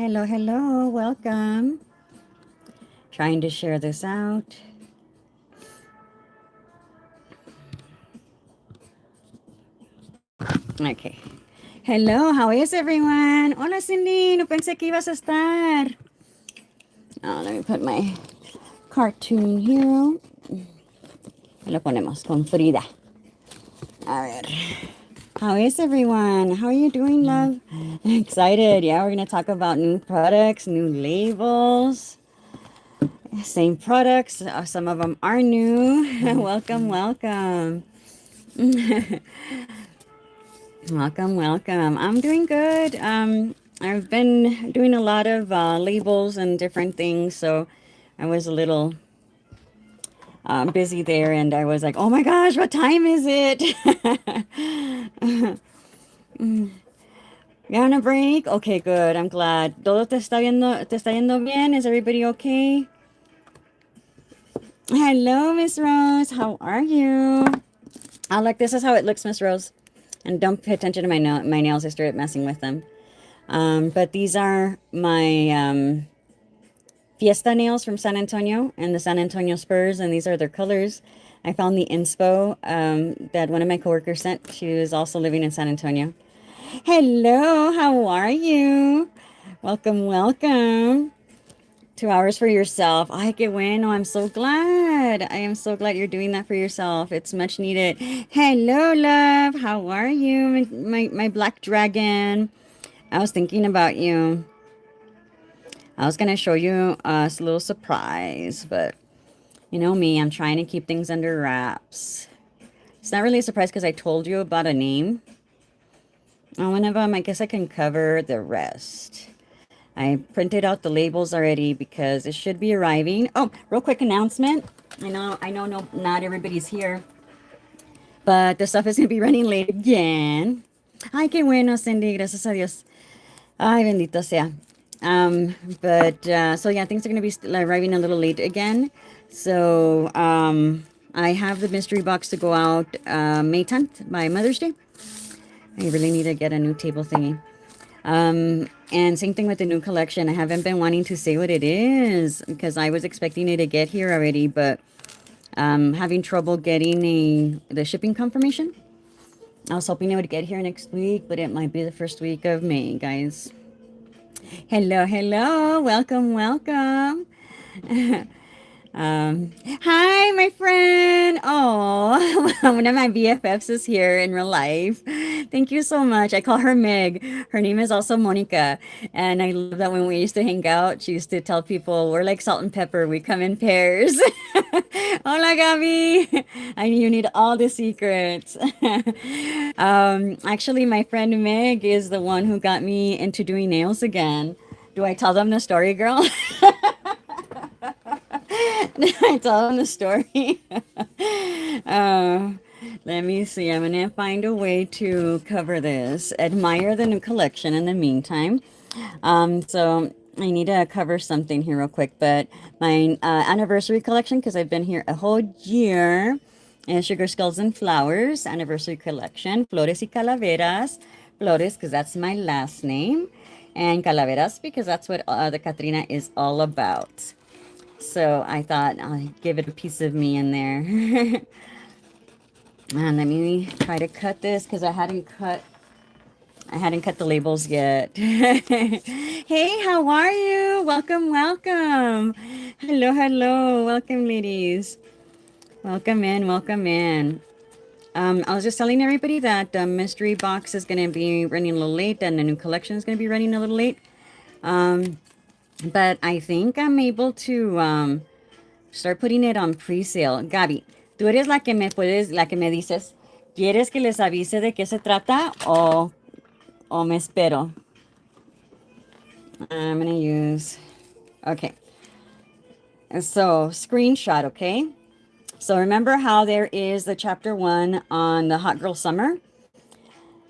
Hello, hello, welcome. Trying to share this out. Okay. Hello, how is everyone? Hola, Cindy. No pensé que ibas a estar. Oh, let me put my cartoon hero. Lo ponemos con Frida. A ver. How is everyone? How are you doing, love? Excited. Yeah, we're going to talk about new products, new labels. Same products. Some of them are new. Welcome, welcome. Welcome, welcome. I'm doing good. I've been doing a lot of labels and different things, so I was a little busy there, and I was like, "Oh my gosh, what time is it?" You on a break? Okay, good. I'm glad. ¿Todo te está yendo bien? Is everybody okay? Hello, Miss Rose. How are you? Oh, look, this is how it looks, Miss Rose. And don't pay attention to my nails. I started messing with them. But these are my Fiesta nails from San Antonio and the San Antonio Spurs, and these are their colors. I found the inspo that one of my coworkers sent. She was also living in San Antonio. Hello, how are you? Welcome, welcome. 2 hours for yourself. Ay, qué bueno. I'm so glad. I am so glad you're doing that for yourself. It's much needed. Hello, love. How are you, my black dragon? I was thinking about you. I was gonna show you a little surprise, but you know me, I'm trying to keep things under wraps. It's not really a surprise because I told you about a name. One of them, I guess I can cover the rest. I printed out the labels already because it should be arriving. Oh, real quick announcement. I know, no, not everybody's here, but the stuff is gonna be running late again. Ay, qué bueno, Cindy. Gracias a Dios. Ay, bendito sea. So yeah, things are gonna be arriving a little late again. So I have the mystery box to go out May 10th by Mother's Day. I really need to get a new table thingy. And same thing with the new collection. I haven't been wanting to say what it is because I was expecting it to get here already, but having trouble getting the shipping confirmation. I was hoping it would get here next week, but it might be the first week of May, guys. Hello, hello. Welcome, welcome. Hi, my friend. Oh, one of my BFFs is here in real life. Thank you so much. I call her Meg. Her name is also Monica. And I love that when we used to hang out, she used to tell people, we're like salt and pepper. We come in pairs. Hola, Gabi. You need all the secrets. Actually, my friend Meg is the one who got me into doing nails again. Do I tell them the story, girl? I tell them the story. uh, Let me see. I'm going to find a way to cover this. Admire the new collection in the meantime. So I need to cover something here real quick. But my anniversary collection, because I've been here a whole year, is Sugar Skulls and Flowers anniversary collection. Flores y Calaveras. Flores, because that's my last name. And Calaveras, because that's what the Catrina is all about. So I thought I'll give it a piece of me in there. And let me try to cut this because I hadn't cut the labels yet. Hey, how are you? Welcome, welcome. Hello, hello. Welcome, ladies. Welcome in, welcome in. I was just telling everybody that the mystery box is going to be running a little late and the new collection is going to be running a little late. But I think I'm able to start putting it on pre-sale. Gaby, tú eres la que me dices, ¿quieres que les avise de qué se trata o me espero? I'm gonna use, okay. So screenshot, okay? So remember how there is the chapter 1 on the Hot Girl Summer?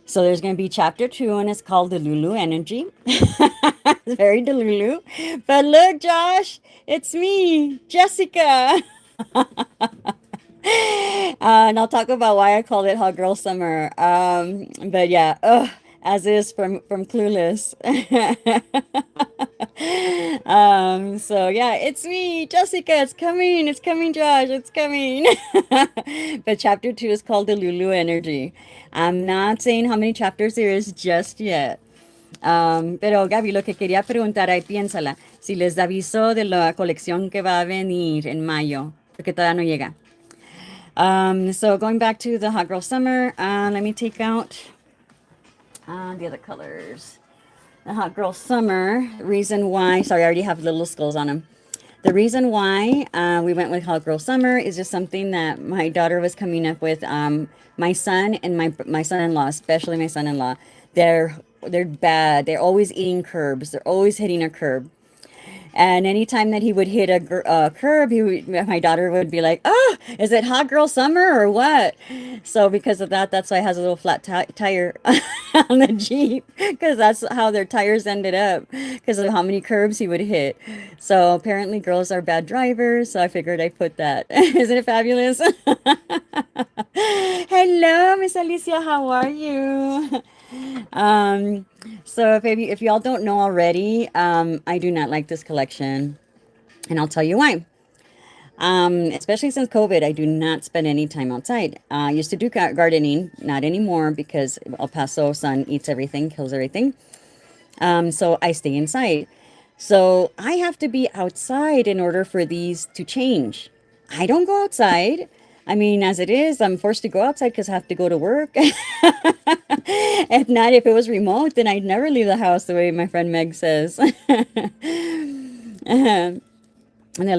So there's going to be chapter 2 and it's called Delulu Energy. It's very Delulu. But look, Josh, it's me, Jessica. And I'll talk about why I called it Hot Girl Summer. But yeah, as is from Clueless. So yeah, it's me, Jessica. It's coming, Josh. It's coming. But chapter 2 is called the Lulu Energy. I'm not saying how many chapters there is just yet. Pero Gaby, lo que quería preguntar ahí, piénsala, si les aviso de la colección que va a venir en mayo, porque todavía no llega. So going back to the Hot Girl Summer, let me take out the other colors. The Hot Girl Summer, reason why, sorry, I already have little skulls on them. The reason why we went with Hot Girl Summer is just something that my daughter was coming up with. My son and my son-in-law, especially my son-in-law, they're bad. They're always eating curbs. They're always hitting a curb. And anytime that he would hit a curb, my daughter would be like, "Oh, is it hot girl summer or what?" So because of that, that's why it has a little flat tire on the Jeep, because that's how their tires ended up, because of how many curbs he would hit. So apparently, girls are bad drivers. So I figured I'd put that. Isn't it fabulous? Hello, Miss Alicia. How are you? Um, so if y'all don't know already, I do not like this collection, and I'll tell you why. Especially since COVID, I do not spend any time outside. I used to do gardening, not anymore because El Paso sun eats everything, kills everything. So I stay inside. So I have to be outside in order for these to change. I don't go outside. I mean, as it is, I'm forced to go outside because I have to go to work. If not, if it was remote, then I'd never leave the house the way my friend Meg says. And the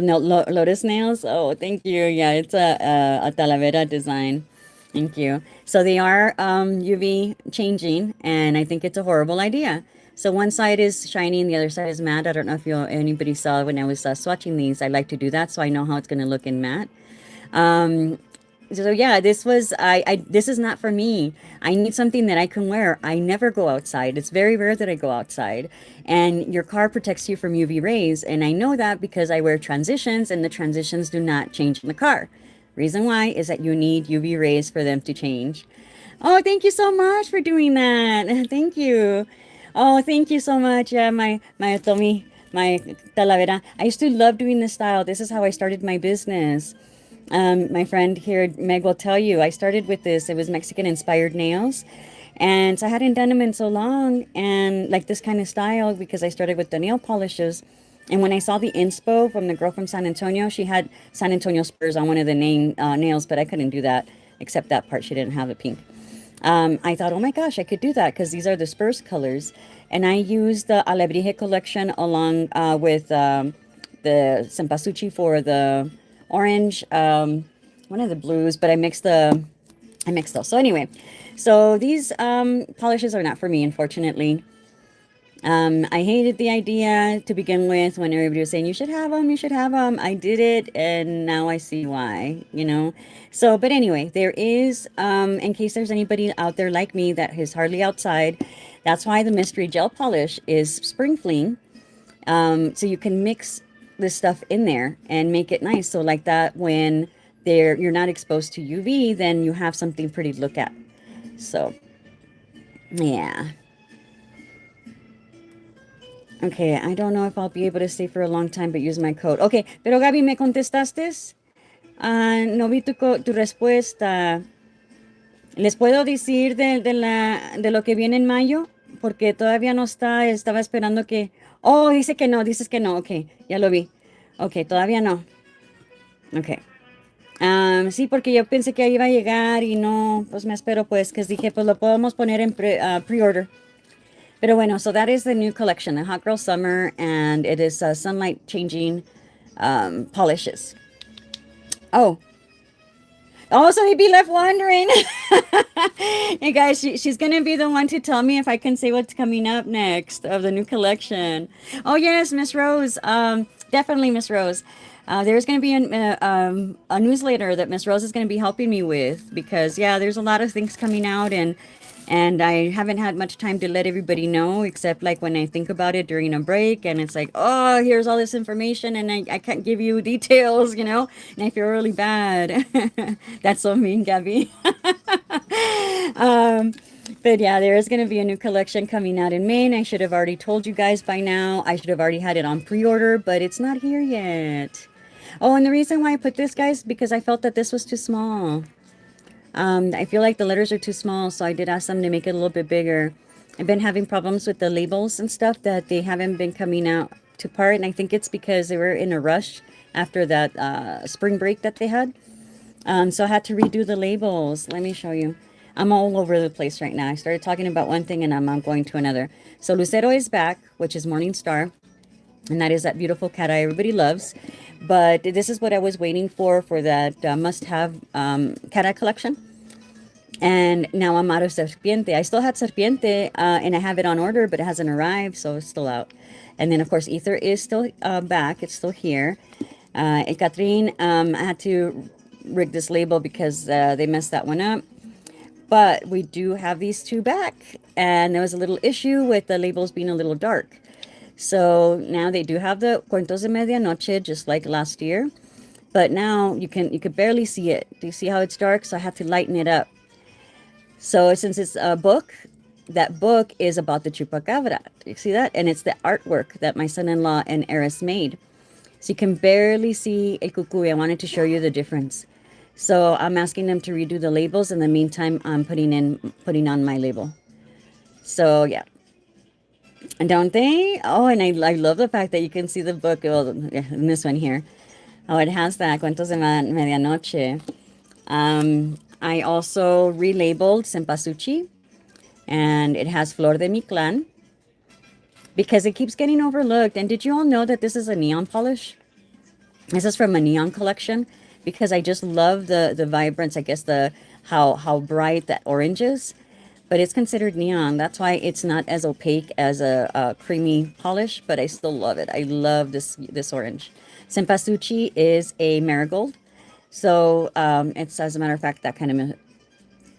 lotus nails. Oh, thank you. Yeah, it's a Talavera design. Thank you. So they are UV changing, and I think it's a horrible idea. So one side is shiny and the other side is matte. I don't know if anybody saw when I was swatching these. I like to do that so I know how it's going to look in matte. Um, so yeah, this is not for me. I need something that I can wear. I never go outside. It's very rare that I go outside. And your car protects you from UV rays, and I know that because I wear transitions and the transitions do not change in the car. Reason why is that you need UV rays for them to change. Oh, thank you so much for doing that. Thank you. Oh, thank you so much. Yeah, my Tommy, my Talavera. I used to love doing this style. This is how I started my business. My friend here, Meg, will tell you, I started with this. It was Mexican inspired nails. And so I hadn't done them in so long and like this kind of style because I started with the nail polishes. And when I saw the inspo from the girl from San Antonio, she had San Antonio spurs on one of the nails, but I couldn't do that except that part. She didn't have the pink. I thought, oh my gosh, I could do that because these are the spurs colors. And I used the Alebrije collection along with the Cempasúchil for the orange, one of the blues, but I mixed those. So anyway, so these polishes are not for me, unfortunately. I hated the idea to begin with when everybody was saying, you should have them, you should have them. I did it, and now I see why, you know? So, but anyway, there is, in case there's anybody out there like me that is hardly outside, that's why the mystery gel polish is spring fling. So you can mix this stuff in there and make it nice. So like that, when you're not exposed to UV, then you have something pretty to look at. So, yeah. Okay, I don't know if I'll be able to stay for a long time, but use my code. Okay, pero Gaby, ¿me contestaste? No vi tu respuesta. ¿Les puedo decir de lo que viene en mayo? Porque todavía no está, estaba esperando que... Oh, dice que no, dices que no. Ok, ya lo vi. Ok, todavía no. Ok. Sí, porque yo pensé que iba a llegar y no, pues me espero pues, que dije, pues lo podemos poner en pre-order. Pero bueno, so that is the new collection, the Hot Girl Summer, and it is sunlight changing polishes. Oh, so he'd be left wondering. Hey guys, she's gonna be the one to tell me if I can say what's coming up next of the new collection. Oh yes, Miss Rose. Definitely Miss Rose. There's gonna be a newsletter that Miss Rose is gonna be helping me with because yeah, there's a lot of things coming out and I haven't had much time to let everybody know except like when I think about it during a break and it's like, oh, here's all this information and I can't give you details, you know, and I feel really bad. That's so mean, Gabby. But yeah, there is going to be a new collection coming out in May, and I should have already told you guys by now. I should have already had it on pre-order, but it's not here yet. Oh, and the reason why I put this, guys, because I felt that this was too small. I feel like the letters are too small, so I did ask them to make it a little bit bigger. I've been having problems with the labels and stuff that they haven't been coming out to part, and I think it's because they were in a rush after that spring break that they had. So I had to redo the labels. Let me show you. I'm all over the place right now. I started talking about one thing and I'm going to another. So Lucero is back, which is Morning Star, and that is that beautiful cat eye everybody loves. But this is what I was waiting for that must-have cat eye collection. And now I'm out of Serpiente. I still had Serpiente, and I have it on order, but it hasn't arrived, so it's still out. And then, of course, Ether is still back. It's still here. And Catherine, I had to rig this label because they messed that one up. But we do have these two back. And there was a little issue with the labels being a little dark. So now they do have the Cuentos de Medianoche, just like last year. But now you could barely see it. Do you see how it's dark? So I had to lighten it up. So since it's a book, that book is about the chupacabra. You see that? And it's the artwork that my son-in-law and Eris made. So you can barely see el cucuy. I wanted to show you the difference. So I'm asking them to redo the labels. In the meantime, I'm putting on my label. So yeah. And don't they? Oh, and I love the fact that you can see the book. Well, in this one here. Oh, it has that Cuentos de Medianoche. I also relabeled Cempasúchil, and it has Flor de mi Clan because it keeps getting overlooked. And did you all know that this is a neon polish? This is from a neon collection because I just love the vibrance. I guess the how bright that orange is, but it's considered neon. That's why it's not as opaque as a creamy polish, but I still love it. I love this orange. Cempasúchil is a marigold. So it's, as a matter of fact, that kind of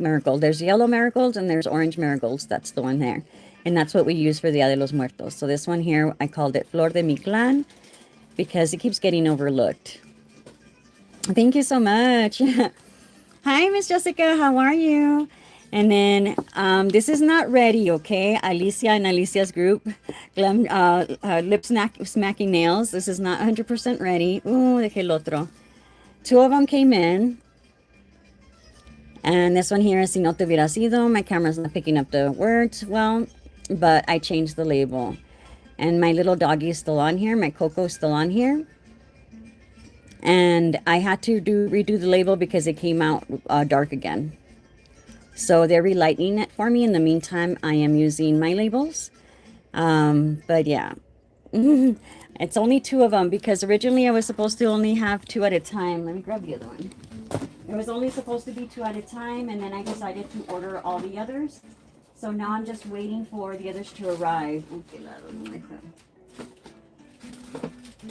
marigold. There's yellow marigolds and there's orange marigolds. That's the one there. And that's what we use for Dia de los Muertos. So this one here, I called it Flor de mi Clan because it keeps getting overlooked. Thank you so much. Hi, Miss Jessica. How are you? And then this is not ready, okay? Alicia and Alicia's group, lip smacking nails. This is not 100% ready. Dejé el otro. Two of them came in. And this one here is Si no te hubiera sido. My camera's not picking up the words well, but I changed the label. And my little doggy is still on here. My Coco is still on here. And I had to redo the label because it came out dark again. So they're relighting it for me. In the meantime, I am using my labels. But yeah. It's only two of them because originally I was supposed to only have two at a time. Let me grab the other one. It was only supposed to be two at a time, and then I decided to order all the others. So now I'm just waiting for the others to arrive. Here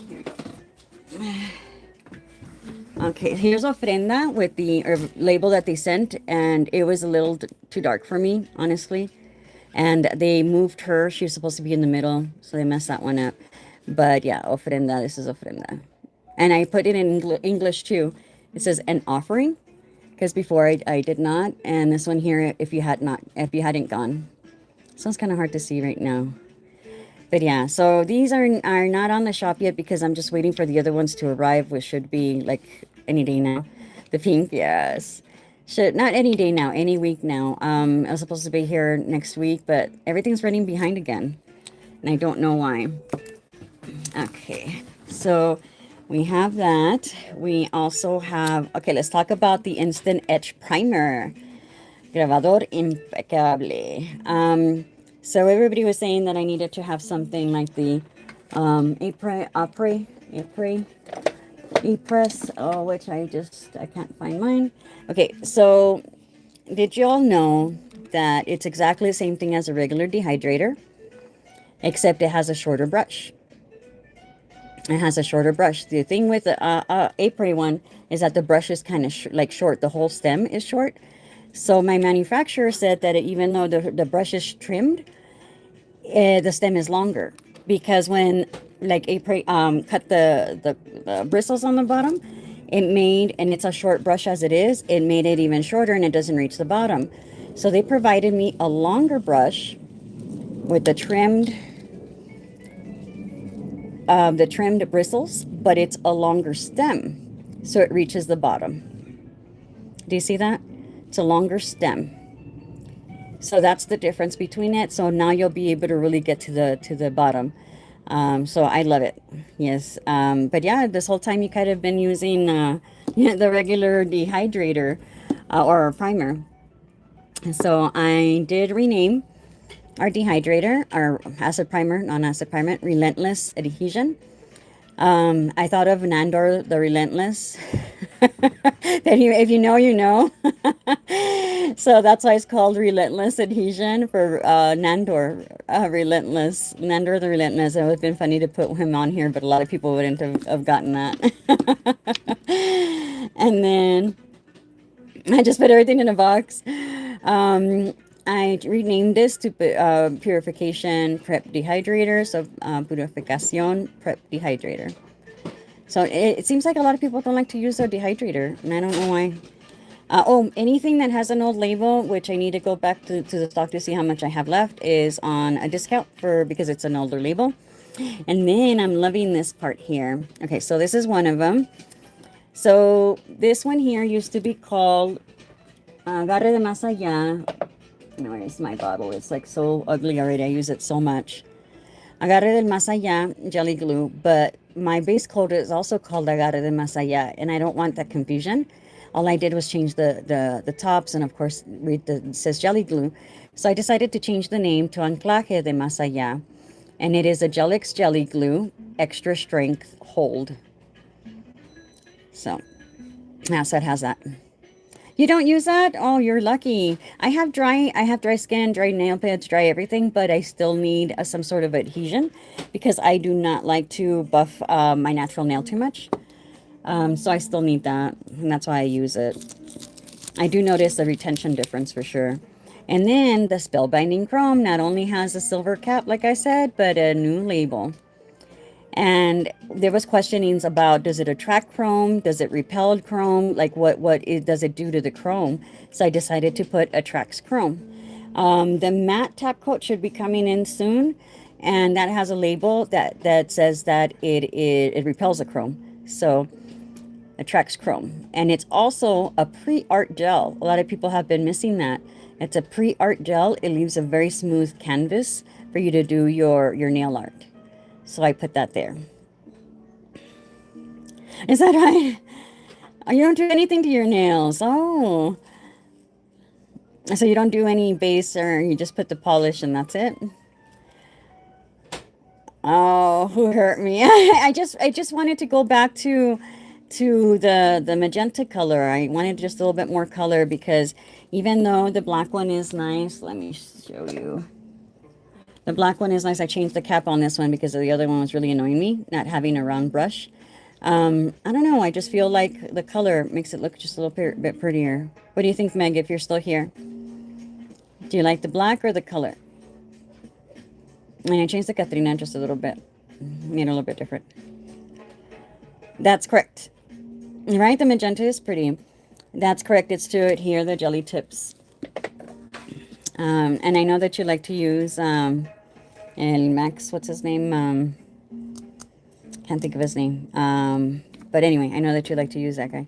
we go. Okay, here's Ofrenda with the label that they sent, and it was a little too dark for me, honestly. And they moved her. She was supposed to be in the middle, so they messed that one up. But yeah, Ofrenda, this is Ofrenda. And I put it in English too. It says an offering, because before I did not. And this one here, if you hadn't gone. Sounds kind of hard to see right now. But yeah, so these are not on the shop yet because I'm just waiting for the other ones to arrive, which should be like any day now. The pink, yes. Should not any day now, any week now. I was supposed to be here next week, but everything's running behind again. And I don't know why. Okay, so we have that. We also have, okay, let's talk about the Instant Etch Primer. Grabador Impecable. So everybody was saying that I needed to have something like the E-Press, which I can't find mine. Okay, so did you all know that it's exactly the same thing as a regular dehydrator, except it has a shorter brush? It has a shorter brush. The thing with the Apre one is that the brush is kind of short. The whole stem is short. So my manufacturer said that even though the brush is trimmed, the stem is longer. Because when like Apre cut the bristles on the bottom, it made, and it's a short brush as it is, it made it even shorter and it doesn't reach the bottom. So they provided me a longer brush with the trimmed bristles, but it's a longer stem, so it reaches the bottom. Do you see that? It's a longer stem. So that's the difference between it. So now you'll be able to really get to the bottom. So I love it. Yes. But yeah, this whole time you could have been using the regular dehydrator or primer. So I did rename our dehydrator, our acid primer, non-acid primer, Relentless Adhesion. I thought of Nandor the Relentless. That if you know, you know. So that's why it's called Relentless Adhesion for Nandor Relentless. Nandor the Relentless. It would have been funny to put him on here, but a lot of people wouldn't have gotten that. And then I just put everything in a box. I renamed this to Purification Prep Dehydrator. So Purificación Prep Dehydrator. So it seems like a lot of people don't like to use their dehydrator, and I don't know why. Oh, anything that has an old label, which I need to go back to the stock to see how much I have left, is on a discount because it's an older label. And then I'm loving this part here. Okay, so this is one of them. So this one here used to be called Agarre de Más Allá. Where's my bottle? It's like so ugly already. I use it so much. Agarre del Más Allá jelly glue, but my base coat is also called Agarre de Más Allá, and I don't want that confusion. All I did was change the tops, and of course it says jelly glue. So I decided to change the name to Anclaje de Más Allá, and it is a Gelix jelly glue, extra strength hold. So it has that. You don't use that? Oh, you're lucky. I have dry skin, dry nail beds, dry everything, but I still need some sort of adhesion because I do not like to buff my natural nail too much. So I still need that, and that's why I use it. I do notice the retention difference for sure. And then the Spellbinding Chrome not only has a silver cap, like I said, but a new label. And there was questionings about, does it attract chrome? Does it repel chrome? Like does it do to the chrome? So I decided to put attracts chrome. The matte top coat should be coming in soon. And that has a label that says that it repels the chrome. So attracts chrome. And it's also a pre-art gel. A lot of people have been missing that. It's a pre-art gel. It leaves a very smooth canvas for you to do your nail art. So I put that there. Is that right? Oh, you don't do anything to your nails. Oh. So you don't do any base, or you just put the polish and that's it? Oh, who hurt me? I just wanted to go back to the magenta color. I wanted just a little bit more color because even though the black one is nice, let me show you. The black one is nice. I changed the cap on this one because the other one was really annoying me, not having a round brush. I don't know. I just feel like the color makes it look just a little bit prettier. What do you think, Meg, if you're still here? Do you like the black or the color? And I changed the Katrina just a little bit. Made it a little bit different. That's correct. Right? The magenta is pretty. That's correct. It's to adhere the jelly tips. And I know that you like to use El Max, what's his name? Can't think of his name. But anyway, I know that you like to use that guy.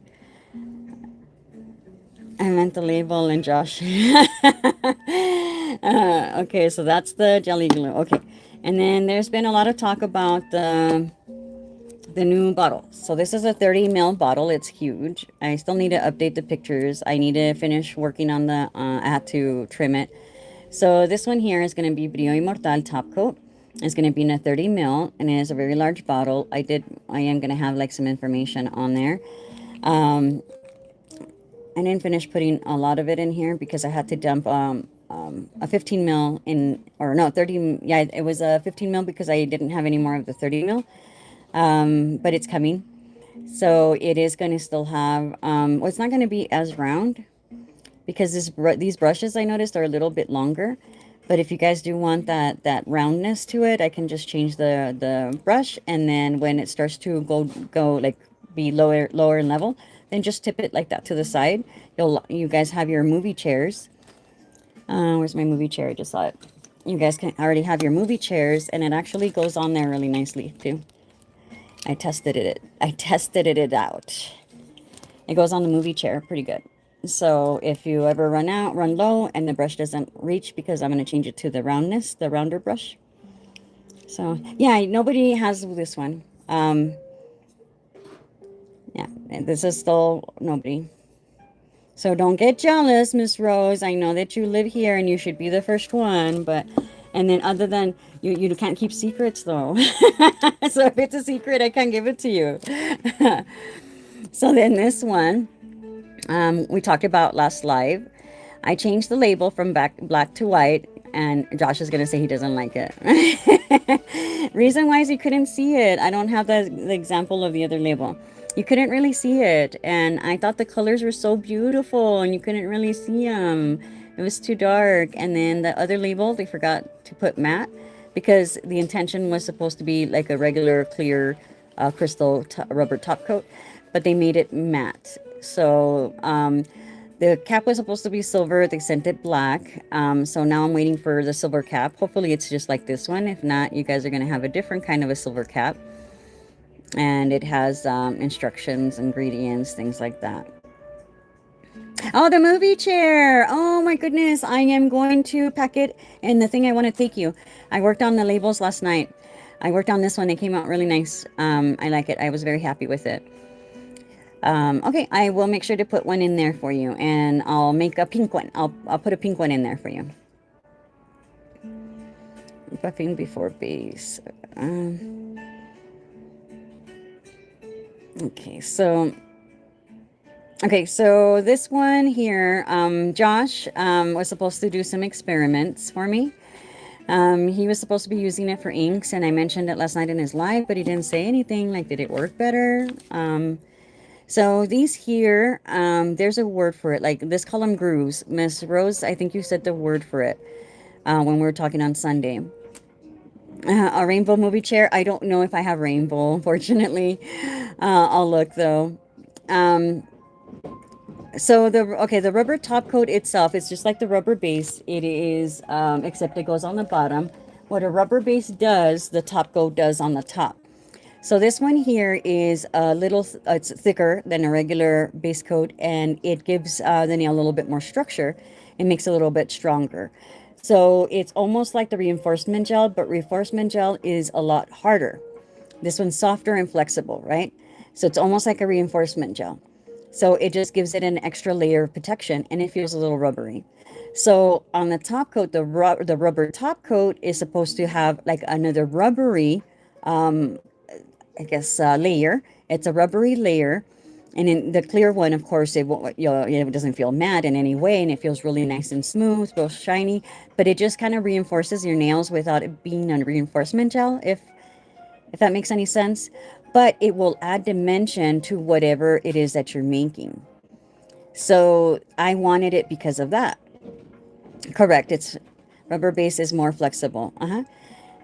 I meant the label and Josh. Okay, so that's the jelly glue. Okay, and then there's been a lot of talk about the new bottle. So this is a 30 ml bottle. It's huge. I still need to update the pictures. I need to finish working on the, I had to trim it. So this one here is going to be Brillo Immortal top coat. It's going to be in a 30 ml and it is a very large bottle. I am going to have like some information on there. I didn't finish putting a lot of it in here because I had to dump a 15 ml in, or no, 30, yeah, it was a 15 ml because I didn't have any more of the 30 ml. But it's coming. So it is going to still have, well, it's not going to be as round because these brushes I noticed are a little bit longer. But if you guys do want that roundness to it, I can just change the brush. And then when it starts to go like be lower in level, then just tip it like that to the side. You guys have your movie chairs. Where's my movie chair? I just saw it. You guys can already have your movie chairs, and it actually goes on there really nicely too. I tested it. I tested it out. It goes on the movie chair pretty good. So if you ever run low, and the brush doesn't reach, because I'm going to change it to the roundness, the rounder brush. So yeah, nobody has this one. Yeah, and this is still nobody. So don't get jealous, Miss Rose. I know that you live here and you should be the first one, but and then other than you can't keep secrets though. So if it's a secret, I can't give it to you. So then this one, we talked about last live. I changed the label from black to white, and Josh is gonna say he doesn't like it. Reason why is he couldn't see it. I don't have the example of the other label. You couldn't really see it, and I thought the colors were so beautiful, and you couldn't really see them. It was too dark. And then the other label, they forgot to put matte, because the intention was supposed to be like a regular clear crystal rubber top coat, but they made it matte. So the cap was supposed to be silver. They sent it black. So now I'm waiting for the silver cap. Hopefully it's just like this one. If not, you guys are going to have a different kind of a silver cap. And it has instructions, ingredients, things like that. Oh, the movie chair. Oh my goodness. I am going to pack it. And the thing I want to thank you. I worked on the labels last night. I worked on this one. It came out really nice. I like it. I was very happy with it. Okay, I will make sure to put one in there for you, and I'll make a pink one. I'll put a pink one in there for you. Buffing before base. Okay, so this one here, Josh was supposed to do some experiments for me. He was supposed to be using it for inks, and I mentioned it last night in his live, but he didn't say anything. Like, did it work better? So these here, there's a word for it. Like, this column grooves. Miss Rose, I think you said the word for it when we were talking on Sunday. A rainbow movie chair. I don't know if I have rainbow, unfortunately. I'll look though. So the rubber top coat itself, it's just like the rubber base. It is, except it goes on the bottom. What a rubber base does, the top coat does on the top. So this one here is a little, it's thicker than a regular base coat, and it gives the nail a little bit more structure. It makes it a little bit stronger. So it's almost like the reinforcement gel, but reinforcement gel is a lot harder. This one's softer and flexible, right? So it's almost like a reinforcement gel. So it just gives it an extra layer of protection, and it feels a little rubbery. So on the top coat, the rubber top coat is supposed to have like another rubbery, I guess, layer. It's a rubbery layer. And in the clear one, of course, it won't, it doesn't feel matte in any way, and it feels really nice and smooth, feels shiny, but it just kind of reinforces your nails without it being a reinforcement gel, if that makes any sense. But it will add dimension to whatever it is that you're making. So I wanted it because of that. Correct. It's rubber base is more flexible.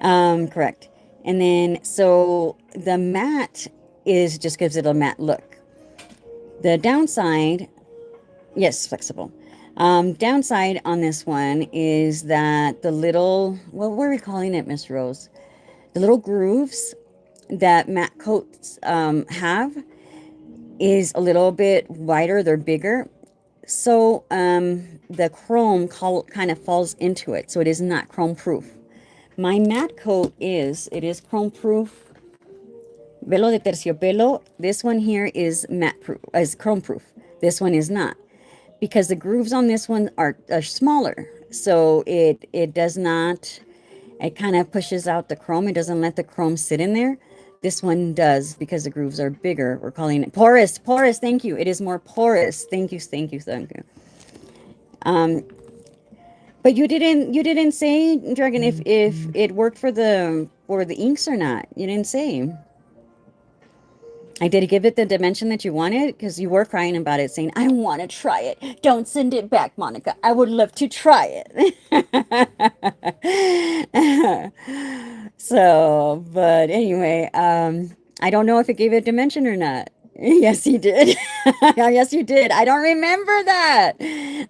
Correct. And then so the matte is just gives it a matte look. The downside, yes, flexible. Downside on this one is that the little, what were we calling it, Miss Rose? The little grooves that matte coats have is a little bit wider. They're bigger. So the chrome kind of falls into it. So it is not chrome proof. My matte coat it is chrome proof. Velo de terciopelo, this one here is matte proof, is chrome proof. This one is not, because the grooves on this one are smaller. So it does not, it kind of pushes out the chrome. It doesn't let the chrome sit in there. This one does, because the grooves are bigger. We're calling it porous. Porous, thank you. It is more porous. Thank you, thank you, thank you. But you didn't say, Dragon, if it worked for the inks or not. You didn't say. I did give it the dimension that you wanted, because you were crying about it, saying, I want to try it. Don't send it back, Monica. I would love to try it. So, but anyway, I don't know if it gave it dimension or not. Yes, he did. Yes, you did. I don't remember that.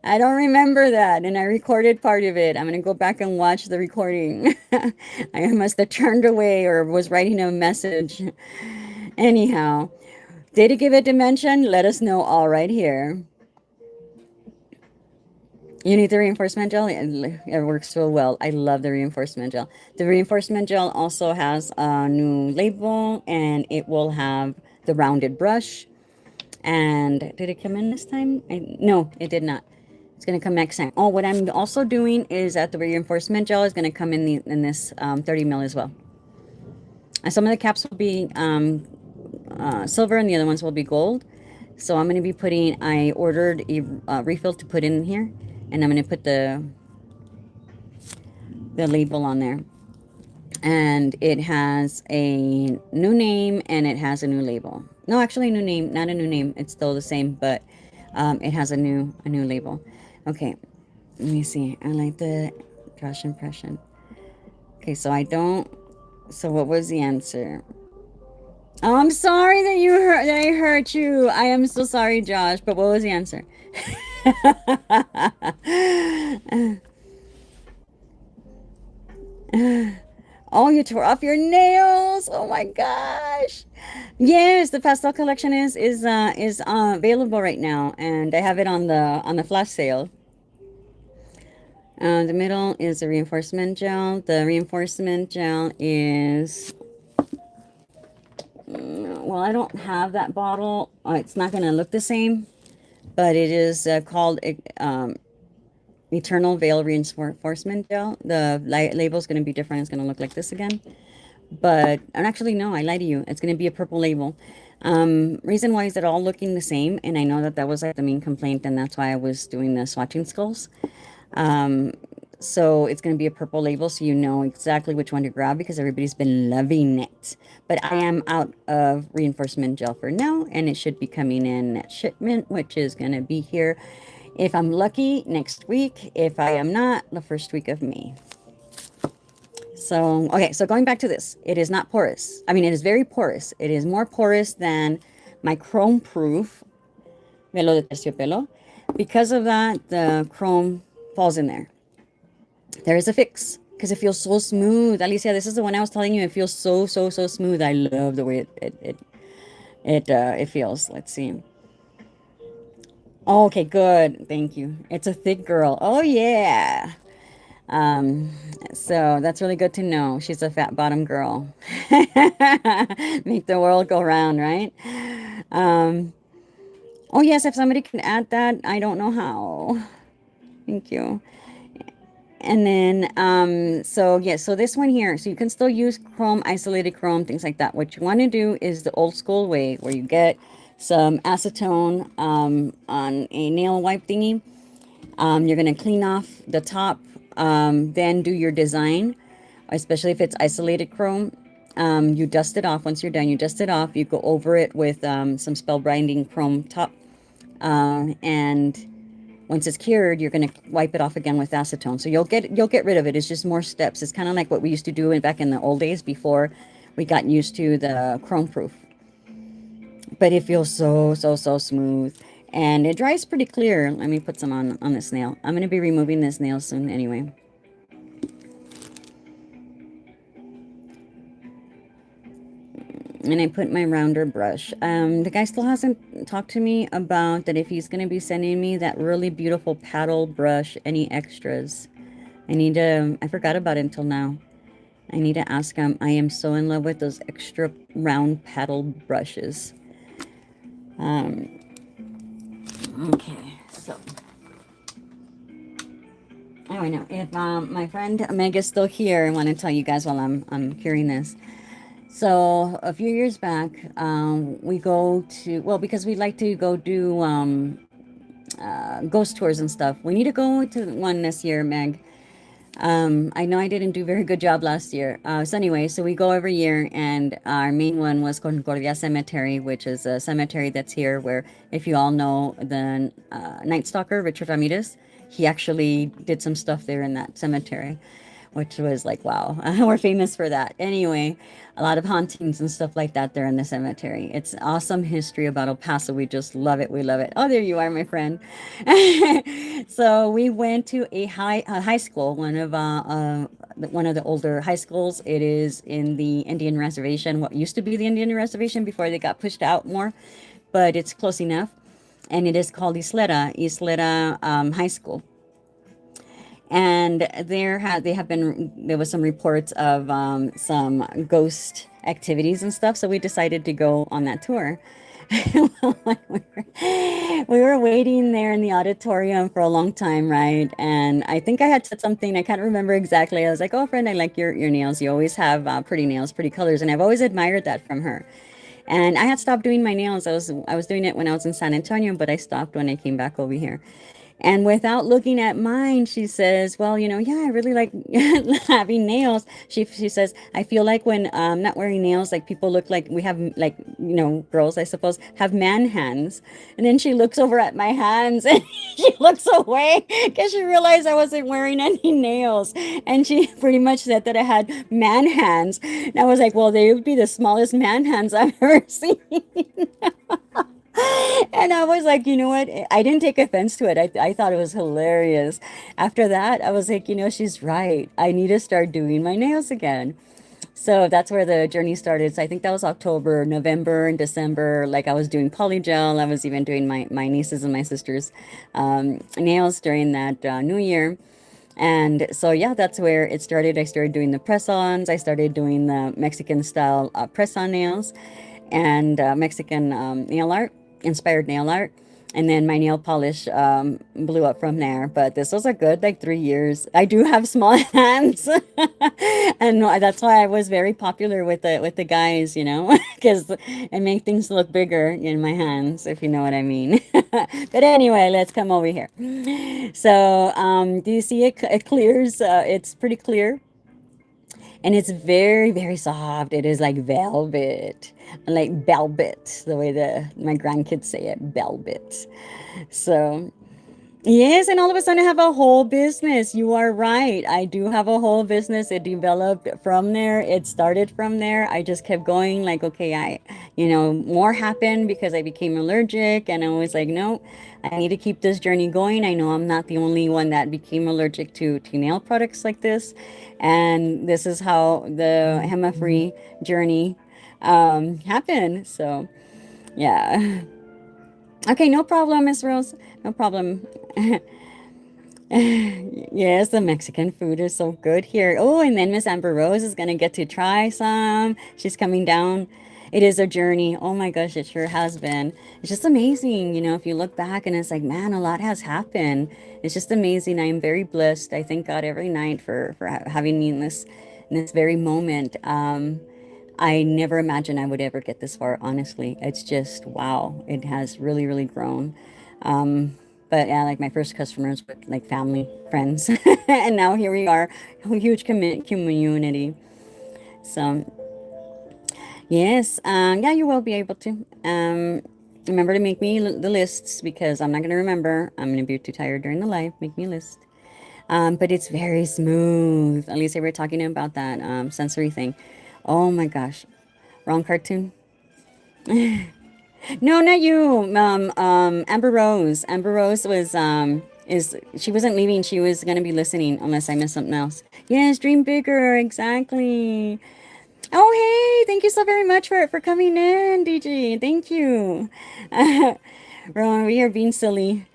I don't remember that. And I recorded part of it. I'm going to go back and watch the recording. I must have turned away or was writing a message. Anyhow, did it give it dimension? Let us know all right here. You need the reinforcement gel? It works so well. I love the reinforcement gel. The reinforcement gel also has a new label and it will have the rounded brush. And did it come in this time? No, it did not. It's going to come next time. Oh, what I'm also doing is that the reinforcement gel is going to come in this 30 mil as well. And some of the caps will be silver and the other ones will be gold. So I'm going to be putting, I ordered a refill to put in here. And I'm going to put the label on there. And it has a new name and it has a new label. No, actually a new name, not a new name. It's still the same, but it has a new label. Okay, let me see. I like the Josh impression. Okay, so I don't. So what was the answer? Oh, I'm sorry that I hurt you. I am so sorry, Josh. But what was the answer? Oh, you tore off your nails. Oh my gosh. Yes, the pastel collection is available right now, and I have it on the flash sale. The middle is the reinforcement gel. The reinforcement gel is well, I don't have that bottle. It's not going to look the same, but it is called Eternal Veil Reinforcement Gel. The label is going to be different. It's going to look like this again. But and actually, no, I lied to you. It's going to be a purple label. Reason why is it all looking the same, and I know that that was like the main complaint, and that's why I was doing the swatching skulls. Um, so it's going to be a purple label, so you know exactly which one to grab because everybody's been loving it. But I am out of reinforcement gel for now, and it should be coming in at shipment, which is going to be here, if I'm lucky, next week. If I am not, the first week of May. So, okay, so going back to this, it is not porous. I mean, it is very porous. It is more porous than my chrome proof velo de terciopelo. Because of that, the chrome falls in there. There is a fix because it feels so smooth. Alicia, this is the one I was telling you. It feels so, so, so smooth. I love the way it feels. Let's see. Oh, okay, good. Thank you. It's a thick girl. Oh, yeah. Um, so that's really good to know. She's a fat bottom girl. Make the world go round, right? Um, oh yes, if somebody can add that, I don't know how. Thank you. And then, so yeah, so this one here, so you can still use chrome, isolated chrome, things like that. What you want to do is the old school way where you get some acetone on a nail wipe thingy. You're going to clean off the top, then do your design, especially if it's isolated chrome. You dust it off. Once you're done, you dust it off. You go over it with some spell binding chrome top. And once it's cured, you're going to wipe it off again with acetone. So you'll get rid of it. It's just more steps. It's kind of like what we used to do back in the old days before we got used to the chrome proof. But it feels so, so, so smooth. And it dries pretty clear. Let me put some on this nail. I'm going to be removing this nail soon anyway. And I put my rounder brush. The guy still hasn't talked to me about that if he's going to be sending me that really beautiful paddle brush, any extras. I forgot about it until now. I need to ask him. I am so in love with those extra round paddle brushes. Okay, so. Oh, I know. If my friend Meg is still here, I want to tell you guys while I'm curing this. So a few years back, we go to, well, because we like to go do ghost tours and stuff. We need to go to one this year, Meg. I know I didn't do a very good job last year. So anyway, so we go every year, and our main one was Concordia Cemetery, which is a cemetery that's here where, if you all know the Night Stalker, Richard Ramirez, he actually did some stuff there in that cemetery. which was like, wow, we're famous for that. Anyway, a lot of hauntings and stuff like that there in the cemetery. It's awesome history about El Paso. We just love it. We love it. Oh, there you are, my friend. So we went to a high school, one of the older high schools. It is in the Indian reservation, what used to be the Indian reservation before they got pushed out more, but it's close enough. And it is called Isleta High School. And there was some reports of some ghost activities and stuff. So we decided to go on that tour. We were waiting there in the auditorium for a long time, right? And I think I had said something, I can't remember exactly. I was like, "Oh, friend, I like your nails. You always have pretty nails, pretty colors." And I've always admired that from her. And I had stopped doing my nails. I was doing it when I was in San Antonio, but I stopped when I came back over here. And without looking at mine, she says, "Well, yeah, I really like having nails." She says, "I feel like when I'm not wearing nails, like people look like we have like girls, I suppose, have man hands." And then she looks over at my hands and she looks away because she realized I wasn't wearing any nails. And she pretty much said that I had man hands. And I was like, "Well, they would be the smallest man hands I've ever seen." And I was like, you know what? I didn't take offense to it. I thought it was hilarious. After that, I was like, she's right. I need to start doing my nails again. So that's where the journey started. So I think that was October, November, and December. Like I was doing polygel. I was even doing my nieces and my sisters' nails during that New Year. And so, yeah, that's where it started. I started doing the press-ons. I started doing the Mexican style press-on nails and Mexican nail art, inspired nail art. And then my nail polish blew up from there. But this was a good like 3 years. I do have small hands, and that's why I was very popular with the guys, because it made things look bigger in my hands, if you know what I mean. But anyway, let's come over here. So, do you see it? It clears. It's pretty clear and it's very, very soft. It is like velvet, the way my grandkids say it, velvet. So yes, and all of a sudden I have a whole business. You are right. I do have a whole business. It developed from there. It started from there. I just kept going like, okay, more happened because I became allergic and I was like, no, I need to keep this journey going. I know I'm not the only one that became allergic to nail products like this. And this is how the HEMA-free journey happened. So, yeah. Okay, no problem, Miss Rose. No problem. Yes, the Mexican food is so good here. Oh, and then Miss Amber Rose is gonna get to try some. She's coming down. It is a journey. Oh my gosh, it sure has been. It's just amazing, if you look back and it's like, man, a lot has happened. It's just amazing. I am very blessed. I thank God every night for having me in this very moment. I never imagined I would ever get this far, honestly. It's just wow. It has really, really grown. Um, but yeah, like my first customers were like family, friends, and now here we are, a huge community. So yes, yeah, you will be able to. Remember to make me the lists because I'm not gonna remember. I'm gonna be too tired during the live. Make me a list. But it's very smooth. At least they were talking about that sensory thing. Oh my gosh, wrong cartoon. No, not you. Amber Rose. Amber Rose was is she wasn't leaving. She was gonna be listening unless I missed something else. Yes, dream bigger. Exactly. Oh, hey, thank you so very much for coming in, DG. Thank you. Rowan, we are being silly,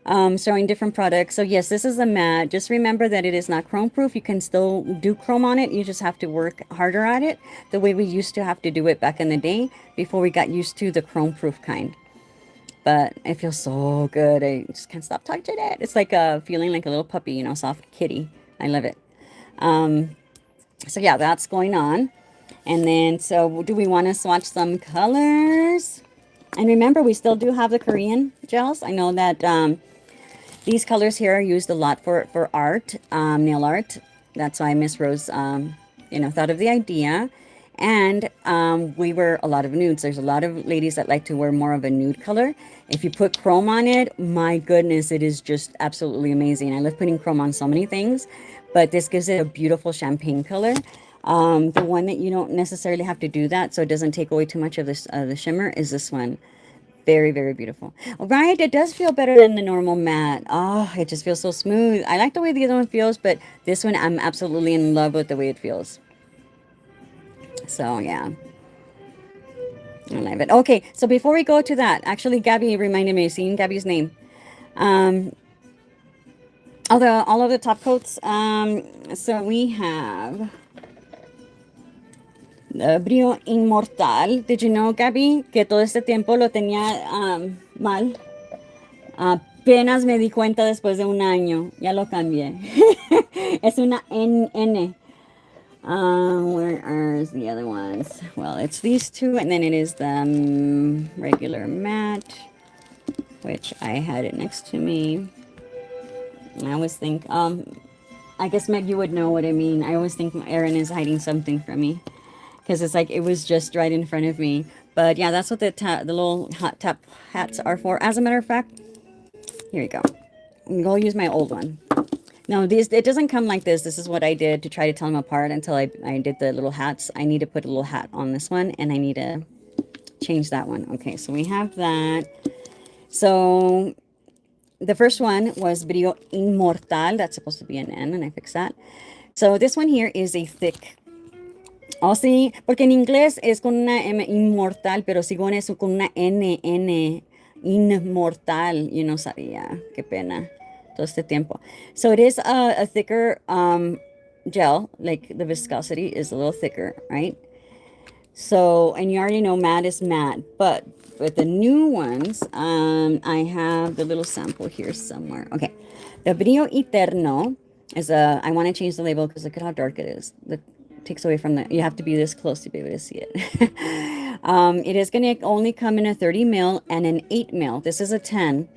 showing different products. So yes, this is a matte. Just remember that it is not chrome proof. You can still do chrome on it. You just have to work harder at it the way we used to have to do it back in the day before we got used to the chrome proof kind. But it feels so good. I just can't stop touching it. It's like feeling like a little puppy, soft kitty. I love it. So yeah, that's going on. And then, so do we want to swatch some colors? And remember, we still do have the Korean gels. I know that these colors here are used a lot for art, nail art. That's why Miss Rose, thought of the idea. And we wear a lot of nudes. There's a lot of ladies that like to wear more of a nude color. If you put chrome on it, my goodness, it is just absolutely amazing. I love putting chrome on so many things. but this gives it a beautiful champagne color. The one that you don't necessarily have to do that, so it doesn't take away too much of this the shimmer, is this one. Very, very beautiful. Right, it does feel better than the normal matte. Oh, it just feels so smooth. I like the way the other one feels, but this one I'm absolutely in love with the way it feels. So yeah, I love it. Okay, so before we go to that, actually Gabby reminded me, seeing Gabby's name. Um, all of the top coats. So we have Brio Inmortal. Did you know, Gabby, que todo este tiempo lo tenía mal? Apenas me di cuenta después de un año. Ya lo cambié. Es una N. Where are the other ones? Well, it's these two, and then it is the regular matte, which I had it next to me. I always think, I guess Meg, you would know what I mean. I always think Erin is hiding something from me because it's like it was just right in front of me. But yeah, that's what the little hot tap hats are for. As a matter of fact, here you go. I'm going to use my old one. No, it doesn't come like this. This is what I did to try to tell them apart until I did the little hats. I need to put a little hat on this one, and I need to change that one. Okay, so we have that. So the first one was Brillo Inmortal. That's supposed to be an N, and I fixed that. So this one here is a thick. Oh, sí, porque en inglés es con una M inmortal, pero sigo en eso con una N, inmortal. Y no sabía. Qué pena. Todo este tiempo. So it is a thicker gel, like the viscosity is a little thicker, right? So, and you already know matte is matte, but with the new ones, I have the little sample here somewhere. Okay, the Brillo Eterno is I want to change the label because look at how dark it is. It takes away from the, you have to be this close to be able to see it. It is going to only come in a 30 mil and an 8 mil. This is a 10.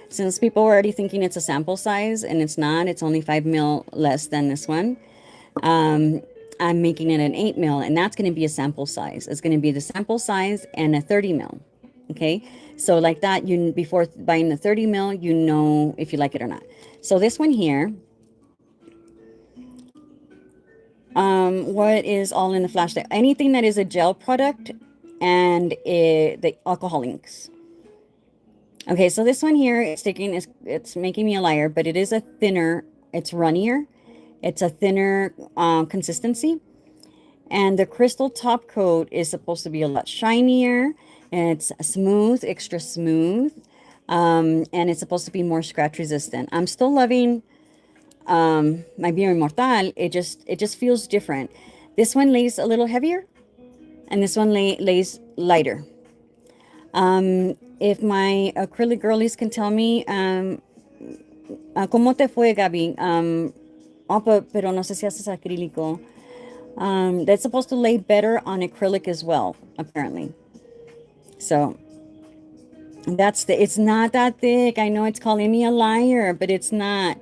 Since people were already thinking it's a sample size, and it's not, it's only 5 mil less than this one. I'm making it an 8 mil, and that's going to be a sample size. It's going to be the sample size and a 30 mil. Okay, so like that, you before buying the 30 mil, you know if you like it or not. So this one here, what is all in the flash? Anything that is a gel product and the alcohol inks. Okay, so this one here is it's making me a liar, but it is a thinner, it's runnier. It's a thinner consistency. And the crystal top coat is supposed to be a lot shinier. And it's smooth, extra smooth. And it's supposed to be more scratch resistant. I'm still loving my Brillo Inmortal. It just feels different. This one lays a little heavier. And this one lays lighter. If my acrylic girlies can tell me, ¿cómo te fue, Gaby? Pero no sé si haces acrílico. That's supposed to lay better on acrylic as well, apparently. So it's not that thick. I know it's calling me a liar, but it's not.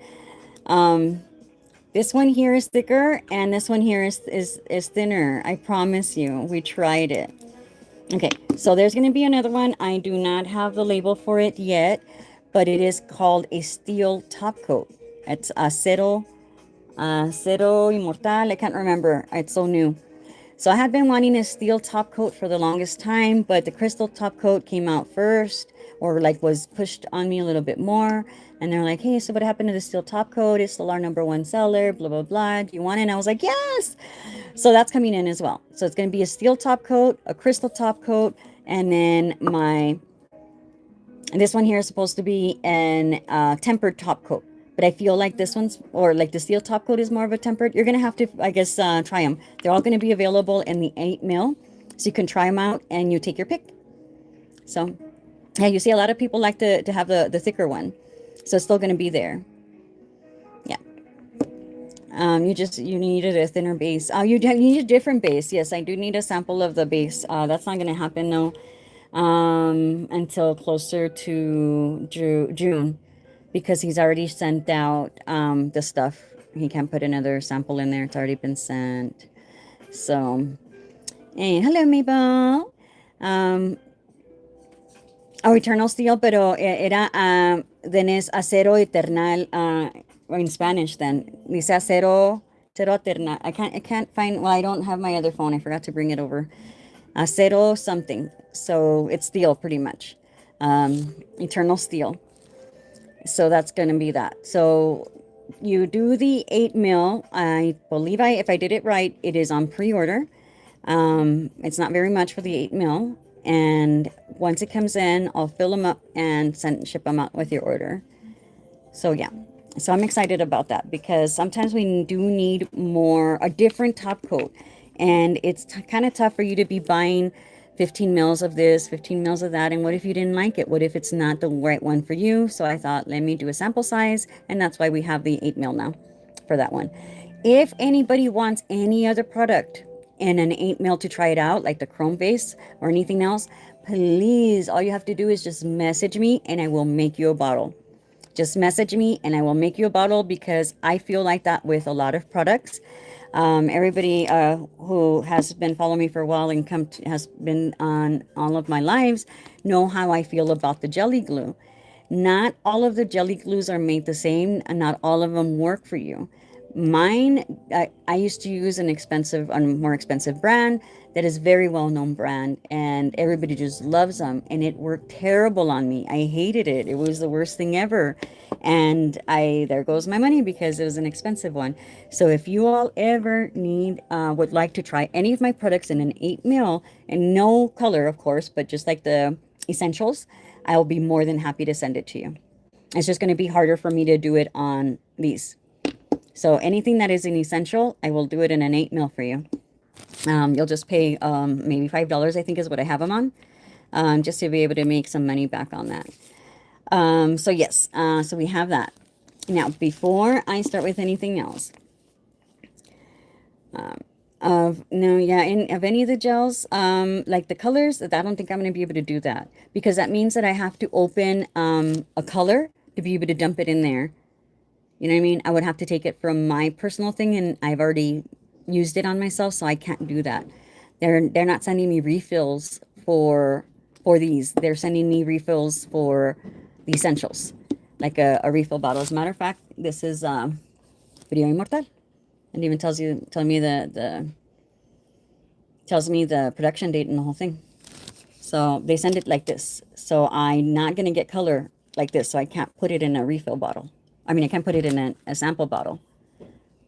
This one here is thicker, and this one here is thinner. I promise you. We tried it. Okay, so there's going to be another one. I do not have the label for it yet, but it is called a steel top coat. It's Acero Inmortal. I can't remember. It's so new. So I had been wanting a steel top coat for the longest time, but the crystal top coat came out first, or like was pushed on me a little bit more. And they're like, hey, so what happened to the steel top coat? It's still our #1 seller, blah, blah, blah. Do you want it? And I was like, yes. So that's coming in as well. So it's going to be a steel top coat, a crystal top coat, and then this one here is supposed to be an tempered top coat. But I feel like this one's, or like the steel top coat is more of a tempered. You're going to have to, I guess, try them. They're all going to be available in the 8 mil. So you can try them out and you take your pick. So, yeah, you see a lot of people like to have the thicker one. So it's still going to be there. Yeah. You needed a thinner base. You need a different base. Yes, I do need a sample of the base. That's not going to happen, though, until closer to June. Because he's already sent out the stuff. He can't put another sample in there. It's already been sent. So, hey, hello, Mabel. Eternal Steel, pero era, then es Acero Eternal or in Spanish then. Dice acero, acero terna. I can't find, well, I don't have my other phone. I forgot to bring it over. Acero something. So it's steel pretty much. Eternal steel. So that's going to be that. So you do the 8 mil. I believe if I did it right, it is on pre-order. It's not very much for the 8 mil. And once it comes in, I'll fill them up and ship them out with your order. So yeah, so I'm excited about that because sometimes we do need a different top coat. And it's kind of tough for you to be buying 15 mils of this, 15 mils of that. And what if you didn't like it? What if it's not the right one for you? So I thought, let me do a sample size. And that's why we have the 8 mil now for that one. If anybody wants any other product in an 8 mil to try it out, like the chrome base or anything else, please, all you have to do is just message me and I will make you a bottle. Just message me and I will make you a bottle because I feel like that with a lot of products. Everybody who has been following me for a while and has been on all of my lives know how I feel about the jelly glue. Not all of the jelly glues are made the same and not all of them work for you. Mine, I used to use a more expensive brand that is very well known brand, and everybody just loves them. And it worked terrible on me. I hated it. It was the worst thing ever. And there goes my money because it was an expensive one. So if you all ever would like to try any of my products in an 8 mil and no color, of course, but just like the essentials, I'll be more than happy to send it to you. It's just going to be harder for me to do it on these. So anything that is an essential, I will do it in an 8 mil for you. You'll just pay maybe $5, I think is what I have them on, just to be able to make some money back on that. So yes, so we have that. Now, before I start with anything else, of no, yeah, of any of the gels, like the colors, I don't think I'm going to be able to do that because that means that I have to open a color to be able to dump it in there. You know what I mean? I would have to take it from my personal thing, and I've already used it on myself, so I can't do that. They're not sending me refills for these. They're sending me refills for the essentials, like a refill bottle. As a matter of fact, this is Video Immortal, and even tells me the production date and the whole thing. So they send it like this. So I'm not gonna get color like this, so I can't put it in a refill bottle. I mean, I can't put it in a sample bottle.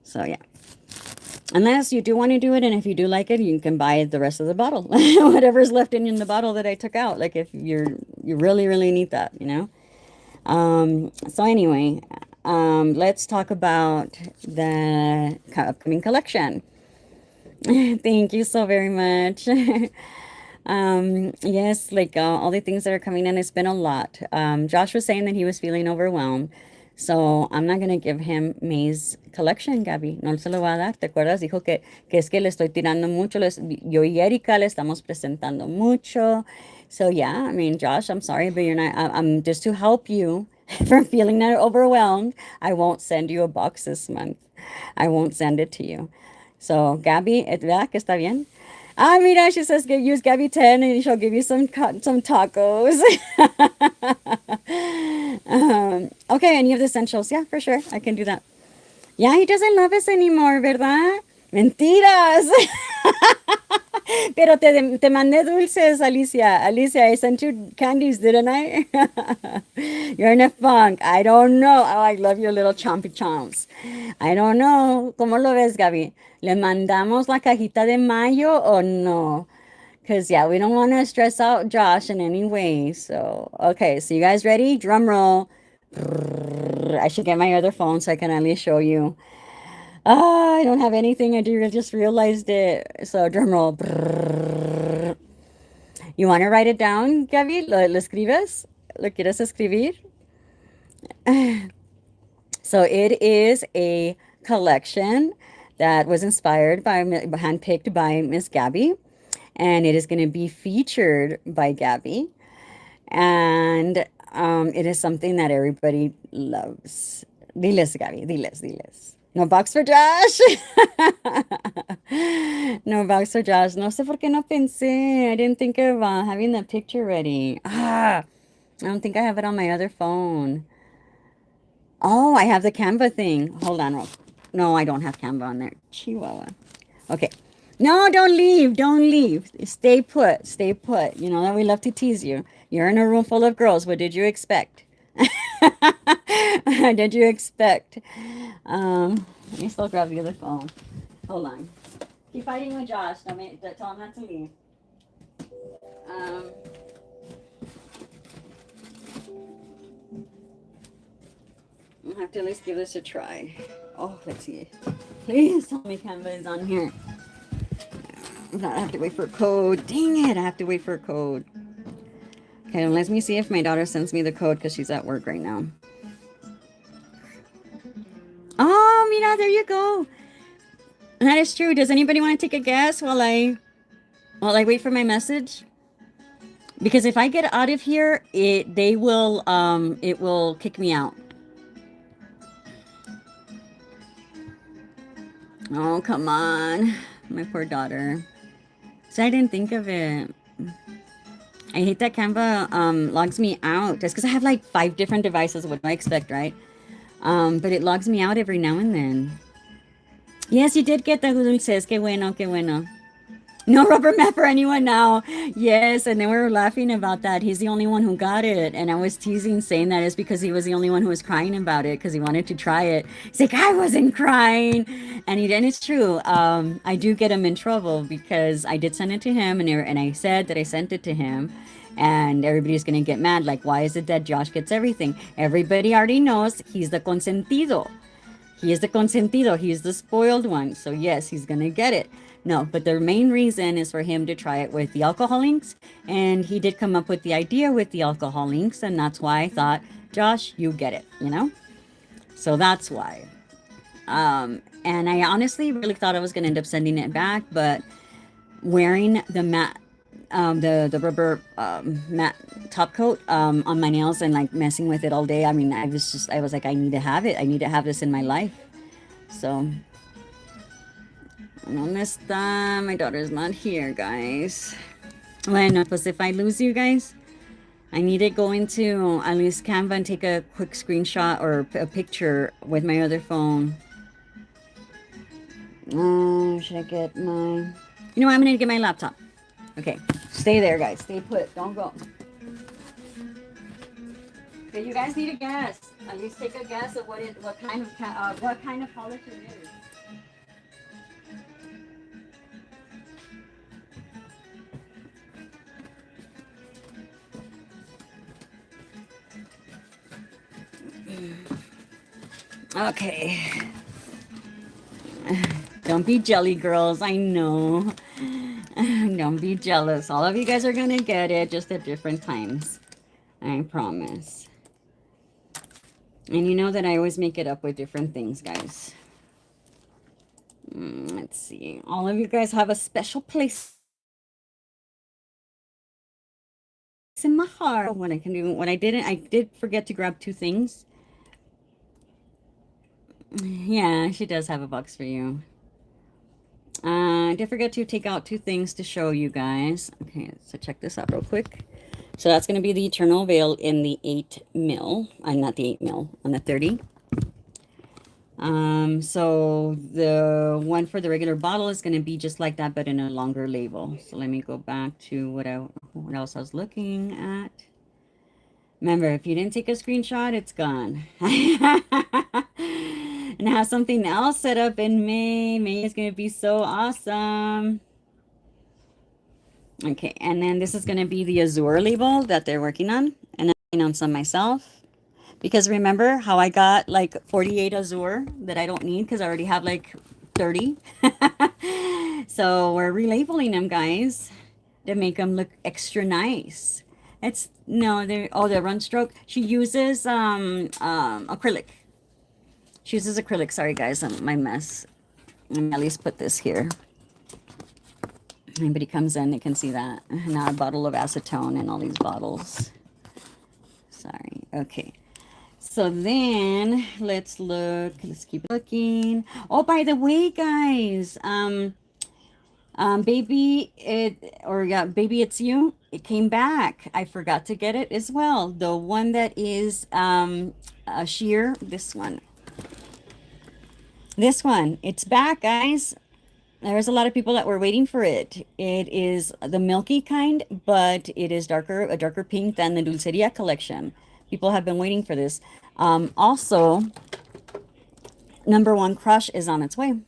So yeah. Unless you do want to do it, and if you do like it, you can buy the rest of the bottle. Whatever's left in the bottle that I took out. Like if you really, really need that, you know? So anyway, let's talk about the upcoming collection. Thank you so very much. Yes, like all the things that are coming in, it's been a lot. Josh was saying that he was feeling overwhelmed. So I'm not gonna give him May's collection, Gaby. No se lo voy a dar. ¿Te acuerdas? Dijo que es que le estoy tirando mucho. Yo y Erika le estamos presentando mucho. So yeah, I mean, Josh, I'm sorry, but you're not. I'm just to help you from feeling that overwhelmed. I won't send you a box this month. I won't send it to you. So Gaby, ¿verdad que está bien? Ah, mira, she says use Gabby 10 and she'll give you some tacos. Okay, any of the essentials. Yeah, for sure. I can do that. Yeah, he doesn't love us anymore, ¿verdad? Mentiras. Pero te mandé dulces, Alicia. Alicia, I sent you candies, didn't I? You're in a funk. I don't know. Oh, I love your little chompy chomps. I don't know. ¿Cómo lo ves, Gaby? ¿Le mandamos la cajita de mayo o no? Because, yeah, we don't want to stress out Josh in any way. So, okay. So, you guys ready? Drum roll. I should get my other phone so I can at least show you. Ah, I don't have anything. Just realized it. So, drum roll. You want to write it down, Gaby? ¿Lo escribes? ¿Lo quieres escribir? So it is a collection that was inspired handpicked by Miss Gabby, and it is going to be featured by Gabby, and it is something that everybody loves. Diles, Gabby, diles. No box for Josh. No box for Josh. No sé por qué no pensé. I didn't think of having the picture ready. I don't think I have it on my other phone. Oh, I have the Canva thing. Hold on. No, I don't have Canva on there. Chihuahua. Okay. No, don't leave. Don't leave. Stay put. Stay put. You know that we love to tease you. You're in a room full of girls. What did you expect? What did you expect? Let me still grab the other phone. Hold on. Keep fighting with Josh. Tell him not to leave. Um, I'll have to at least give this a try. Oh, let's see. Please tell me Canva is on here. I have to wait for a code. Dang it, I have to wait for a code. Okay, let me see if my daughter sends me the code because she's at work right now. Oh, mira, there you go. That is true. Does anybody want to take a guess while I wait for my message? Because if I get out of here, it will kick me out. Oh, come on. My poor daughter. So I didn't think of it. I hate that Canva logs me out. Just because I have like 5 different devices. What do I expect, right? But it logs me out every now and then. Yes, you did get the dulces. Que bueno, que bueno. No rubber mat for anyone now. Yes, and they were laughing about that. He's the only one who got it. And I was teasing, saying that is because he was the only one who was crying about it because he wanted to try it. He's like, I wasn't crying. And it's true. I do get him in trouble because I did send it to him and I said that I sent it to him. And everybody's going to get mad. Like, why is it that Josh gets everything? Everybody already knows he's the consentido. He is the consentido. He's the spoiled one. So yes, he's going to get it. No, but the main reason is for him to try it with the alcohol links. And he did come up with the idea with the alcohol links. And that's why I thought, Josh, you get it, you know? So that's why. And I honestly really thought I was going to end up sending it back. But wearing the matte, the rubber matte top coat on my nails and like messing with it all day. I mean, I was like, I need to have it. I need to have this in my life. So... ¿Dónde está? My daughter's not here, guys. Bueno, pues if I lose you guys, I need to go into at least Canva and take a quick screenshot or a picture with my other phone. Should I get my... You know what? I'm going to get my laptop. Okay. Stay there, guys. Stay put. Don't go. Okay, you guys need a guess. At least take a guess of what kind of polish it is. Okay. Don't be jelly girls. I know. Don't be jealous. All of you guys are going to get it just at different times. I promise. And you know that I always make it up with different things, guys. Let's see. All of you guys have a special place in my heart. What I can do, what I did forget to grab 2 things. Yeah, she does have a box for you. I did forget to take out 2 things to show you guys. Okay, so check this out real quick. So that's going to be the Eternal Veil in the 8 mil. Not the 8 mil, on the 30. So the one for the regular bottle is going to be just like that, but in a longer label. So let me go back to what else I was looking at. Remember, if you didn't take a screenshot, it's gone. And I have something else set up in May. May is going to be so awesome. Okay, and then this is going to be the Azure label that they're working on. And I'm working on some myself. Because remember how I got like 48 Azure that I don't need because I already have like 30. So we're relabeling them, guys, to make them look extra nice. They're run stroke. She uses acrylic. She uses acrylic. Sorry, guys, my mess. Let me at least put this here. Anybody comes in, they can see that. Now a bottle of acetone and all these bottles. Sorry. Okay. So then let's look. Let's keep looking. Oh, by the way, guys, Baby, baby, it's you. It came back. I forgot to get it as well. The one that is sheer. This one. It's back, guys. There's a lot of people that were waiting for it. It is the milky kind, but it is a darker pink than the Dulceria collection. People have been waiting for this. Also, number one crush is on its way.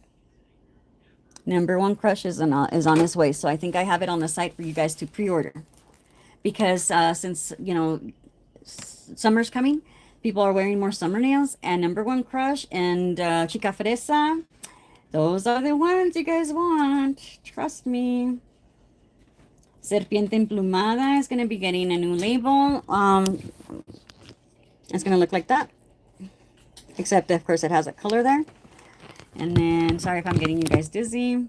Number one crush is on its way. So I think I have it on the site for you guys to pre-order because since summer's coming, people are wearing more summer nails. And number one crush and Chica Fresa, those are the ones you guys want. Trust me. Serpiente Emplumada is going to be getting a new label. It's going to look like that. Except, of course, it has a color there. And then, sorry if I'm getting you guys dizzy.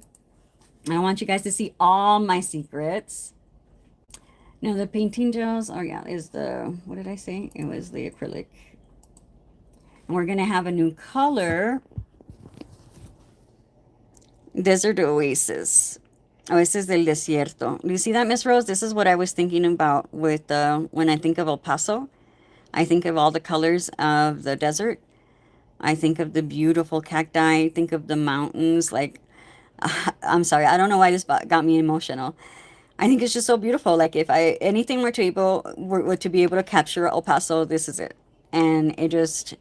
I want you guys to see all my secrets. No, the painting gels, oh yeah, is the, what did I say? It was the acrylic. And we're going to have a new color. Desert Oasis. Oasis del Desierto. You see that, Miss Rose? This is what I was thinking about with when I think of El Paso. I think of all the colors of the desert. I think of the beautiful cacti. I think of the mountains. Like, I'm sorry, I don't know why this got me emotional. I think it's just so beautiful. Like if anything were to be able to capture El Paso, this is it. And it just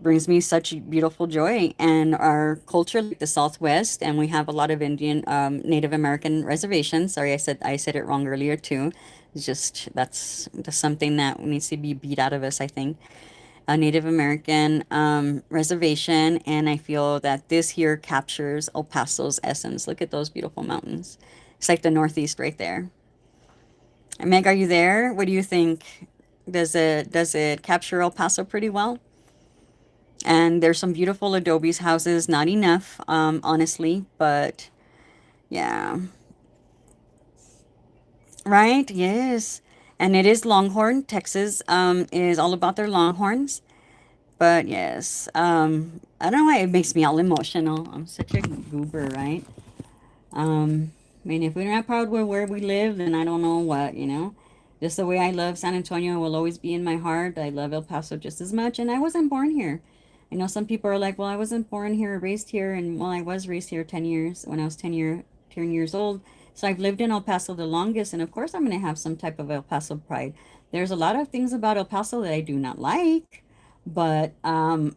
brings me such beautiful joy and our culture, like the Southwest, and we have a lot of Indian, Native American reservations. Sorry, I said it wrong earlier too. It's just that's something that needs to be beat out of us, I think. A Native American reservation, and I feel that this here captures El Paso's essence. Look at those beautiful mountains. It's like the Northeast right there. Meg, are you there? What do you think? Does it capture El Paso pretty well? And there's some beautiful adobes houses, not enough, honestly, but yeah. Right? Yes. And it is Longhorn. Texas is all about their Longhorns. But yes, I don't know why it makes me all emotional. I'm such a goober, right? I mean, if we're not proud where we live, then I don't know what. Just the way I love San Antonio will always be in my heart. I love El Paso just as much, and I wasn't born here. I know some people are like, well, I wasn't born here, raised here, and well, I was raised here 10 years when I was 10 years old. So I've lived in El Paso the longest, and of course I'm going to have some type of El Paso pride. There's a lot of things about El Paso that I do not like, but I'm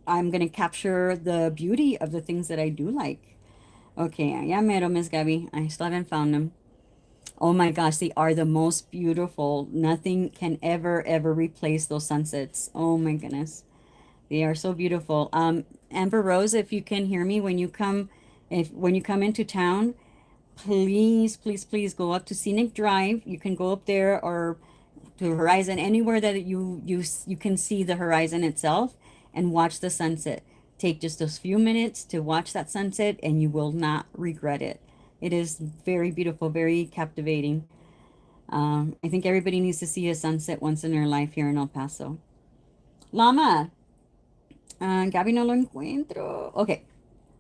going to capture the beauty of the things that I do like. Okay, yeah, mero, Miss Gabby. I still haven't found them. Oh my gosh, they are the most beautiful. Nothing can ever replace those sunsets. Oh my goodness. They are so beautiful. Amber Rose, if you can hear me when you come into town, please go up to Scenic Drive. You can go up there or to Horizon, anywhere that you can see the horizon itself and watch the sunset. Take just those few minutes to watch that sunset and you will not regret it. It is very beautiful, very captivating. I think everybody needs to see a sunset once in their life here in El Paso. Llama, Gabby no lo encuentro. Okay.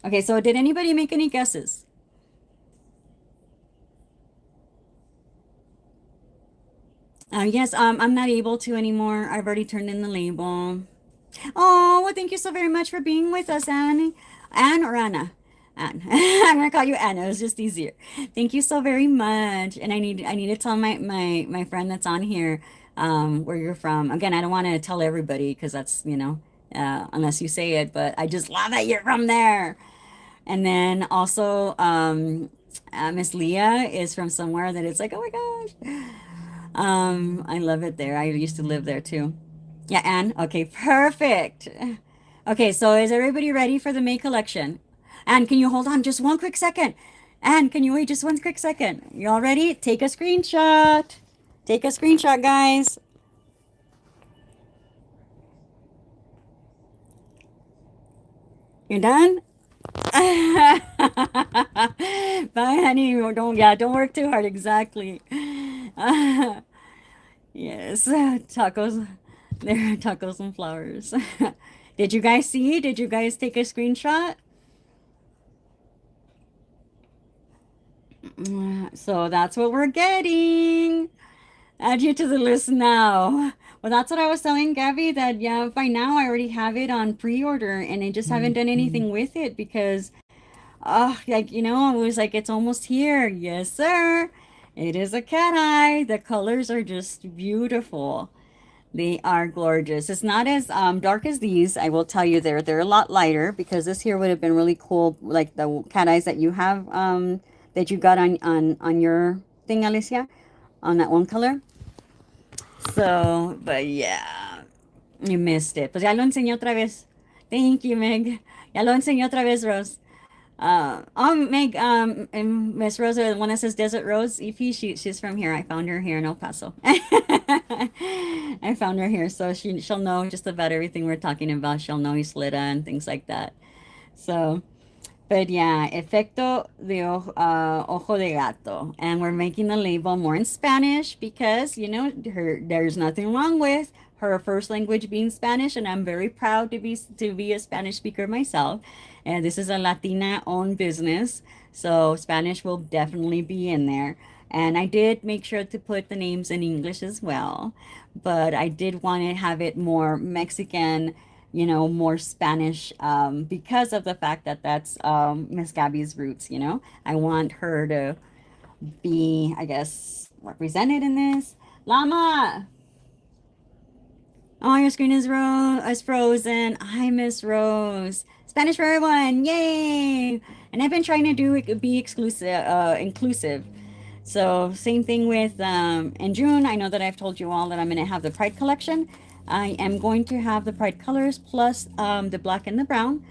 Okay, so did anybody make any guesses? Yes, I'm not able to anymore. I've already turned in the label. Oh, well, thank you so very much for being with us, Anne. Anne or Anna? Anne. I'm gonna call you Anna. It's just easier. Thank you so very much. And I need to tell my friend that's on here where you're from. Again, I don't want to tell everybody because that's unless you say it. But I just love that you're from there. And then also Miss Leah is from somewhere that it's like, oh my gosh. I love it there. I used to live there too. Yeah, Anne. Okay, perfect. Okay, so is everybody ready for the May collection? Anne, can you hold on just one quick second? Anne, can you wait just one quick second? You all ready? Take a screenshot. Take a screenshot, guys. You're done? Bye, honey. Don't work too hard. Exactly. Yes, tacos. There are tacos and flowers. Did you guys see? Did you guys take a screenshot? So that's what we're getting. Add you to the list now. Well, that's what I was telling Gabby that yeah, by now I already have it on pre-order and I just haven't done anything with it because like I was like it's almost here. Yes, sir. It is a cat eye. The colors are just beautiful. They are gorgeous. It's not as dark as these. I will tell you they're a lot lighter because this here would have been really cool, like the cat eyes that you have that you got on your thing, Alicia, on that one color. So, but yeah, you missed it. Pues ya lo enseñé otra vez. Thank you, Meg. Ya lo enseñé otra vez, Rose. Meg, and Miss Rosa, the one that says Desert Rose, EP, she's from here. I found her here in El Paso. I found her here, so she'll know just about everything we're talking about. She'll know Isleta and things like that. So, but yeah, efecto de ojo de gato. And we're making the label more in Spanish because, there's nothing wrong with her first language being Spanish, and I'm very proud to be a Spanish speaker myself. And this is a Latina owned business, so Spanish will definitely be in there. And I did make sure to put the names in English as well, but I did want to have it more Mexican, more Spanish, because of the fact that that's Miss Gabby's roots. I want her to be, I guess, represented in this. Llama, oh, your screen is frozen. I miss Rose. Spanish for everyone, yay! And I've been trying to do it be inclusive. So same thing with in June. I know that I've told you all that I'm going to have the Pride collection. I am going to have the Pride colors plus the black and the brown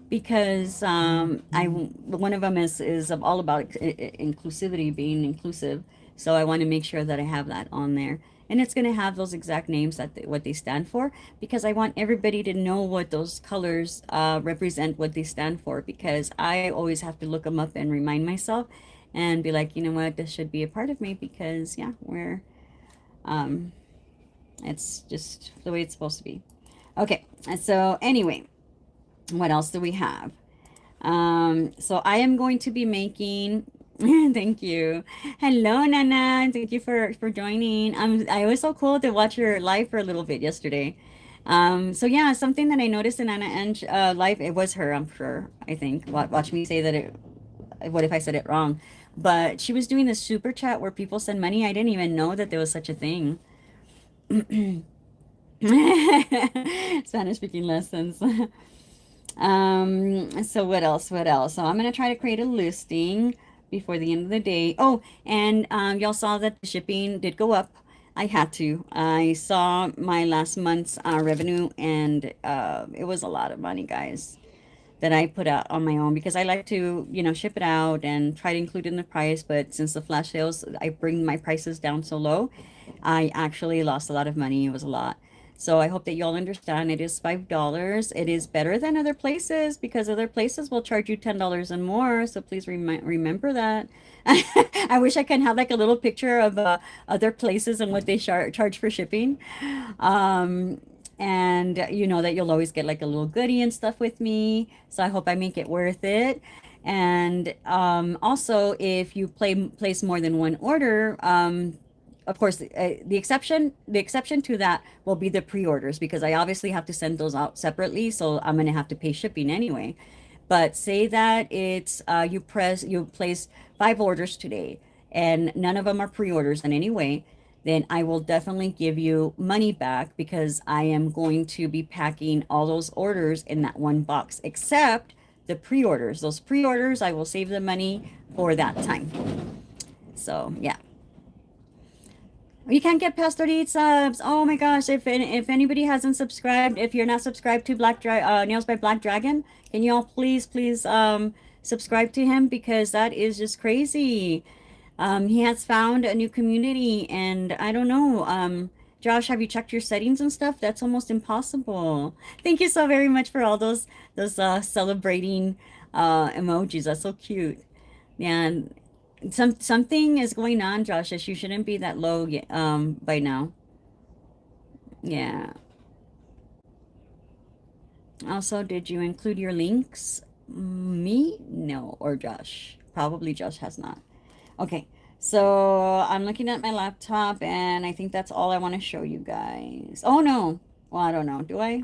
because I one of them is all about inclusivity, being inclusive. So I want to make sure that I have that on there. And it's going to have those exact names what they stand for because I want everybody to know what those colors represent, what they stand for, because I always have to look them up and remind myself and be like, you know what, this should be a part of me because yeah, um, it's just the way it's supposed to be. Okay, so anyway, what else do we have? So I am going to be making. Thank you. Hello, Nana. Thank you for joining. I was so cool to watch your live for a little bit yesterday. So yeah, something that I noticed in Anna and live, it was her, I'm sure. I think. Watch me say that it. What if I said it wrong? But she was doing the super chat where people send money. I didn't even know that there was such a thing. Spanish speaking lessons. So what else? What else? So I'm gonna try to create a listing before the end of the day. Oh, and y'all saw that the shipping did go up. I had to. I saw my last month's revenue, and it was a lot of money, guys, that I put out on my own because I like to, ship it out and try to include in the price. But since the flash sales, I bring my prices down so low, I actually lost a lot of money. It was a lot. So I hope that you all understand it is $5. It is better than other places because other places will charge you $10 and more. So please remember that. I wish I can have like a little picture of other places and what they charge for shipping. Um, and you know that you'll always get like a little goodie and stuff with me. So I hope I make it worth it. And also, if you place more than one order, of course, the exception to that will be the pre-orders because I obviously have to send those out separately, so I'm gonna have to pay shipping anyway. But say that it's you place 5 orders today, and none of them are pre-orders in any way, then I will definitely give you money back because I am going to be packing all those orders in that one box, except the pre-orders. Those pre-orders, I will save the money for that time. So yeah. You can't get past 38 subs. Oh my gosh, if anybody hasn't subscribed, if you're not subscribed to Nails by Black Dragon, can you all please subscribe to him because that is just crazy. He has found a new community and I don't know. Josh, have you checked your settings and stuff? That's almost impossible. Thank you so very much for all those celebrating emojis. That's so cute. Yeah, something is going on, Josh, as you shouldn't be that low yet, by now. Yeah. Also, did you include your links? Me? No. Or Josh? Probably Josh has not. Okay, so I'm looking at my laptop and I think that's all I want to show you guys. Oh no. Well, I don't know. Do I?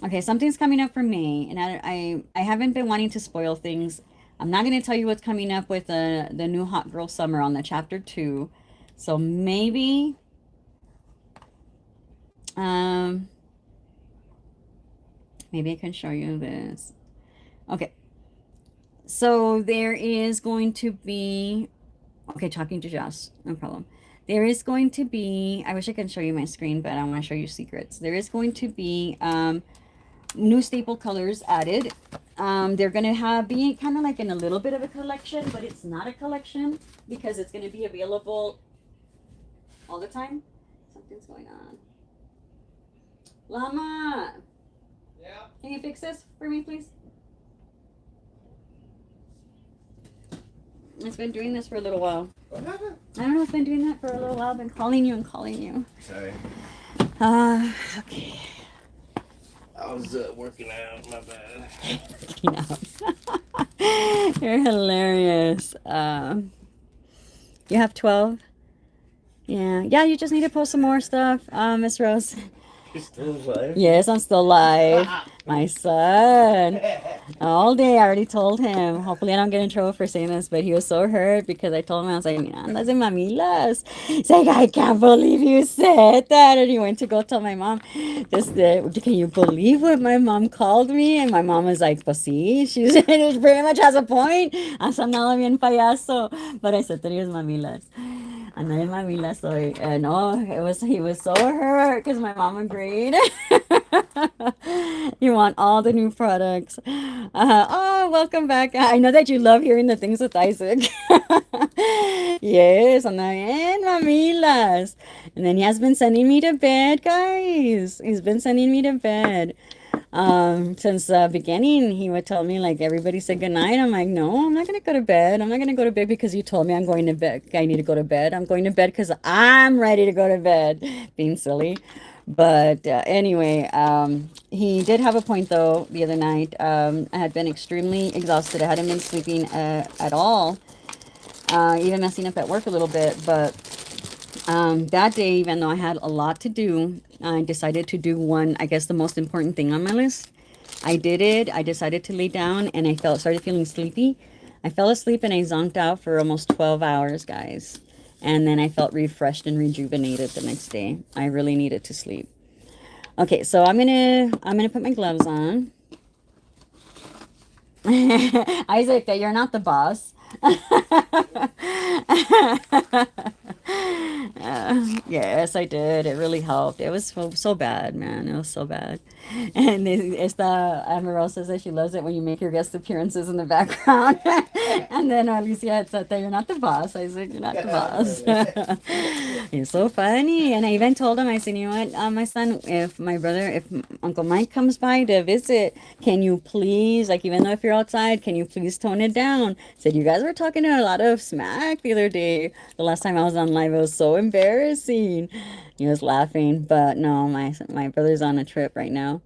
Okay, something's coming up for May, and I haven't been wanting to spoil things. I'm not going to tell you what's coming up with the new Hot Girl Summer on the chapter 2. So um maybe I can show you this. Okay. So there is going to be, okay, talking to Josh, no problem. There is going to be, I wish I could show you my screen, but I want to show you secrets. There is going to be new staple colors added. They're going to be kind of like in a little bit of a collection, but it's not a collection because it's going to be available all the time. Something's going on. Llama! Yeah? Can you fix this for me, please? It's been doing this for a little while. What happened? I don't know. It's been doing that for a little while. I've been calling you and calling you. Sorry. Okay. I was working out. My bad. Working out. You're hilarious. You have 12? Yeah. Yeah, you just need to post some more stuff, Miss Rose. You're still alive? Yes, I'm still alive. My son. All day, I already told him. Hopefully, I don't get in trouble for saying this, but he was so hurt because I told him, I was like, "Mira, andas en mamilas." He's like, "I can't believe you said that." And he went to go tell my mom, can you believe what my mom called me? And my mom was like, pues sí. She said, it pretty much has a point. Has andado bien payaso. But I said that he was mamilas. Andar en mamilas soy. And oh, he was so hurt because my mom agreed. You want all the new products. Oh, welcome back. I know that you love hearing the things with Isaac. Yes, anda bien, mamilas. And then he has been sending me to bed, guys. He's been sending me to bed. Since the beginning, he would tell me like everybody said good night. I'm like, no, I'm not gonna go to bed. I'm not gonna go to bed because you told me I'm going to bed. I need to go to bed. I'm going to bed because I'm ready to go to bed. Being silly. But anyway, he did have a point though the other night. I had been extremely exhausted. I hadn't been sleeping at all, even messing up at work a little bit. But that day, even though I had a lot to do, I decided to do one, I guess the most important thing on my list. I did it. I decided to lay down and I started feeling sleepy. I fell asleep and I zonked out for almost 12 hours, guys. And then I felt refreshed and rejuvenated the next day. I really needed to sleep. Okay, so I'm gonna put my gloves on. Isaac, that you're not the boss. Yes, I did. It really helped. It was so bad, man. It was so bad. And Amaral says that she loves it when you make your guest appearances in the background. And then Alicia had said that you're not the boss. I said, you're not the boss. You're so funny. And I even told him, I said, you know what, my son, if Uncle Mike comes by to visit, can you please, like, even though if you're outside, can you please tone it down? I said, you guys were talking a lot of smack the other day. The last time I was on live, it was so embarrassing. He was laughing, but no, my brother's on a trip right now.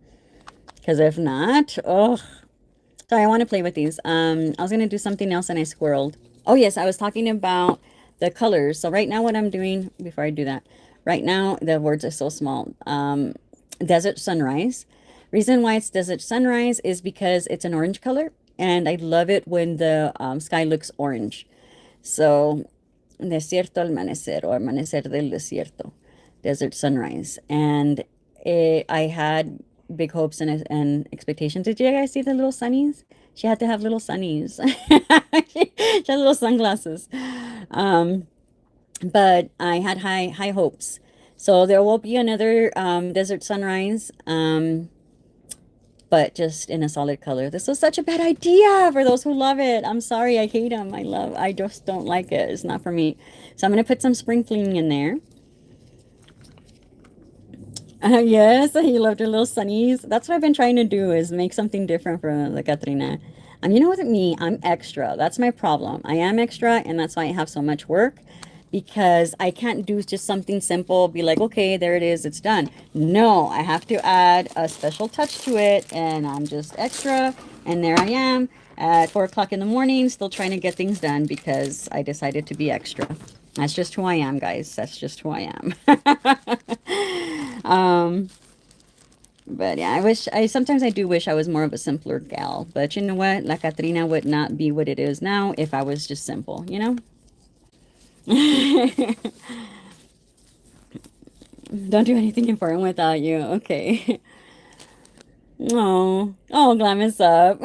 Because if not, oh, sorry, I want to play with these. I was gonna do something else and I squirreled. Oh yes, I was talking about the colors. So right now, what I'm doing before I do that, right now the words are so small. Desert sunrise. Reason why it's desert sunrise is because it's an orange color, and I love it when the sky looks orange. So desierto al amanecer or amanecer del desierto, desert sunrise. And I had big hopes and expectations. Did you guys see the little sunnies? She had to have little sunnies. She had little sunglasses. But I had high hopes. So there will be another desert sunrise. But just in a solid color. This was such a bad idea for those who love it. I'm sorry, I hate them. I just don't like it. It's not for me. So I'm going to put some spring fling in there. Yes, he loved her little sunnies. That's what I've been trying to do, is make something different for the Katrina. You know what, me, I'm extra. That's my problem. I am extra, and that's why I have so much work, because I can't do just something simple, be like, okay, there it is, it's done. No, I have to add a special touch to it, and I'm just extra, and there I am. at 4 o'clock in the morning, still trying to get things done because I decided to be extra. That's just who I am, guys. That's just who I am. But yeah, I sometimes I do wish I was more of a simpler gal. But you know what? La Catrina would not be what it is now if I was just simple, you know? Don't do anything important without you. Okay. Oh, Glam is up.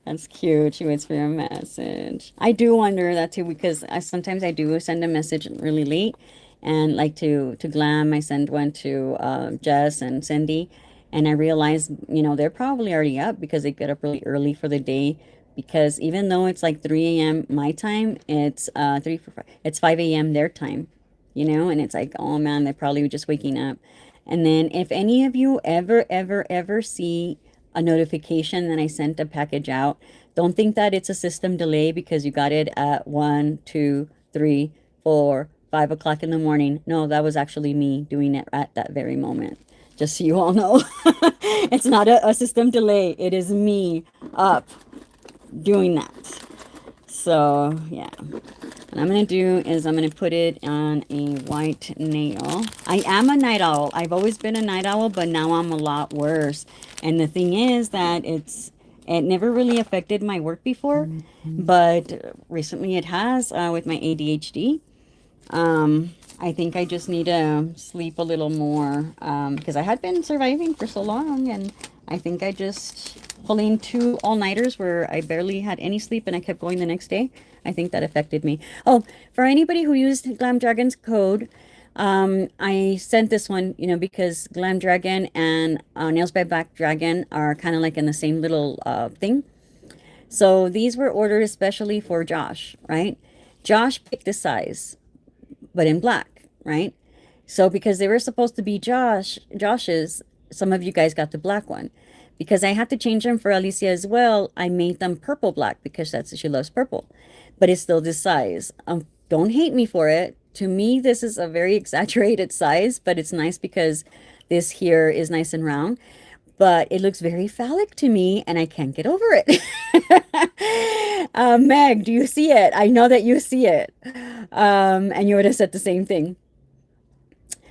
That's cute. She waits for your message. I do wonder that too because sometimes I do send a message really late, and like to Glam, I send one to Jess and Cindy, and I realize they're probably already up because they get up really early for the day. Because even though it's like 3 a.m. my time, it's it's 5 a.m. their time, and it's like, oh man, they're probably just waking up. And then if any of you ever see a notification that I sent a package out, don't think that it's a system delay because you got it at 1, 2, 3, 4, 5 o'clock in the morning. No, that was actually me doing it at that very moment. Just so you all know, it's not a system delay. It is me up doing that. So, yeah. What I'm going to do is I'm going to put it on a white nail. I am a night owl. I've always been a night owl, but now I'm a lot worse. And the thing is that it never really affected my work before, but recently it has with my ADHD. I think I just need to sleep a little more because I had been surviving for so long, and I think I just pulling 2 all-nighters where I barely had any sleep and I kept going the next day. I think that affected me. Oh, for anybody who used Glam Dragon's code, I sent this one, because Glam Dragon and Nails by Black Dragon are kind of like in the same little thing. So these were ordered especially for Josh, right? Josh picked the size, but in black, right? So because they were supposed to be Josh's, some of you guys got the black one. Because I had to change them for Alicia as well, I made them purple black because she loves purple. But it's still this size. Don't hate me for it. To me, this is a very exaggerated size, but it's nice because this here is nice and round. But it looks very phallic to me, and I can't get over it. Meg, do you see it? I know that you see it. And you would have said the same thing.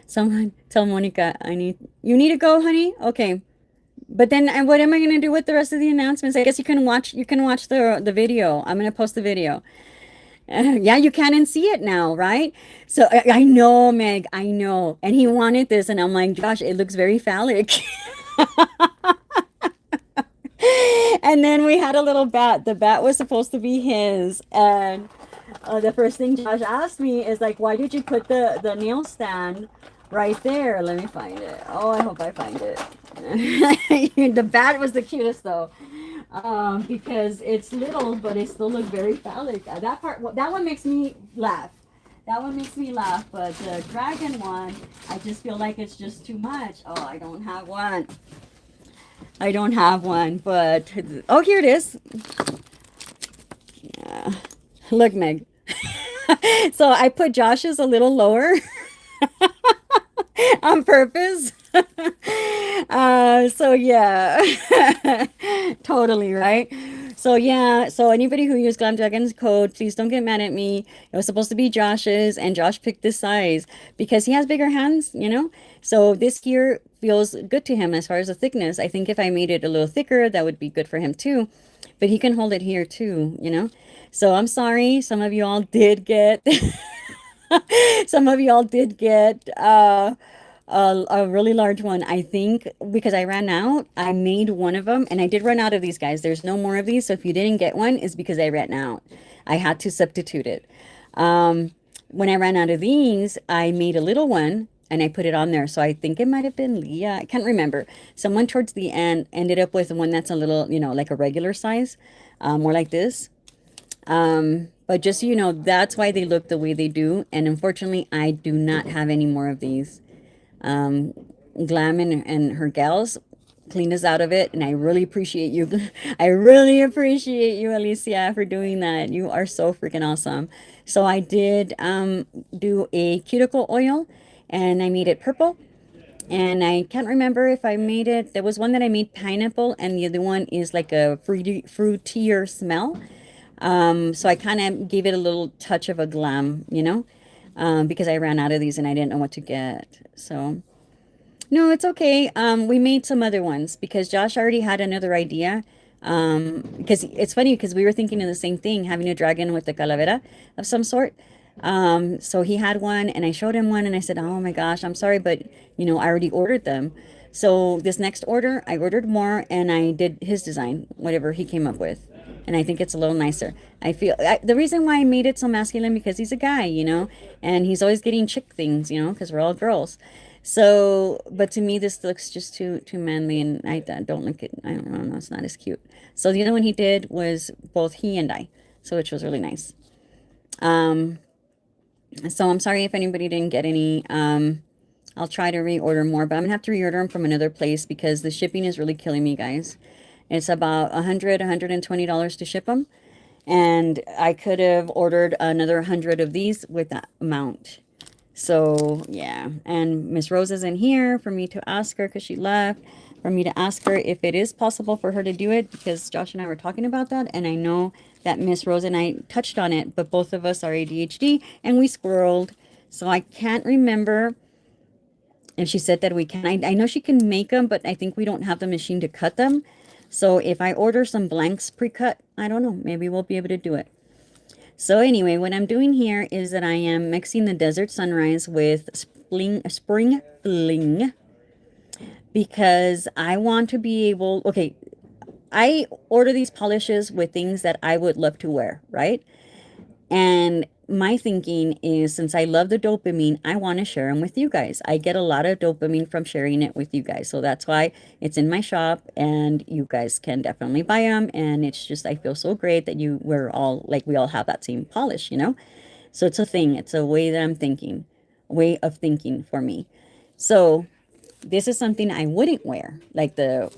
Someone tell Monica, you need to go, honey? Okay. But then what am I going to do with the rest of the announcements? I guess you can watch the video. I'm going to post the video. Yeah, you can and see it now, right? So I know, Meg, I know. And he wanted this, and I'm like, Josh, it looks very phallic. And then we had a little bat. The bat was supposed to be his. And the first thing Josh asked me is like, why did you put the nail stand right there? Let me find it. Oh, I hope I find it. The bat was the cutest though. Because it's little, but it still looks very phallic. That one makes me laugh. That one makes me laugh, but the dragon one, I just feel like it's just too much. Oh, I don't have one. I don't have one, but oh, here it is. Yeah. Look, Meg. So I put Josh's a little lower on purpose. So yeah, totally right. So yeah, so anybody who used Glam Dragon's code, please don't get mad at me. It was supposed to be Josh's, and Josh picked this size because he has bigger hands. So this here feels good to him as far as the thickness. I think if I made it a little thicker, that would be good for him too. But he can hold it here too. So I'm sorry, some of you all did get some of y'all did get a really large one. I think because I ran out, I made one of them, and I did run out of these guys. There's no more of these, so if you didn't get one, it's because I ran out. I had to substitute it. When I ran out of these, I made a little one and I put it on there. So I think it might have been Leah. I can't remember. Someone towards the end ended up with one that's a little, like a regular size, more like this. But just so you know, that's why they look the way they do. And unfortunately, I do not have any more of these. Glam and her gals cleaned us out of it, and I really appreciate you. I really appreciate you, Alicia, for doing that. You are so freaking awesome. So I did do a cuticle oil, and I made it purple. And I can't remember if I made it. There was one that I made pineapple, and the other one is like a fruitier smell. So I kind of gave it a little touch of a glam, because I ran out of these and I didn't know what to get. So no, it's okay. We made some other ones because Josh already had another idea. Because it's funny because we were thinking of the same thing, having a dragon with a calavera of some sort. So he had one and I showed him one and I said, "Oh my gosh, I'm sorry, but I already ordered them." So this next order, I ordered more and I did his design, whatever he came up with. And I think it's a little nicer. The reason why I made it so masculine because he's a guy, and he's always getting chick things, because we're all girls. So, but to me, this looks just too manly, and I don't like it. I don't know, it's not as cute. So the other one he did was both he and I, so which was really nice. Um, so I'm sorry if anybody didn't get any. I'll try to reorder more, but I'm gonna have to reorder them from another place because the shipping is really killing me, guys. It's about $120 to ship them, and I could have ordered another 100 of these with that amount. So yeah, and Miss Rose is in here for me to ask her because she left. For me to ask her if it is possible for her to do it because Josh and I were talking about that, and I know that Miss Rose and I touched on it, but both of us are ADHD and we squirreled, so I can't remember if she said that we can. I know she can make them, but I think we don't have the machine to cut them. So if I order some blanks pre-cut, I don't know, maybe we'll be able to do it. So anyway, what I'm doing here is that I am mixing the Desert Sunrise with Spring Fling because I want to be able, okay, I order these polishes with things that I would love to wear, right? And my thinking is since I love the dopamine, I want to share them with you guys. I get a lot of dopamine from sharing it with you guys. So that's why it's in my shop and you guys can definitely buy them. And it's just, I feel so great that we all have that same polish. So it's a thing. It's a way that I'm thinking, way of thinking for me. So this is something I wouldn't wear, like the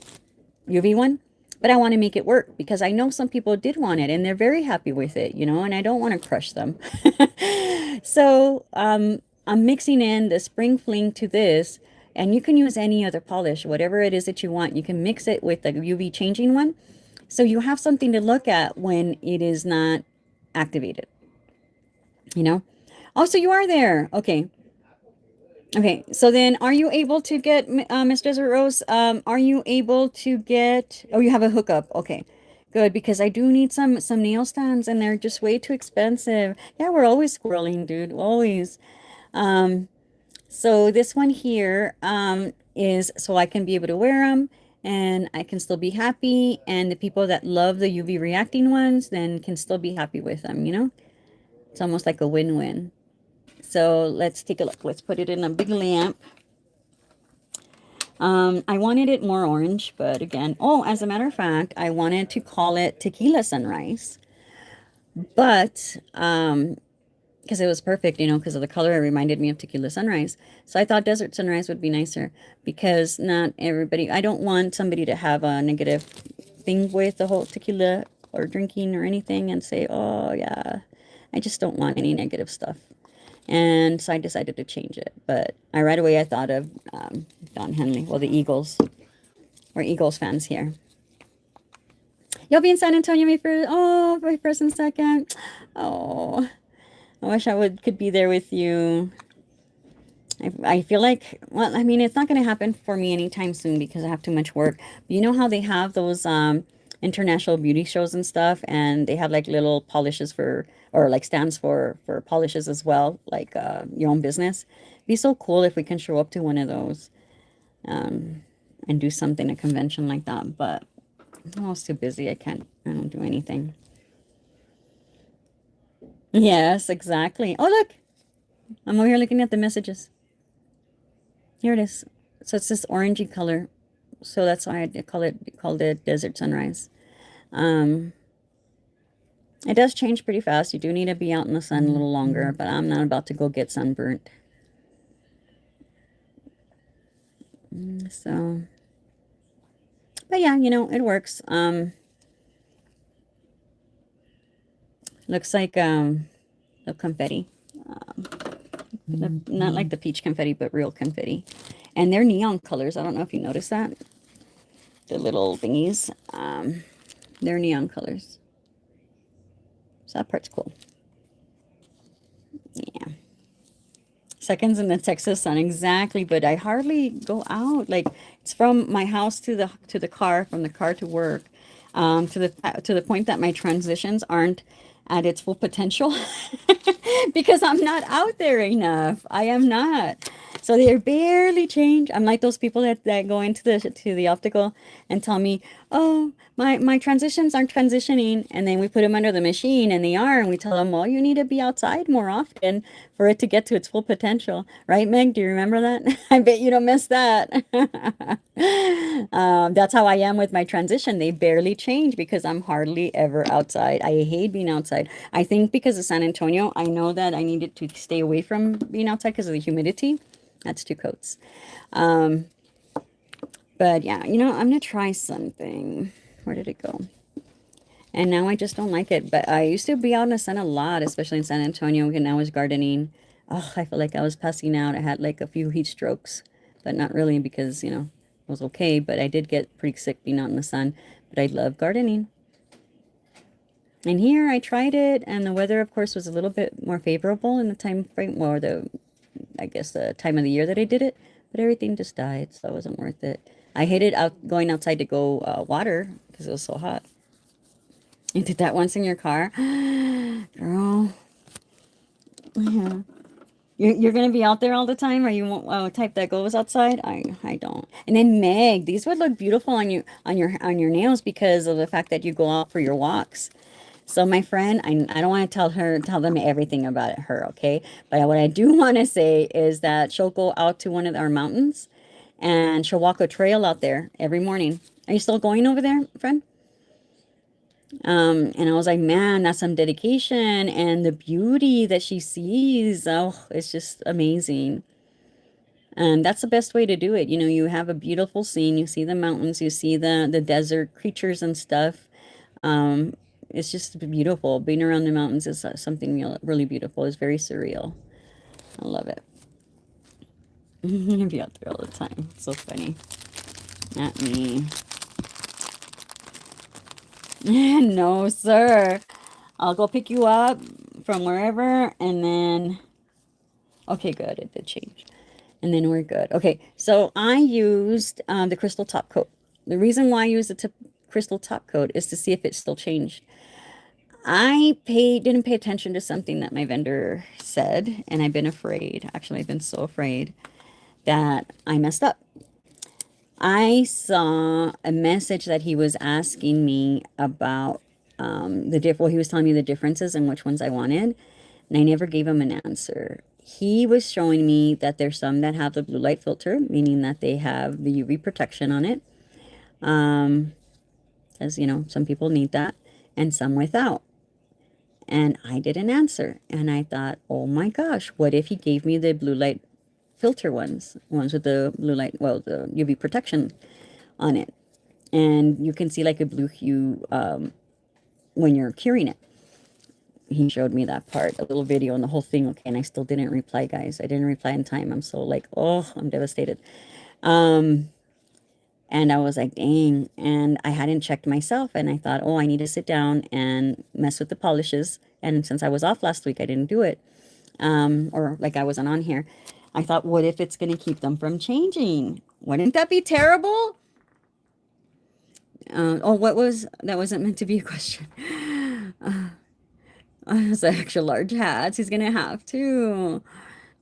UV one, but I want to make it work because I know some people did want it and they're very happy with it, and I don't want to crush them. So I'm mixing in the Spring Fling to this, and you can use any other polish, whatever it is that you want. You can mix it with the UV changing one. So you have something to look at when it is not activated, you know? Oh, so you are there. Okay. Okay, so then are you able to get, Miss Desert Rose, are you able to get, oh, you have a hookup. Okay, good, because I do need some nail stands and they're just way too expensive. Yeah, we're always squirreling, dude, always. Um, so this one here, is so I can be able to wear them and I can still be happy. And the people that love the UV reacting ones then can still be happy with them. It's almost like a win-win. So let's take a look. Let's put it in a big lamp. I wanted it more orange, but again, oh, as a matter of fact, I wanted to call it Tequila Sunrise, but because it was perfect, because of the color, it reminded me of Tequila Sunrise. So I thought Desert Sunrise would be nicer because not everybody, I don't want somebody to have a negative thing with the whole tequila or drinking or anything and say, oh, yeah, I just don't want any negative stuff. And so I decided to change it. But right away I thought of Don Henley. Well, the Eagles. We're Eagles fans here. You'll be in San Antonio my first and second. Oh, I wish could be there with you. I feel like, well, I mean, it's not going to happen for me anytime soon because I have too much work. But you know how they have those international beauty shows and stuff, and they have like little polishes or like stands for polishes as well, like your own business. It'd be so cool if we can show up to one of those and do something, a convention like that. But I'm almost too busy. I don't do anything. Yes, exactly. Oh, look, I'm over here looking at the messages. Here it is. So it's this orangey color. So that's why I called it Desert Sunrise. Um, it does change pretty fast. You do need to be out in the sun a little longer, but I'm not about to go get sunburnt. So, but yeah, it works. Looks like the confetti. Not like the peach confetti, but real confetti. And they're neon colors. I don't know if you noticed that. The little thingies. They're neon colors. So that part's cool. Yeah. Seconds in the Texas sun, exactly. But I hardly go out. Like it's from my house to the car, from the car to work, to the point that my transitions aren't at its full potential because I'm not out there enough. I am not. So they're barely changed. I'm like those people that go into the optical and tell me, "Oh, my transitions aren't transitioning," and then we put them under the machine and they are, and we tell them, "Well, you need to be outside more often for it to get to its full potential." Right, Meg? Do you remember that? I bet you don't miss that. That's how I am with my transition. They barely change because I'm hardly ever outside. I hate being outside. I think because of San Antonio, I know that I needed to stay away from being outside because of the humidity. That's two coats. Um, but yeah, I'm gonna try something. Where did it go? And now I just don't like it. But I used to be out in the sun a lot, especially in San Antonio when I was gardening. Oh, I felt like I was passing out. I had like a few heat strokes, but not really because, it was okay. But I did get pretty sick being out in the sun. But I love gardening. And here I tried it, and the weather, of course, was a little bit more favorable in the time frame, or I guess, the time of the year that I did it. But everything just died, so it wasn't worth it. I hated going outside to go water because it was so hot. You did that once in your car? Girl. Yeah. You're gonna be out there all the time, or you won't type that goes outside? I don't. And then Meg, these would look beautiful on you on your nails because of the fact that you go out for your walks. So my friend, I don't want to tell them everything about her, okay? But what I do want to say is that she'll go out to one of our mountains and she'll walk a trail out there every morning. Are you still going over there, friend? And I was like, man, that's some dedication, and the beauty that she sees. Oh, it's just amazing. And that's the best way to do it. You have a beautiful scene, you see the mountains, you see the desert creatures and stuff. Um, it's just beautiful. Being around the mountains is something really beautiful. It's very surreal. I love it. I'd be out there all the time. It's so funny. Not me. No, sir. I'll go pick you up from wherever, and then, okay, good. It did change. And then we're good. Okay, so I used the crystal top coat. The reason why I used the crystal top coat is to see if it still changed. I didn't pay attention to something that my vendor said, and I've been afraid. Actually, I've been so afraid that I messed up. I saw a message that he was asking me about well, he was telling me the differences and which ones I wanted, and I never gave him an answer. He was showing me that there's some that have the blue light filter, meaning that they have the UV protection on it, as some people need that, and some without. And I didn't answer. And I thought, oh my gosh, what if he gave me the blue light filter ones with the blue light, well, the UV protection on it. And you can see like a blue hue when you're curing it. He showed me that part, a little video and the whole thing. Okay, and I still didn't reply, guys. I didn't reply in time. I'm so like, oh, I'm devastated. And I was like, dang. And I hadn't checked myself. And I thought, oh, I need to sit down and mess with the polishes. And since I was off last week, I didn't do it. Or like I wasn't on here. I thought, what if it's going to keep them from changing? Wouldn't that be terrible? That wasn't meant to be a question. It's an extra large hats. He's going to have to.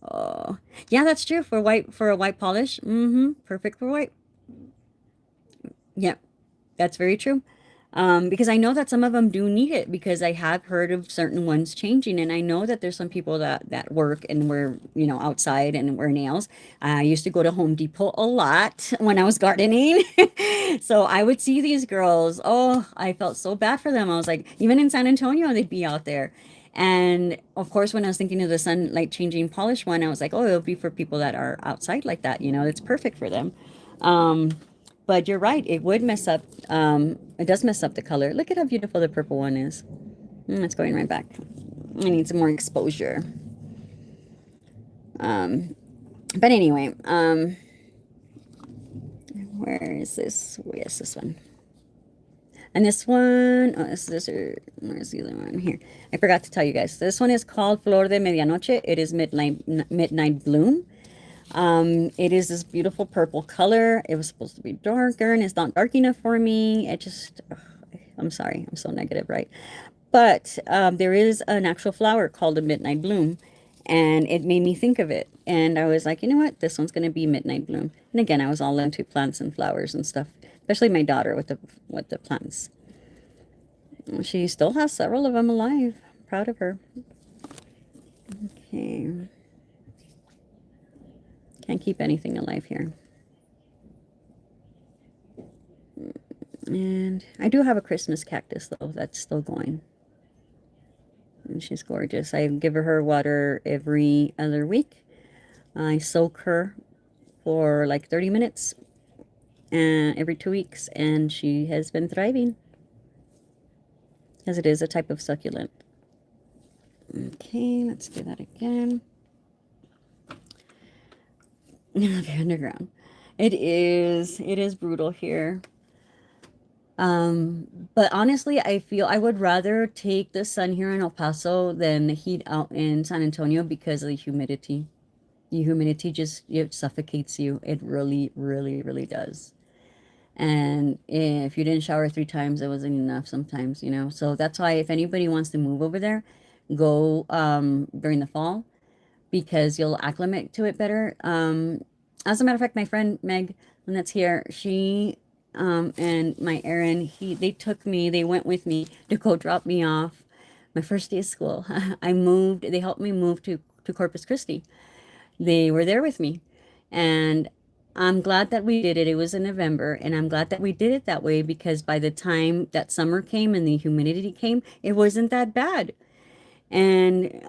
Oh, yeah, that's true for a white polish. Perfect for white. Yeah, that's very true. Because I know that some of them do need it because I have heard of certain ones changing, and I know that there's some people that work and wear, outside and wear nails. I used to go to Home Depot a lot when I was gardening. So I would see these girls. Oh, I felt so bad for them. I was like, even in San Antonio, they'd be out there. And of course, when I was thinking of the sunlight changing polish one, I was like, oh, it'll be for people that are outside like that. It's perfect for them. But you're right, it would mess up, it does mess up the color. Look at how beautiful the purple one is. It's going right back. I need some more exposure. But anyway, Where is this? Yes, this one. And this one, oh, where's the other one here? I forgot to tell you guys. This one is called Flor de Medianoche. It is midnight bloom. It is this beautiful purple color. It was supposed to be darker, and it's not dark enough for me. It just, ugh, I'm sorry, I'm so negative, right? But there is an actual flower called a midnight bloom, and it made me think of it. And I was like, you know what? This one's gonna be midnight bloom. And again, I was all into plants and flowers and stuff, especially my daughter with the plants. She still has several of them alive. Proud of her. Okay. Can't keep anything alive here. And I do have a Christmas cactus, though. That's still going. And she's gorgeous. I give her water every other week. I soak her for like 30 minutes every 2 weeks, and she has been thriving, as it is a type of succulent. Okay, let's do that again. The underground. It is brutal here. But honestly, I feel I would rather take the sun here in El Paso than the heat out in San Antonio because of the humidity. The humidity just it suffocates you. It really, really, really does. And if you didn't shower 3 times, it wasn't enough sometimes, you know. So that's why if anybody wants to move over there, go during the fall because you'll acclimate to it better. As a matter of fact, my friend Meg, when that's here, she and my Aaron, they went with me to go drop me off my first day of school. They helped me move to Corpus Christi. They were there with me. And I'm glad that we did it. It was in November, and I'm glad that we did it that way because by the time that summer came and the humidity came, it wasn't that bad. And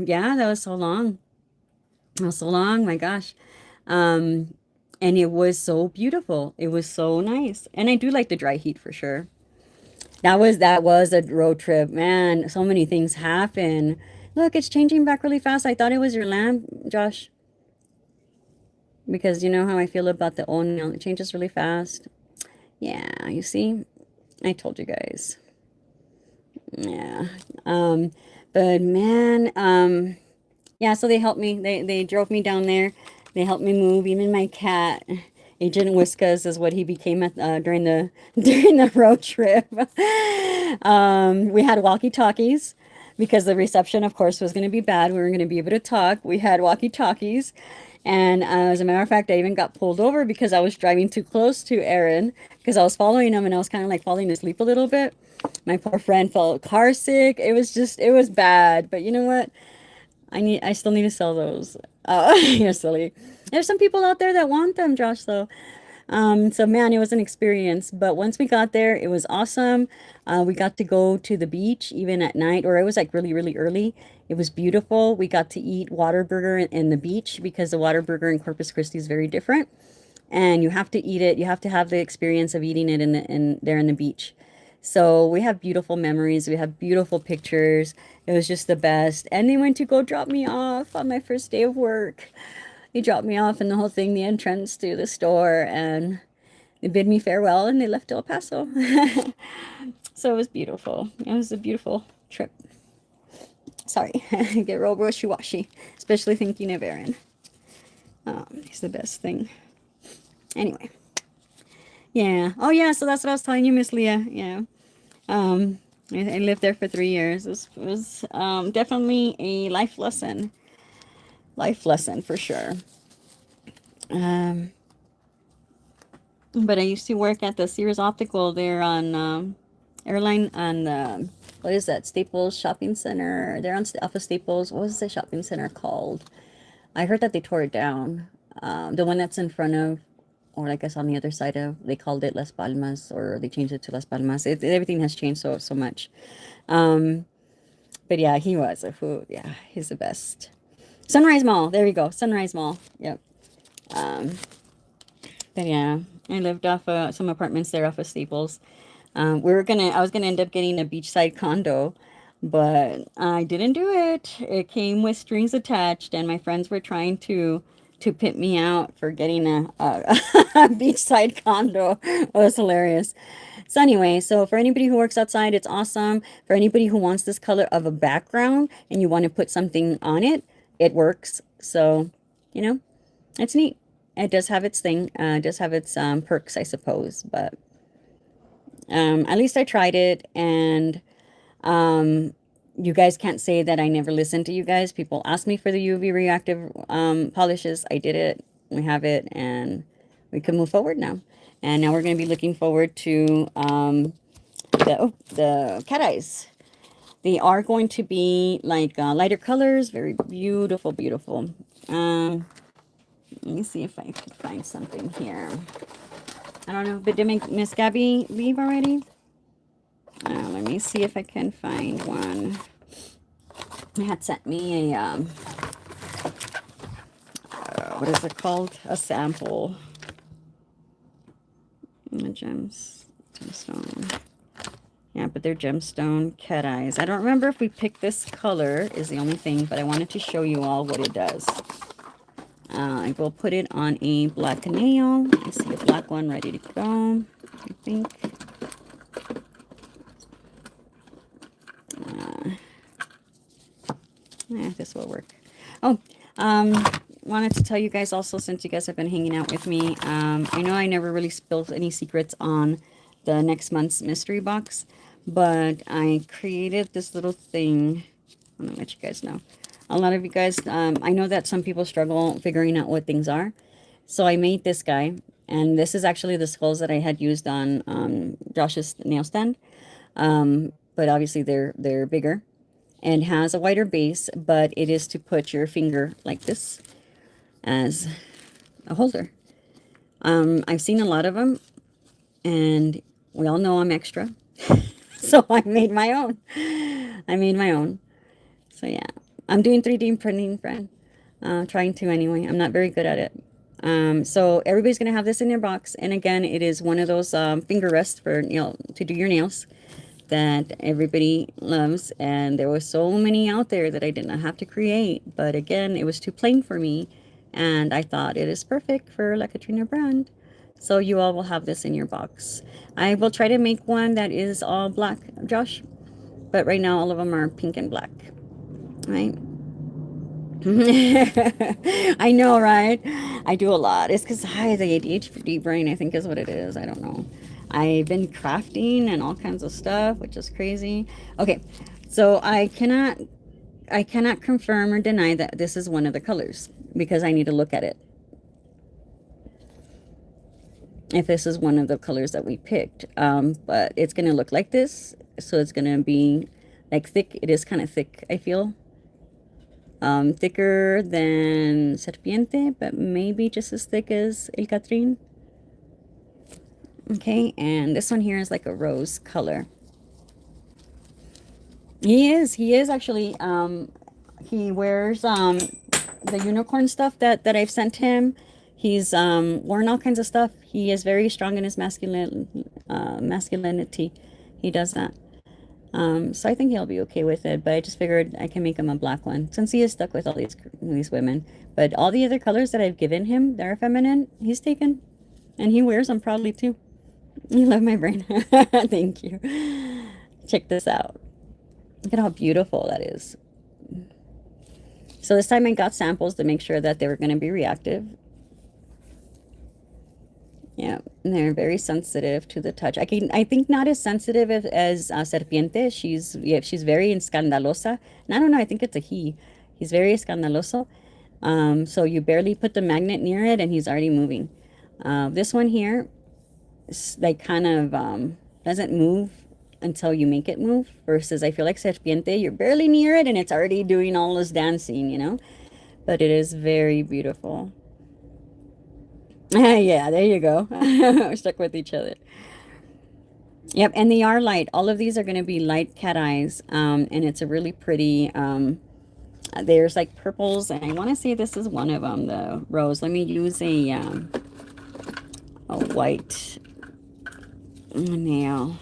yeah, that was so long. That was so long, my gosh. Um, and it was so beautiful. It was so nice. And I do like the dry heat for sure. That was a road trip, man. So many things happen. Look, it's changing back really fast. I thought it was your lamp, Josh, because you know how I feel about the oatmeal. It changes really fast. Yeah, you see, I told you guys. Yeah. Um, but man, yeah, so they helped me. They drove me down there. They helped me move. Even my cat, Agent Whiskas, is what he became at during the during the road trip. We had walkie-talkies because the reception, of course, was going to be bad. We were going to be able to talk. We had walkie-talkies. And as a matter of fact, I even got pulled over because I was driving too close to Aaron because I was following him and I was kind of like falling asleep a little bit. My poor friend felt car sick. It was bad. But you know what? I still need to sell those. Oh, you're silly. There's some people out there that want them, Josh, though. So man, it was an experience. But once we got there, it was awesome. We got to go to the beach even at night, or it was like really, really early. It was beautiful. We got to eat Whataburger in the beach because the Whataburger in Corpus Christi is very different. And you have to eat it. You have to have the experience of eating it in there in the beach. So we have beautiful memories. We have beautiful pictures. It was just the best. And they went to go drop me off on my first day of work. They dropped me off in the whole thing, the entrance to the store, and they bid me farewell and they left to El Paso. So it was beautiful. It was a beautiful trip. Sorry, I get real wishy-washy, especially thinking of Aaron. He's the best thing. Anyway. Yeah. Oh, yeah. So that's what I was telling you, Miss Leah. Yeah. I lived there for 3 years. It was definitely a life lesson. Life lesson for sure. Um, but I used to work at the Sears Optical there on airline on what is that Staples Shopping Center? They're on off of Staples. What was the shopping center called? I heard that they tore it down. The one that's in front of, or I guess on the other side of, they called it Las Palmas, or they changed it to Las Palmas. Everything has changed so much. Um, but yeah, he was a food. Yeah, he's the best. Sunrise Mall. There we go. Sunrise Mall. Yep. Um, but yeah, I lived off some apartments there off of Staples. I was gonna end up getting a beachside condo, but I didn't do it. It came with strings attached, and my friends were trying to to pimp me out for getting a beachside condo. It was hilarious. So anyway, so for anybody who works outside, it's awesome. For anybody who wants this color of a background and you want to put something on it, it works. So, you know, it's neat. It does have its thing. It does have its perks, I suppose. But at least I tried it, and you guys can't say that I never listened to you guys. People ask me for the UV reactive polishes. I did it. We have it, and we can move forward now. And now we're going to be looking forward to the cat eyes. They are going to be like lighter colors, very beautiful, beautiful. Let me see if I can find something here. I don't know, but did Miss Gabby leave already? Let me see if I can find one. They had sent me a, what is it called? A sample. Gemstone. Yeah, but they're gemstone cat eyes. I don't remember if we picked this color is the only thing, but I wanted to show you all what it does. I will put it on a black nail. I see a black one ready to go, I think. Yeah, this will work. Oh, wanted to tell you guys also, since you guys have been hanging out with me, I know I never really spilled any secrets on the next month's mystery box, but I created this little thing. I'm gonna let you guys know. A lot of you guys, I know that some people struggle figuring out what things are. So I made this guy, and this is actually the skulls that I had used on Josh's nail stand. But obviously they're bigger and has a wider base, but it is to put your finger like this as a holder. I've seen a lot of them, and we all know I'm extra. So I made my own. I made my own. So yeah, I'm doing 3D printing, friend. Trying to anyway. I'm not very good at it. So everybody's gonna have this in their box, and again, it is one of those finger rests for to do your nails that everybody loves. And there were so many out there that I did not have to create, but again, it was too plain for me, and I thought it is perfect for La Katrina brand. So you all will have this in your box. I will try to make one that is all black, Josh, but right now all of them are pink and black, right? I know, right? I do a lot. It's because I have the ADHD brain, I think is what it is. I don't know. I've been crafting and all kinds of stuff, which is crazy. Okay, so I cannot confirm or deny that this is one of the colors because I need to look at it. If this is one of the colors that we picked, but it's gonna look like this. So it's gonna be like thick. It is kind of thick, I feel. Thicker than Serpiente, but maybe just as thick as El Catrín. Okay, and this one here is like a rose color. He is actually, he wears the unicorn stuff that I've sent him. He's worn all kinds of stuff. He is very strong in his masculinity. He does that. So I think he'll be okay with it, but I just figured I can make him a black one since he is stuck with all these women. But all the other colors that I've given him that are feminine, he's taken, and he wears them proudly too. You love my brain. Thank you. Check this out. Look at how beautiful that is. So this time I got samples to make sure that they were going to be reactive. Yeah, and they're very sensitive to the touch. I think not as sensitive as Serpiente. She's very escandalosa. And I don't know, I think it's a he. He's very escandaloso. So you barely put the magnet near it and he's already moving. This one here is like kind of doesn't move until you make it move. Versus I feel like Serpiente, you're barely near it and it's already doing all this dancing, you know? But it is very beautiful. Yeah, there you go. We're stuck with each other. Yep, and they are light. All of these are going to be light cat eyes, and it's a really pretty, there's like purples, and I want to say this is one of them, the rose. Let me use a white nail.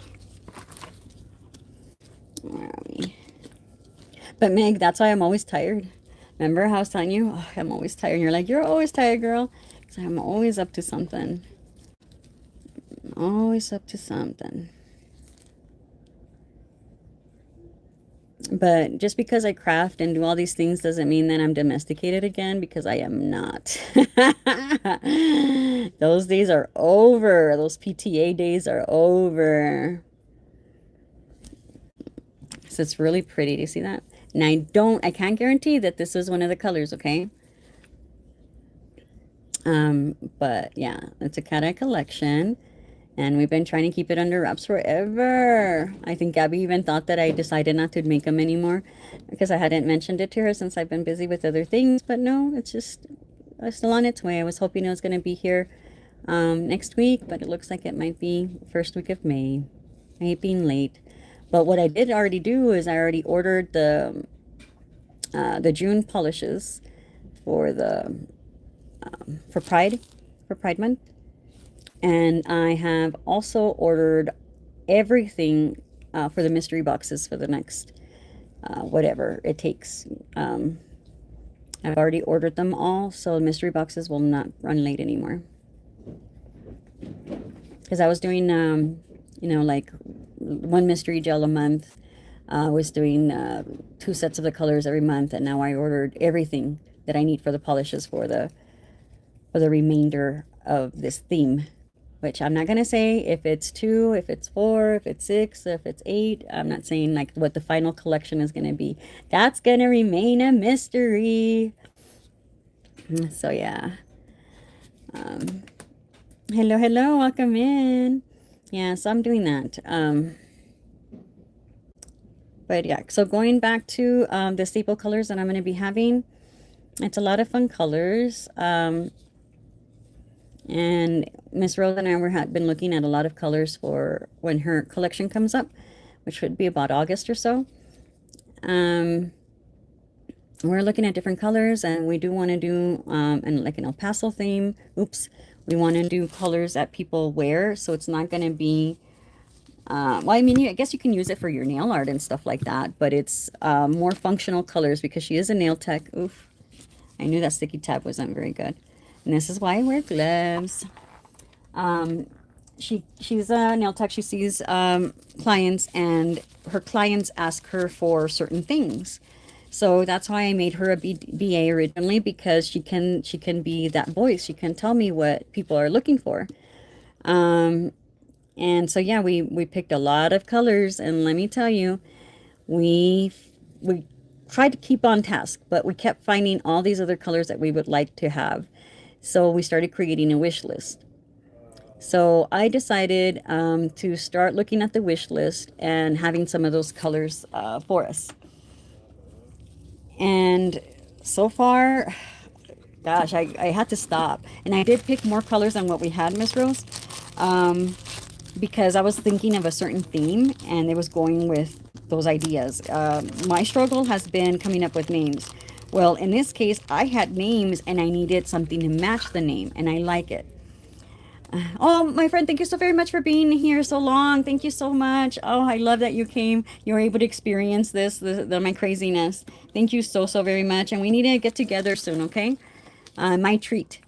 Where are we? But Meg, that's why I'm always tired. Remember how I was telling you, oh, I'm always tired. And you're like, you're always tired, girl. So I'm always up to something. Always up to something. But just because I craft and do all these things doesn't mean that I'm domesticated again, because I am not. Those days are over. Those PTA days are over. So it's really pretty. Do you see that? And I can't guarantee that this is one of the colors, okay? But yeah, it's a cat eye collection. And we've been trying to keep it under wraps forever. I think Gabby even thought that I decided not to make them anymore because I hadn't mentioned it to her since I've been busy with other things. But no, it's just still on its way. I was hoping it was going to be here next week, but it looks like it might be first week of May. I hate being late. But what I did already do is I already ordered the June polishes for the for Pride Month. And I have also ordered everything for the mystery boxes for the next whatever it takes. I've already ordered them all, so mystery boxes will not run late anymore. Because I was doing, like one mystery gel a month. I was doing 2 sets of the colors every month, and now I ordered everything that I need for the polishes for the remainder of this theme. Which I'm not going to say if it's 2, if it's 4, if it's 6, if it's 8. I'm not saying like what the final collection is going to be. That's going to remain a mystery. So yeah. Hello, hello, welcome in. Yeah, so I'm doing that. But yeah, so going back to the staple colors that I'm going to be having. It's a lot of fun colors. And Miss Rose and I had been looking at a lot of colors for when her collection comes up, which would be about August or so. We're looking at different colors, and we do want to do like an El Paso theme. Oops. We want to do colors that people wear, so it's not going to be well, I mean, I guess you can use it for your nail art and stuff like that, but it's more functional colors because she is a nail tech. Oof. I knew that sticky tab wasn't very good. And this is why I wear gloves. She's a nail tech. She sees clients, and her clients ask her for certain things. So that's why I made her a BA originally, because she can be that voice. She can tell me what people are looking for. And so yeah, we picked a lot of colors, and let me tell you, we tried to keep on task, but we kept finding all these other colors that we would like to have. So we started creating a wish list. So I decided to start looking at the wish list and having some of those colors for us. And so far, gosh, I had to stop. And I did pick more colors than what we had, Miss Rose, because I was thinking of a certain theme, and it was going with those ideas. My struggle has been coming up with names. Well, in this case, I had names, and I needed something to match the name, and I like it. Oh, my friend, thank you so very much for being here so long. Thank you so much. Oh, I love that you came. You were able to experience my craziness. Thank you so, so very much. And we need to get together soon, okay? My treat.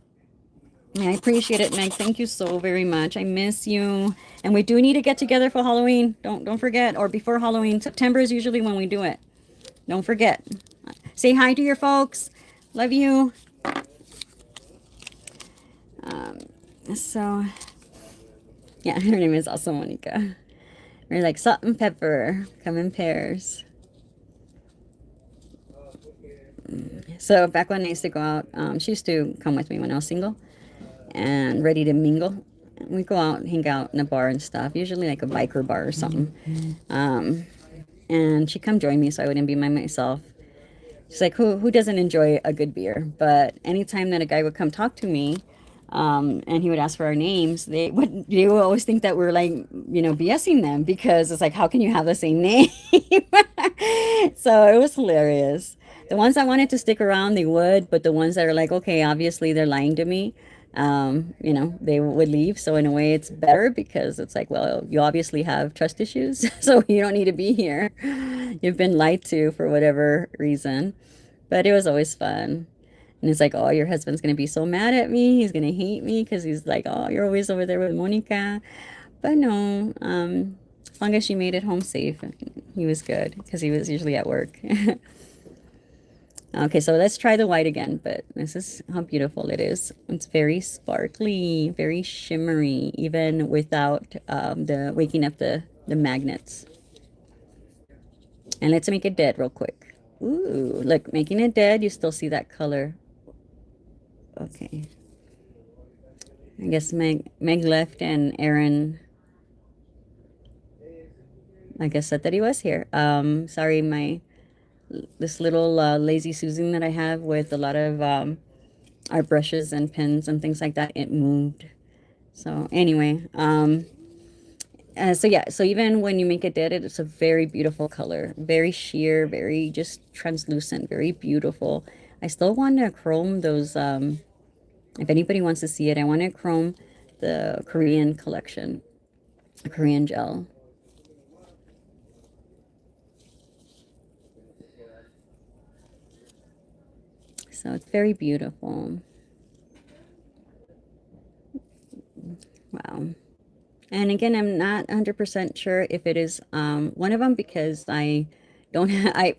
I appreciate it, Meg. Thank you so very much. I miss you. And we do need to get together for Halloween. Don't forget. Or before Halloween. September is usually when we do it. Don't forget. Say hi to your folks. Love you. So, yeah, her name is also Monica. We're like salt and pepper. Come in pairs. So back when I used to go out, she used to come with me when I was single and ready to mingle. We go out and hang out in a bar and stuff, usually like a biker bar or something. And she'd come join me so I wouldn't be by myself. She's like, who doesn't enjoy a good beer? But anytime that a guy would come talk to me, and he would ask for our names, they would always think that we're like, BSing them, because it's like, how can you have the same name? So it was hilarious. The ones that wanted to stick around, they would, but the ones that are like, okay, obviously they're lying to me, they would leave. So in a way, it's better, because it's like, well, you obviously have trust issues, so you don't need to be here. You've been lied to for whatever reason. But it was always fun. And it's like, oh, your husband's gonna be so mad at me. He's gonna hate me because he's like, oh, you're always over there with Monica. But no, as long as she made it home safe, he was good because he was usually at work. Okay, so let's try the white again, but this is how beautiful it is. It's very sparkly, very shimmery, even without the waking up the magnets. And let's make it dead real quick. Ooh, look, making it dead, you still see that color. Okay. I guess Meg left and Aaron, I guess, said that he was here. Sorry, this little lazy Susan that I have with a lot of our brushes and pens and things like that, it moved. So anyway, so yeah, so even when you make it dead, it's a very beautiful color, very sheer, very just translucent, very beautiful. I still want to chrome those. If anybody wants to see it, I want to chrome the Korean collection, Korean gel. So it's very beautiful. Wow. And again, I'm not 100% sure if it is one of them because I don't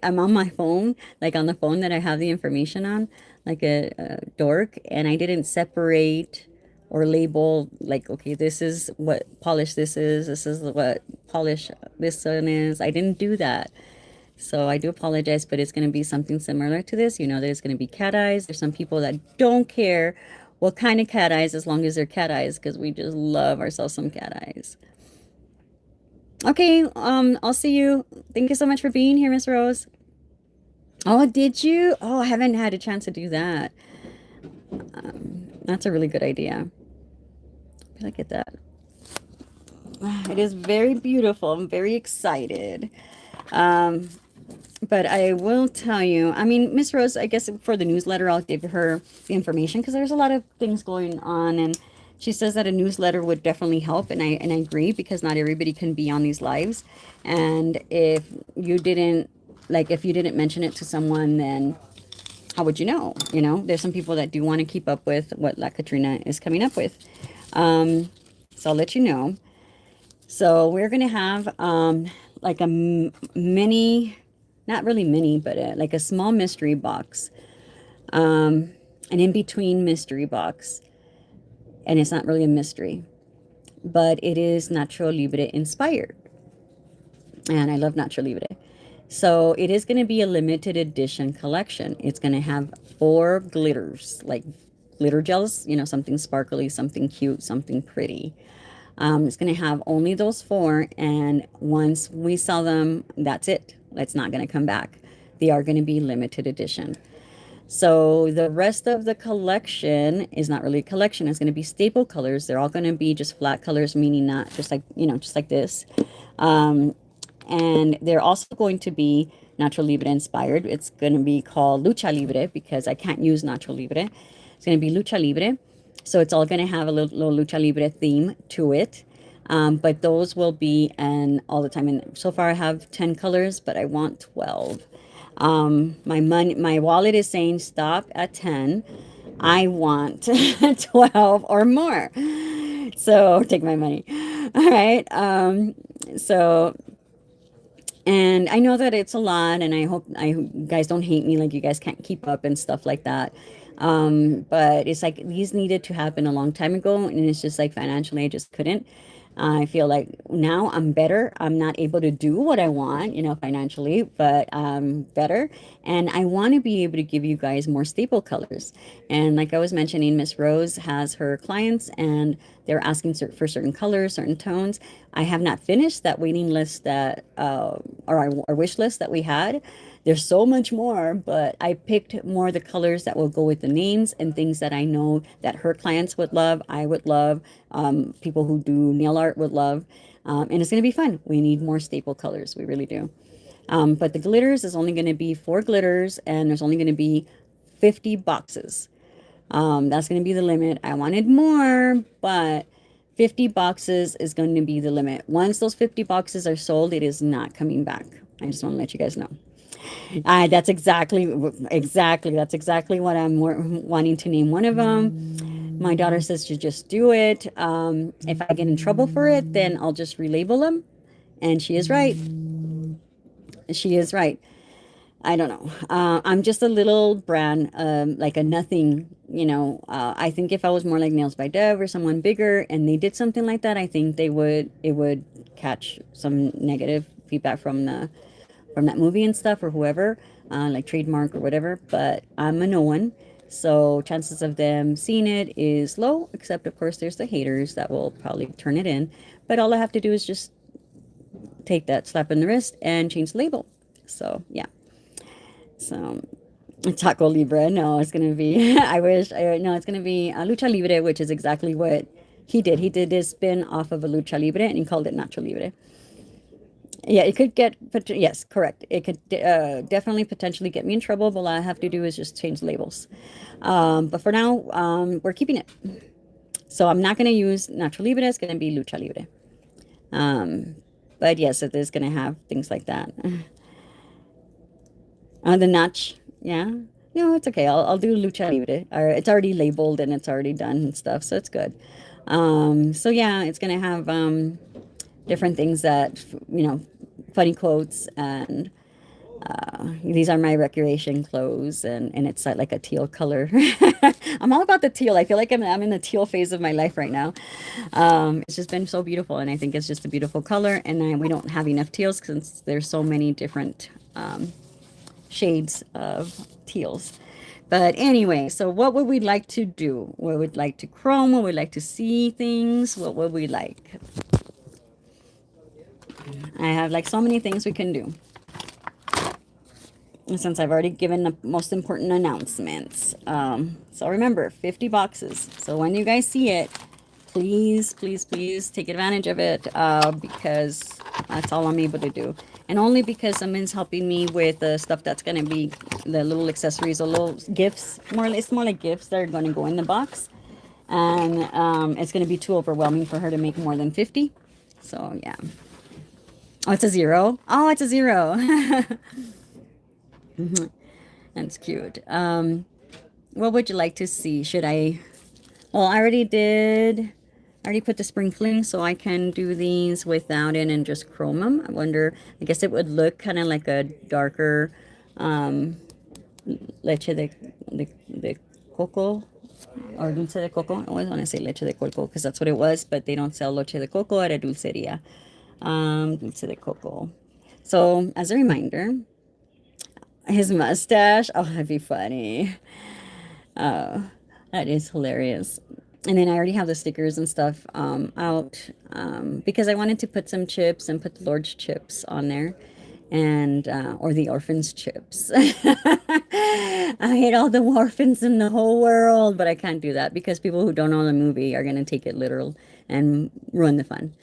I'm on my phone, like on the phone that I have the information on, like a dork, and I didn't separate or label like, okay, this is what polish this is what polish this one is. I didn't do that. So I do apologize, but it's going to be something similar to this. You know, there's going to be cat eyes. There's some people that don't care what kind of cat eyes as long as they're cat eyes because we just love ourselves some cat eyes. Okay, I'll see you. Thank you so much for being here, Miss Rose. Oh, did you? Oh, I haven't had a chance to do that. That's a really good idea. Look at that. It is very beautiful. I'm very excited. Um, But I will tell you, I mean, Miss Rose, I guess for the newsletter, I'll give her the information because there's a lot of things going on, and she says that a newsletter would definitely help, and I agree because not everybody can be on these lives, and if you didn't mention it to someone, then how would you know? You know, there's some people that do want to keep up with what La Katrina is coming up with, so I'll let you know. So we're gonna have like a mini, not really mini, but like a small mystery box, an in between mystery box, and it's not really a mystery, but it is Nacho Libre inspired, and I love Nacho Libre. So it is going to be a limited edition collection. It's going to have 4 glitters, like glitter gels, you know, something sparkly, something cute, something pretty. It's going to have only those 4, and once we sell them, that's it. It's not going to come back. They are going to be limited edition. So the rest of the collection is not really a collection. It's going to be staple colors. They're all going to be just flat colors, meaning not just like, you know, just like this. Um, and they're also going to be Nacho Libre inspired. It's going to be called Lucha Libre because I can't use Nacho Libre. It's going to be Lucha Libre. So it's all going to have a little Lucha Libre theme to it. But those will be and all the time. And so far I have 10 colors, but I want 12. My wallet is saying stop at 10. I want 12 or more. So take my money. All right. So and I know that it's a lot, and I hope you guys don't hate me like you guys can't keep up and stuff like that. But it's like these needed to happen a long time ago, and it's just like financially, I just couldn't. I feel like now I'm better. I'm not able to do what I want, you know, financially, but I'm better. And I want to be able to give you guys more staple colors. And like I was mentioning, Miss Rose has her clients and they're asking for certain colors, certain tones. I have not finished that waiting list that, or our wish list that we had. There's so much more, but I picked more the colors that will go with the names and things that I know that her clients would love, I would love, people who do nail art would love. And it's going to be fun. We need more staple colors. We really do. But the glitters is only going to be 4 glitters, and there's only going to be 50 boxes. That's going to be the limit. I wanted more, but 50 boxes is going to be the limit. Once those 50 boxes are sold, it is not coming back. I just want to let you guys know. That's that's exactly what I'm wanting to name one of them. My daughter says to just do it. If I get in trouble for it, then I'll just relabel them. And she is right. She is right. I don't know. I'm just a little brand, like a nothing, I think if I was more like Nails by Dev or someone bigger and they did something like that, I think it would catch some negative feedback from that movie and stuff or whoever, like trademark or whatever. But I'm a no one. So chances of them seeing it is low, except of course there's the haters that will probably turn it in. But all I have to do is just take that slap in the wrist and change the label. So yeah. So Taco Libre. No, it's gonna be. I wish. No, it's gonna be Lucha Libre, which is exactly what he did. He did his spin off of a Lucha Libre, and he called it Nacho Libre. Yeah, it could get. But yes, correct. It could definitely potentially get me in trouble. But all I have to do is just change labels. But for now, we're keeping it. So I'm not gonna use Nacho Libre. It's gonna be Lucha Libre. Um, but yes, it is gonna have things like that. The notch. Yeah. No, it's okay. I'll do lucha libre. It's already labeled and it's already done and stuff, so it's good. So yeah, it's gonna have different things that funny quotes and these are my recreation clothes and it's like a teal color. I'm all about the teal. I feel like I'm in the teal phase of my life right now. It's just been so beautiful and I think it's just a beautiful color and we don't have enough teals since there's so many different shades of teals. But anyway, so what would we like to do? What would like to chrome? What would like to see things? What would we like? I have like so many things we can do. And since I've already given the most important announcements. So remember, 50 boxes. So when you guys see it, please, please, please take advantage of it because that's all I'm able to do. And only because someone's helping me with the stuff that's going to be the little accessories or little gifts. It's more like gifts that are going to go in the box. And it's going to be too overwhelming for her to make more than 50. So, yeah. Oh, it's a 0. Oh, it's a 0. That's cute. What would you like to see? Should I... Well, I already did... I already put the sprinkling, so I can do these without it and just chrome them. I wonder, I guess it would look kind of like a darker leche de coco or dulce de coco. I always want to say leche de coco because that's what it was, but they don't sell leche de coco at a dulceria. Dulce de coco. So, as a reminder, his mustache, oh, that'd be funny. Oh, that is hilarious. And then I already have the stickers and stuff out because I wanted to put some chips and put the Lord's chips on there and or the orphans chips. I hate all the orphans in the whole world, but I can't do that because people who don't know the movie are going to take it literal and ruin the fun.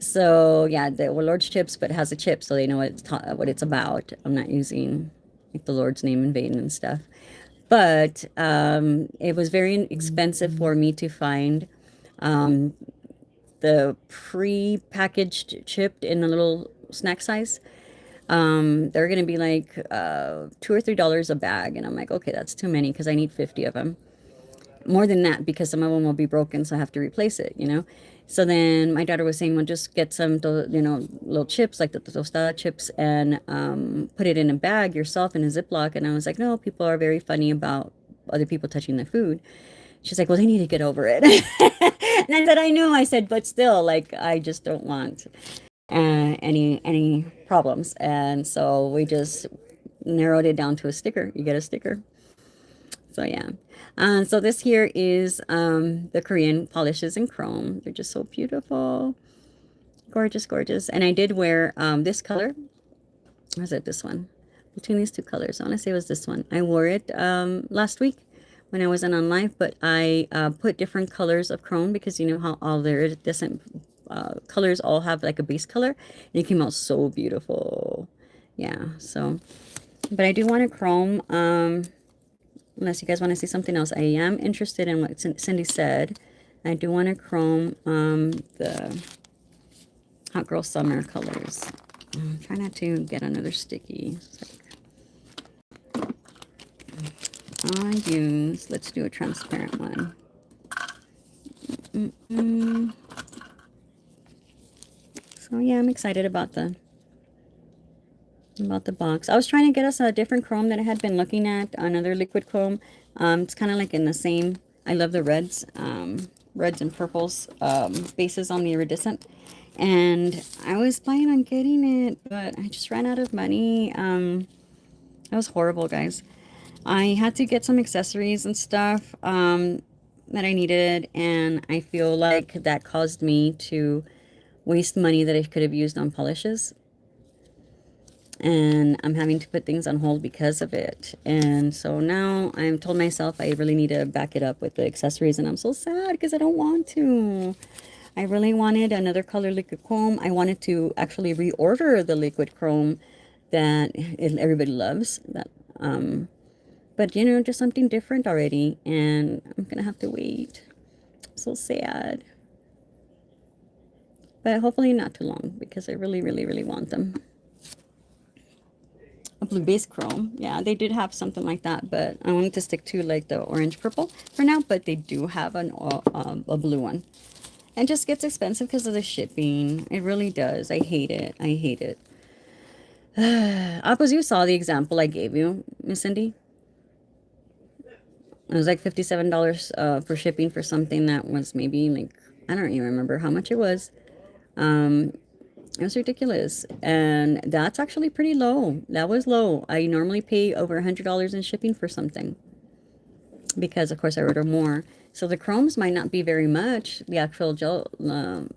So yeah, the Lord's chips, but it has a chip so they know what it's about. I'm not using like the Lord's name in vain and stuff. But it was very expensive for me to find the pre-packaged chip in a little snack size. They're gonna be like $2 or $3 a bag, and I'm like, okay, that's too many because I need 50 of them. More than that because some of them will be broken, so I have to replace it. So then my daughter was saying, well, just get some, little chips like the tostada chips and put it in a bag yourself in a Ziploc. And I was like, no, people are very funny about other people touching their food. She's like, well, they need to get over it. And I said, I know. I said, but still, like, I just don't want any problems. And so we just narrowed it down to a sticker. You get a sticker. So yeah. So this here is the Korean polishes in chrome. They're just so beautiful. Gorgeous, gorgeous. And I did wear this color. Or is it this one? Between these two colors. I want to say it was this one. I wore it last week when I wasn't on live, but I put different colors of chrome because you know how all their different colors all have like a base color. And it came out so beautiful. Yeah, so. But I do want to chrome... unless you guys want to see something else. I am interested in what Cindy said. I do want to chrome the Hot Girl Summer colors. Try not to get another sticky. I use, let's do a transparent one. So yeah, I'm excited about the box. I was trying to get us a different chrome that I had been looking at, another liquid chrome. It's kind of like in the same, I love the reds, reds and purples bases on the iridescent. And I was planning on getting it, but I just ran out of money. That was horrible, guys. I had to get some accessories and stuff that I needed, and I feel like that caused me to waste money that I could have used on polishes. And I'm having to put things on hold because of it. And so now I'm told myself I really need to back it up with the accessories, and I'm so sad because I don't want to. I really wanted another color liquid chrome. I wanted to actually reorder the liquid chrome that everybody loves. But you know, just something different already, and I'm gonna have to wait. So sad. But hopefully not too long because I really, really, really want them. A blue base chrome. Yeah, they did have something like that, but I wanted to stick to like the orange purple for now, but they do have a blue one. And just gets expensive because of the shipping. It really does. I hate it. I hate it. Apples, you saw the example I gave you, Miss Cindy. It was like $57 for shipping for something that was maybe like, I don't even remember how much it was. It was ridiculous. And that's actually pretty low. That was low. I normally pay over $100 in shipping for something because, of course, I order more. So the chromes might not be very much, the actual gel, the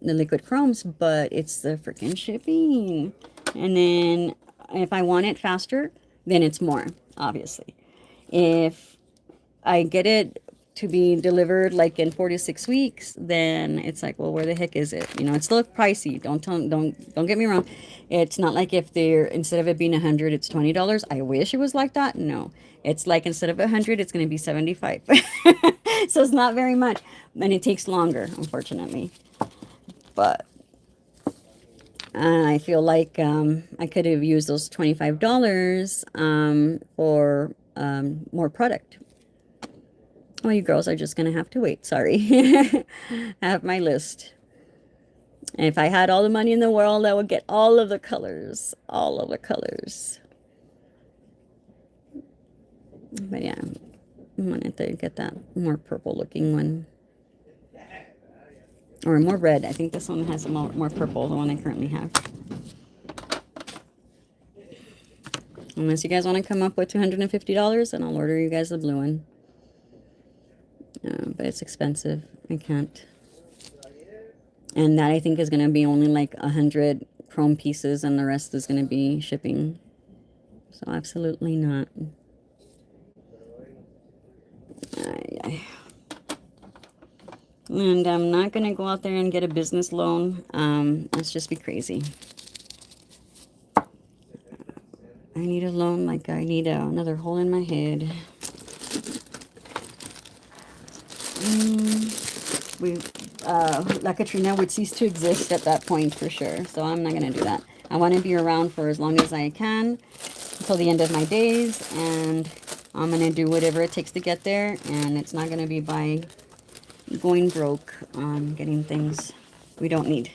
liquid chromes, but it's the freaking shipping. And then if I want it faster, then it's more, obviously. If I get it to be delivered like in 4 to 6 weeks, then it's like, well, where the heck is it? You know, it's still pricey. Don't get me wrong. It's not like if they're, instead of it being 100, it's $20. I wish it was like that. No, it's like instead of 100, it's going to be 75. So it's not very much, and it takes longer, unfortunately. But I feel like I could have used those $25 for more product. Well, you girls are just going to have to wait. Sorry. I have my list. If I had all the money in the world, I would get all of the colors. All of the colors. But yeah, I wanted to get that more purple looking one. Or more red. I think this one has more purple, the one I currently have. Unless you guys want to come up with $250, then I'll order you guys the blue one. But it's expensive. I can't. And that I think is going to be only like 100 chrome pieces, and the rest is going to be shipping. So absolutely not. And I'm not going to go out there and get a business loan. Let's just be crazy. I need a loan like I need another hole in my head. La Katrina would cease to exist at that point for sure. So I'm not going to do that. I want to be around for as long as I can until the end of my days. And I'm going to do whatever it takes to get there. And it's not going to be by going broke on getting things we don't need.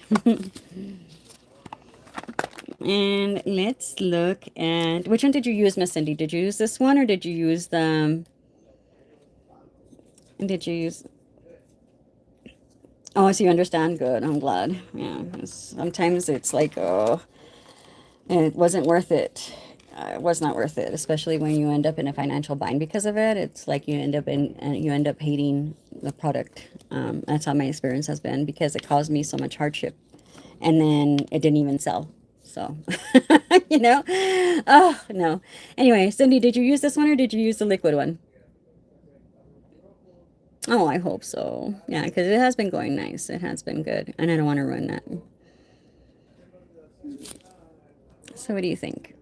And let's look at, which one did you use, Miss Cindy? Did you use this one, or did you use the, oh, so you understand? Good. I'm glad. Yeah. Sometimes it's like, oh, it wasn't worth it. It was not worth it, especially when you end up in a financial bind because of it. It's like you end up hating the product. That's how my experience has been, because it caused me so much hardship, and then it didn't even sell. So, you know, oh no. Anyway, Cindy, did you use this one, or did you use the liquid one? Oh, I hope so. Yeah, because it has been going nice. It has been good, and I don't want to ruin that. So what do you think?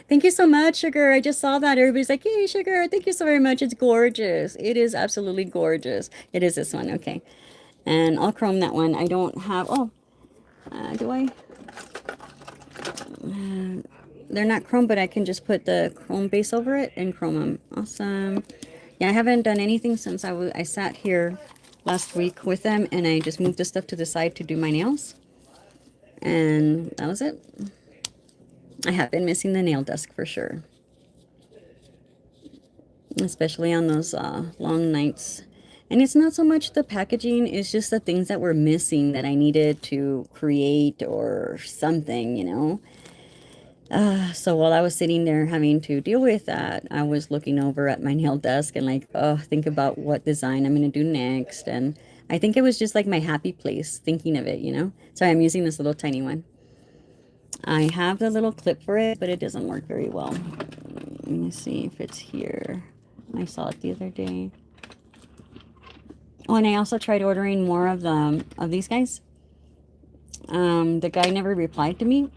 Thank you so much, Sugar. I just saw that. Everybody's like, hey, Sugar, thank you so very much. It's gorgeous. It is absolutely gorgeous. It is this one. Okay. And I'll chrome that one. I don't have, oh, do I? They're not chrome, but I can just put the chrome base over it and chrome them. Awesome. Yeah, I haven't done anything since I sat here last week with them, and I just moved the stuff to the side to do my nails. And that was it. I have been missing the nail desk for sure, especially on those long nights. And it's not so much the packaging, it's just the things that were missing that I needed to create or something, you know. So while I was sitting there having to deal with that, I was looking over at my nail desk and like, oh, think about what design I'm going to do next. And I think it was just like my happy place thinking of it, you know. Sorry, I'm using this little tiny one. I have the little clip for it, but it doesn't work very well. Let me see if it's here. I saw it the other day. Oh, and I also tried ordering more of them of these guys. The guy never replied to me.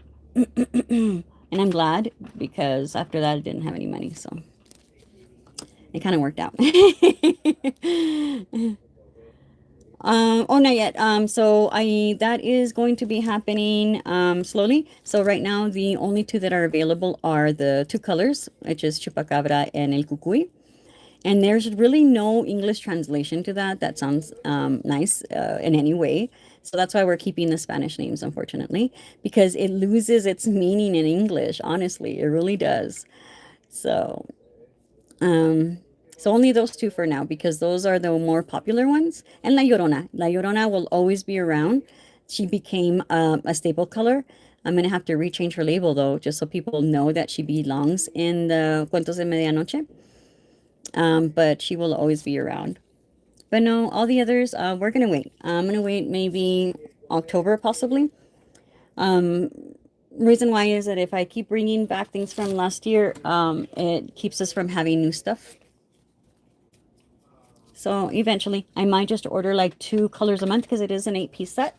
And I'm glad because after that I didn't have any money, so it kind of worked out. Oh, not yet. So that is going to be happening slowly. So right now the only two that are available are the two colors, which is Chupacabra and El Cucuy. And there's really no English translation to that. That sounds nice in any way. So that's why we're keeping the Spanish names, unfortunately, because it loses its meaning in English. Honestly, it really does. So, um, so only those two for now, because those are the more popular ones. And La Llorona. La Llorona will always be around. She became a staple color. I'm gonna have to rechange her label though, just so people know that she belongs in the Cuentos de Medianoche. But she will always be around. But no, all the others, we're gonna wait. I'm gonna wait maybe October possibly. Reason why is that if I keep bringing back things from last year, it keeps us from having new stuff. So eventually, I might just order like 2 colors a month because it is an 8-piece set.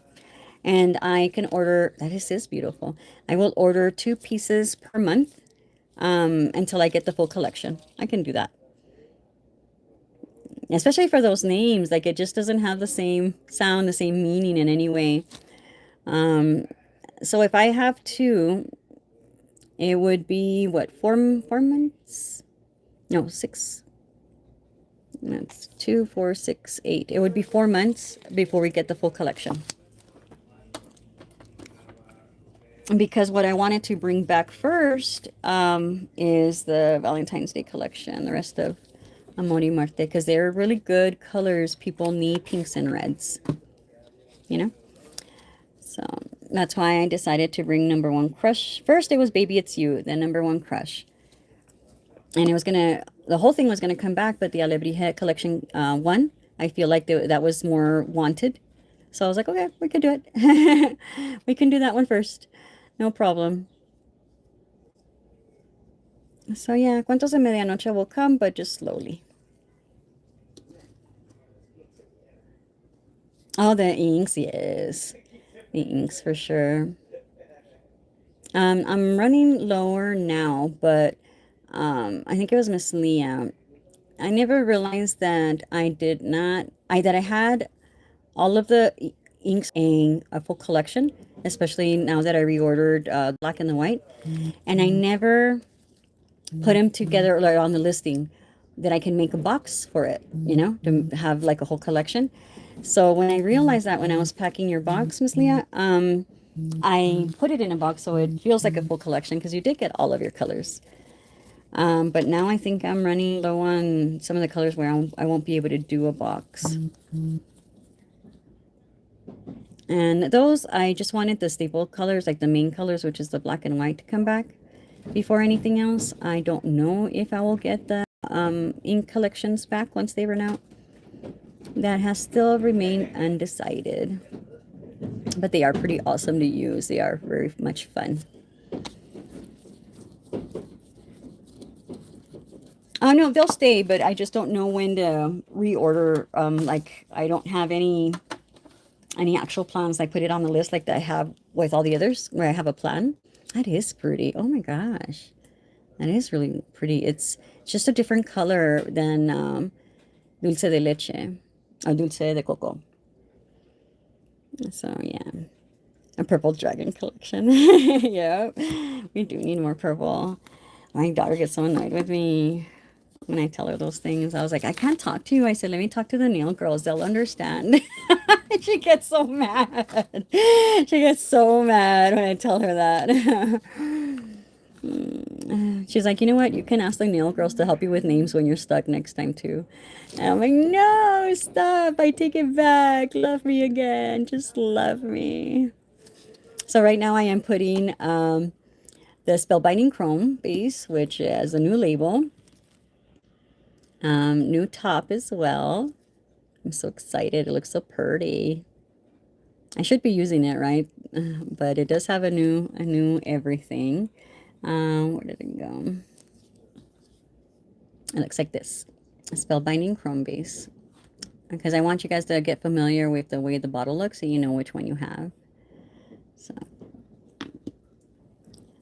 And I can order, that is beautiful. I will order 2 pieces per month until I get the full collection. I can do that. Especially for those names, like it just doesn't have the same sound, the same meaning in any way. So if I have 2, it would be what, 4 months? No, 6. That's 2, 4, 6, 8. It would be 4 months before we get the full collection. Because what I wanted to bring back first is the Valentine's Day collection, the rest of Amor y Muerte, because they're really good colors. People need pinks and reds, you know? So that's why I decided to bring number 1 crush. First, it was Baby It's You, then number 1 crush. And it was the whole thing was gonna come back, but the Alebrije collection 1, I feel like that was more wanted. So I was like, okay, we can do it. We can do that one first. No problem. So yeah, Cuentos de Medianoche will come, but just slowly. Oh, the inks, yes. The inks for sure. I'm running lower now, but I think it was Miss Leah. I never realized that that I had all of the inks in a full collection, especially now that I reordered black and the white. And I never put them together like on the listing that I can make a box for it, you know, to have like a whole collection. So when I realized that when I was packing your box, Miss Leah, I put it in a box so it feels like a full collection because you did get all of your colors. But now I think I'm running low on some of the colors where I won't be able to do a box. And those, I just wanted the staple colors, like the main colors, which is the black and white, to come back before anything else. I don't know if I will get the ink collections back once they run out. That has still remained undecided. But they are pretty awesome to use. They are very much fun. Oh no, they'll stay, but I just don't know when to reorder. Like I don't have any actual plans. I put it on the list like that I have with all the others where I have a plan. That is pretty. Oh my gosh. That is really pretty. It's just a different color than dulce de leche or dulce de coco. So yeah, a purple dragon collection. Yep, we do need more purple. My daughter gets so annoyed with me when I tell her those things. I was like, I can't talk to you. I said, let me talk to the nail girls. They'll understand. She gets so mad. She gets so mad when I tell her that. She's like, you know what? You can ask the nail girls to help you with names when you're stuck next time too. And I'm like, no, stop. I take it back. Love me again. Just love me. So right now I am putting the Spellbinding Chrome base, which is a new label. New top as well. I'm so excited. It looks so pretty. I should be using it, right? But it does have a new everything. Where did it go? It looks like this. A Spellbinding Chrome base. Because I want you guys to get familiar with the way the bottle looks so you know which one you have. So,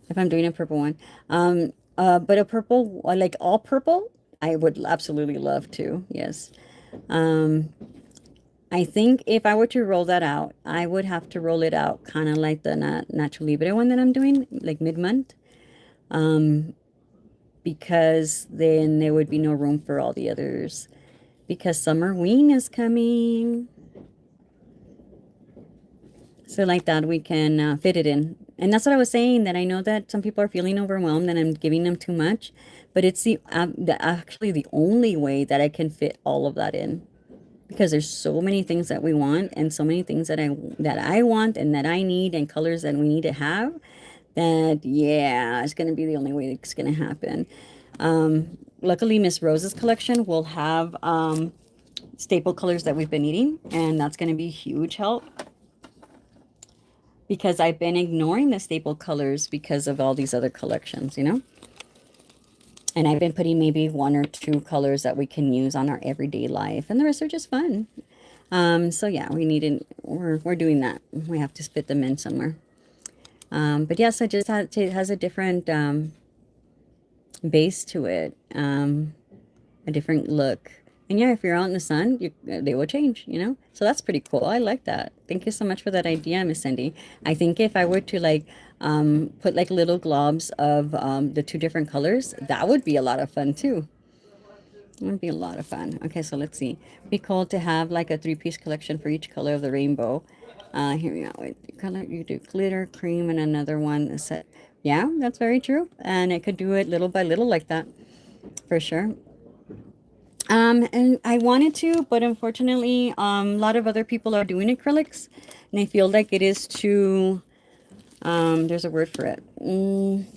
if I'm doing a purple one. But a purple, like all purple, I would absolutely love to. Yes. Um, I think if I were to roll that out, I would have to roll it out kind of like the Natural Libre one that I'm doing, like mid-month, um, because then there would be no room for all the others. Because summer ween is coming. So like that, we can fit it in. And that's what I was saying, that I know that some people are feeling overwhelmed and I'm giving them too much, but it's actually the only way that I can fit all of that in. Because there's so many things that we want and so many things that I want and that I need and colors that we need to have, that yeah, it's going to be the only way it's going to happen. Luckily Miss Rose's collection will have staple colors that we've been needing, and that's going to be a huge help because I've been ignoring the staple colors because of all these other collections, you know? And I've been putting maybe one or two colors that we can use on our everyday life, and the rest are just fun. So yeah, we're doing that. We have to spit them in somewhere. But yes, I just had it has a different base to it, a different look. And yeah, if you're out in the sun, they will change, you know? So that's pretty cool. I like that. Thank you so much for that idea, Miss Cindy. I think if I were to like put like little globs of the two different colors, that would be a lot of fun too. It would be a lot of fun. Okay, so let's see. It'd be cool to have like a three-piece collection for each color of the rainbow. Here we go. With color, you do glitter, cream, and another one set. Yeah, that's very true. And it could do it little by little like that, for sure. And I wanted to, but unfortunately, a lot of other people are doing acrylics, and I feel like it is too, there's a word for it. Too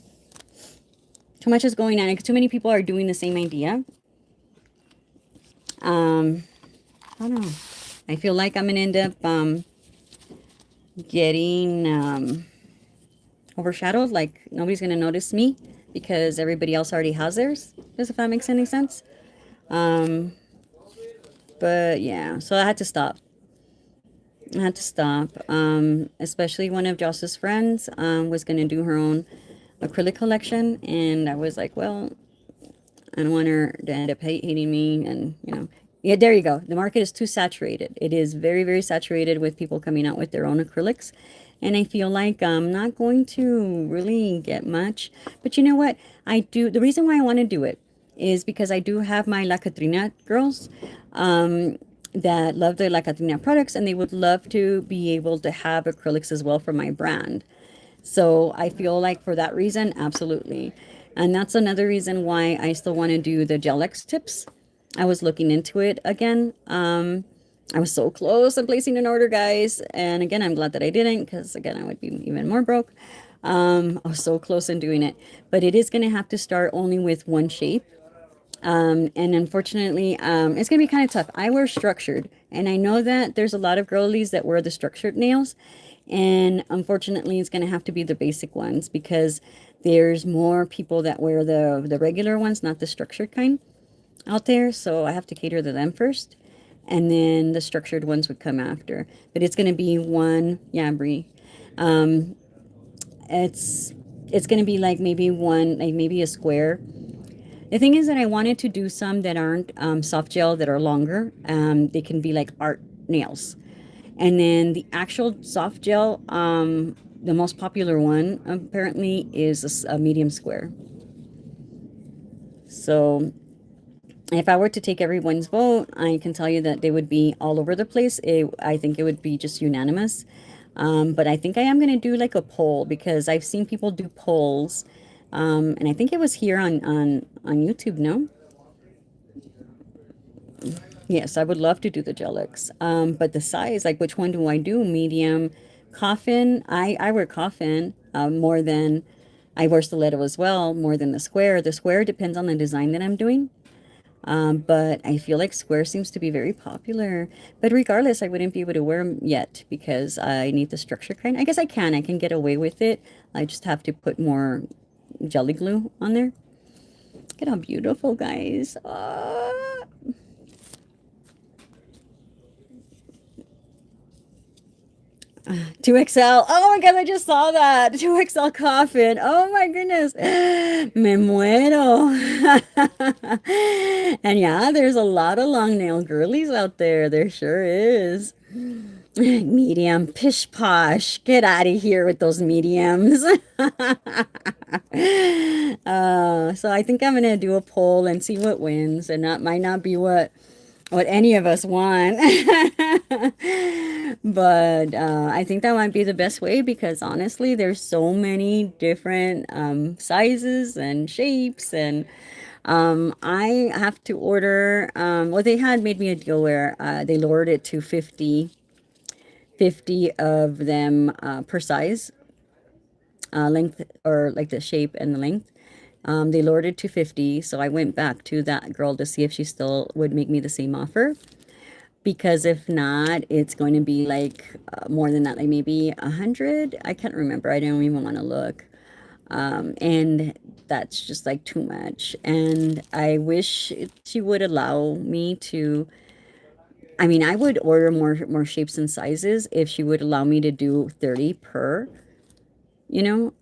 much is going on. Like, too many people are doing the same idea. Um, I don't know. I feel like I'm gonna end up getting overshadowed. Like nobody's gonna notice me because everybody else already has theirs. Does if that makes any sense? Um, but yeah, so I had to stop. I had to stop. Especially one of Joss's friends was gonna do her own acrylic collection, and I was like, well, I don't want her to end up hating me, and yeah, there you go. The market is too saturated. It is very, very saturated with people coming out with their own acrylics. And I feel like I'm not going to really get much. But you know what? I do. The reason why I want to do it is because I do have my La Catrina girls that love the La Catrina products, and they would love to be able to have acrylics as well for my brand. So I feel like for that reason, absolutely. And that's another reason why I still want to do the Gel X tips. I was looking into it again. I was so close to placing an order, guys. And again, I'm glad that I didn't because, again, I would be even more broke. I was so close in doing it. But it is going to have to start only with one shape. And unfortunately, it's going to be kind of tough. I wear structured, and I know that there's a lot of girlies that wear the structured nails. And unfortunately, it's going to have to be the basic ones because there's more people that wear the regular ones, not the structured kind out there. So I have to cater to them first. And then the structured ones would come after. But it's going to be one, yeah, Brie. Um, it's going to be like maybe one, like maybe a square. The thing is that I wanted to do some that aren't soft gel, that are longer. They can be like art nails. And then the actual soft gel, the most popular one apparently is a medium square. So if I were to take everyone's vote, I can tell you that they would be all over the place. I think it would be just unanimous. But I think I am going to do like a poll because I've seen people do polls. And I think it was here on YouTube, no? Yes, I would love to do the Gellix. But the size, like which one do I do? Medium, coffin. I wear coffin more than I wear stiletto as well, more than the square. The square depends on the design that I'm doing. But I feel like square seems to be very popular. But regardless, I wouldn't be able to wear them yet because I need the structure kind. I guess I can. I can get away with it. I just have to put more jelly glue on there. Look at how beautiful, guys. 2XL. Oh my God, I just saw that. 2XL coffin. Oh my goodness. Me muero. And yeah, there's a lot of long nail girlies out there. There sure is. Medium, pish posh. Get out of here with those mediums. So I think I'm gonna do a poll and see what wins, and that might not be what any of us want. But I think that might be the best way because honestly, there's so many different sizes and shapes, and I have to order. Well, they had made me a deal where they lowered it to 50 of them per size, length, or like the shape and the length. They lowered it to 50, so I went back to that girl to see if she still would make me the same offer. Because if not, it's going to be like more than that, like maybe 100. I can't remember. I don't even want to look. And that's just like too much. And I wish she would allow me to. I mean, I would order more shapes and sizes if she would allow me to do 30 per, you know.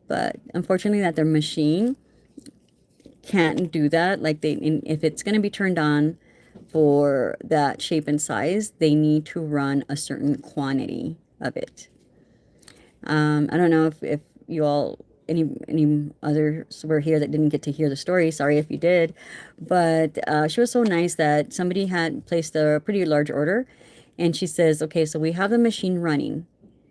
But unfortunately, that their machine can't do that. Like if it's going to be turned on for that shape and size, they need to run a certain quantity of it. I don't know if you all any others were here that didn't get to hear the story. Sorry if you did, but she was so nice that somebody had placed a pretty large order, and she says, "Okay, so we have the machine running."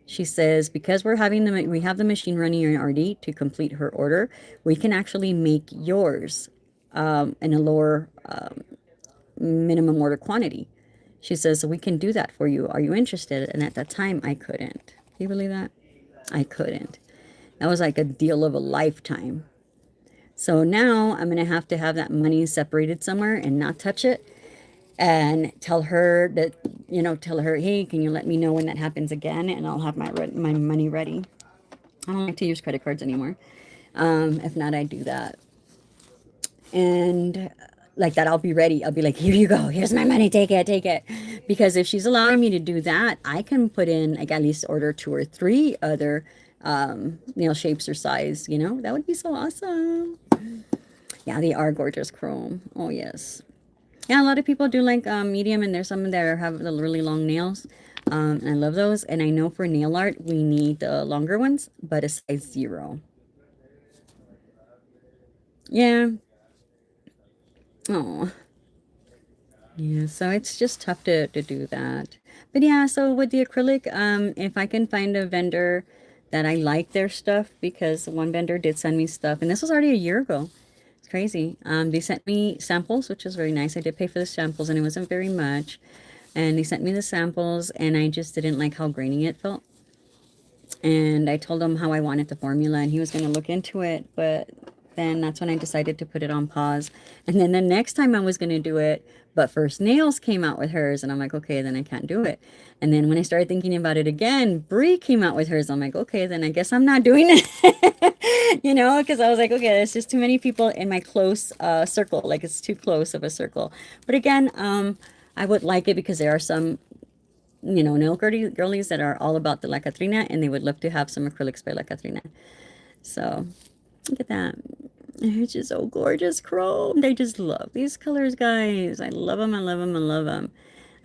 She says, because we have the machine running in RD to complete her order, we can actually make yours in a lower minimum order quantity. She says, so we can do that for you. Are you interested? And at that time, I couldn't. Can you believe that? I couldn't. That was like a deal of a lifetime. So now I'm going to have that money separated somewhere and not touch it, and tell her that, tell her, hey, can you let me know when that happens again? And I'll have my money ready. I don't like to use credit cards anymore. If not, I do that. And like that, I'll be ready. I'll be like, here you go. Here's my money. Take it, take it. Because if she's allowing me to do that, I can put in, like, at least order 2 or 3 other nail shapes or size, that would be so awesome. Yeah, they are gorgeous chrome. Oh, yes. Yeah, a lot of people do like medium, and there's some that have the really long nails. And I love those. And I know for nail art, we need the longer ones, but a size 0. Yeah. Oh, yeah. So it's just tough to do that. But yeah, so with the acrylic, if I can find a vendor that I like their stuff, because one vendor did send me stuff, and this was already a year ago. It's crazy. They sent me samples, which was very nice. I did pay for the samples, and it wasn't very much. And they sent me the samples, and I just didn't like how grainy it felt. And I told him how I wanted the formula, and he was going to look into it, but then that's when I decided to put it on pause. And then the next time I was going to do it, but First Nails came out with hers, and I'm like, okay, then I can't do it. And then when I started thinking about it again, Brie came out with hers. I'm like, okay, then I guess I'm not doing it, because I was like, okay, there's just too many people in my close circle. Like, it's too close of a circle. But again, I would like it because there are some nail girlies that are all about the La Catrina, and they would love to have some acrylics by La Catrina. So look at that. It's just so gorgeous chrome. They just love these colors, guys. I love them. I love them. I love them.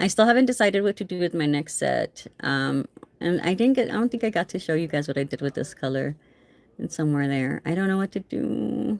I still haven't decided what to do with my next set. And I don't think I got to show you guys what I did with this color. It's somewhere there. I don't know what to do.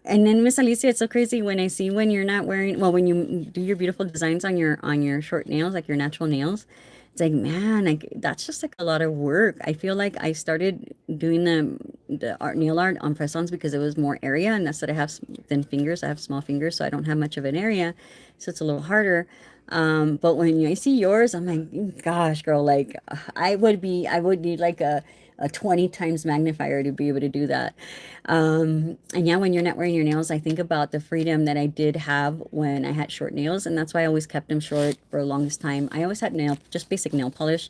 And then Miss Alicia, it's so crazy when I see when you're not wearing, well, when you do your beautiful designs on your short nails, like your natural nails, it's like, man, like that's just like a lot of work. I feel like I started doing the art nail art on press-ons because it was more area, and that's that I have thin fingers. I have small fingers, so I don't have much of an area, so it's a little harder. But when I see yours, I'm like, gosh, girl, like I would need like a 20 times magnifier to be able to do that. And yeah, when you're not wearing your nails, I think about the freedom that I did have when I had short nails, and that's why I always kept them short for the longest time. I always had just basic nail polish,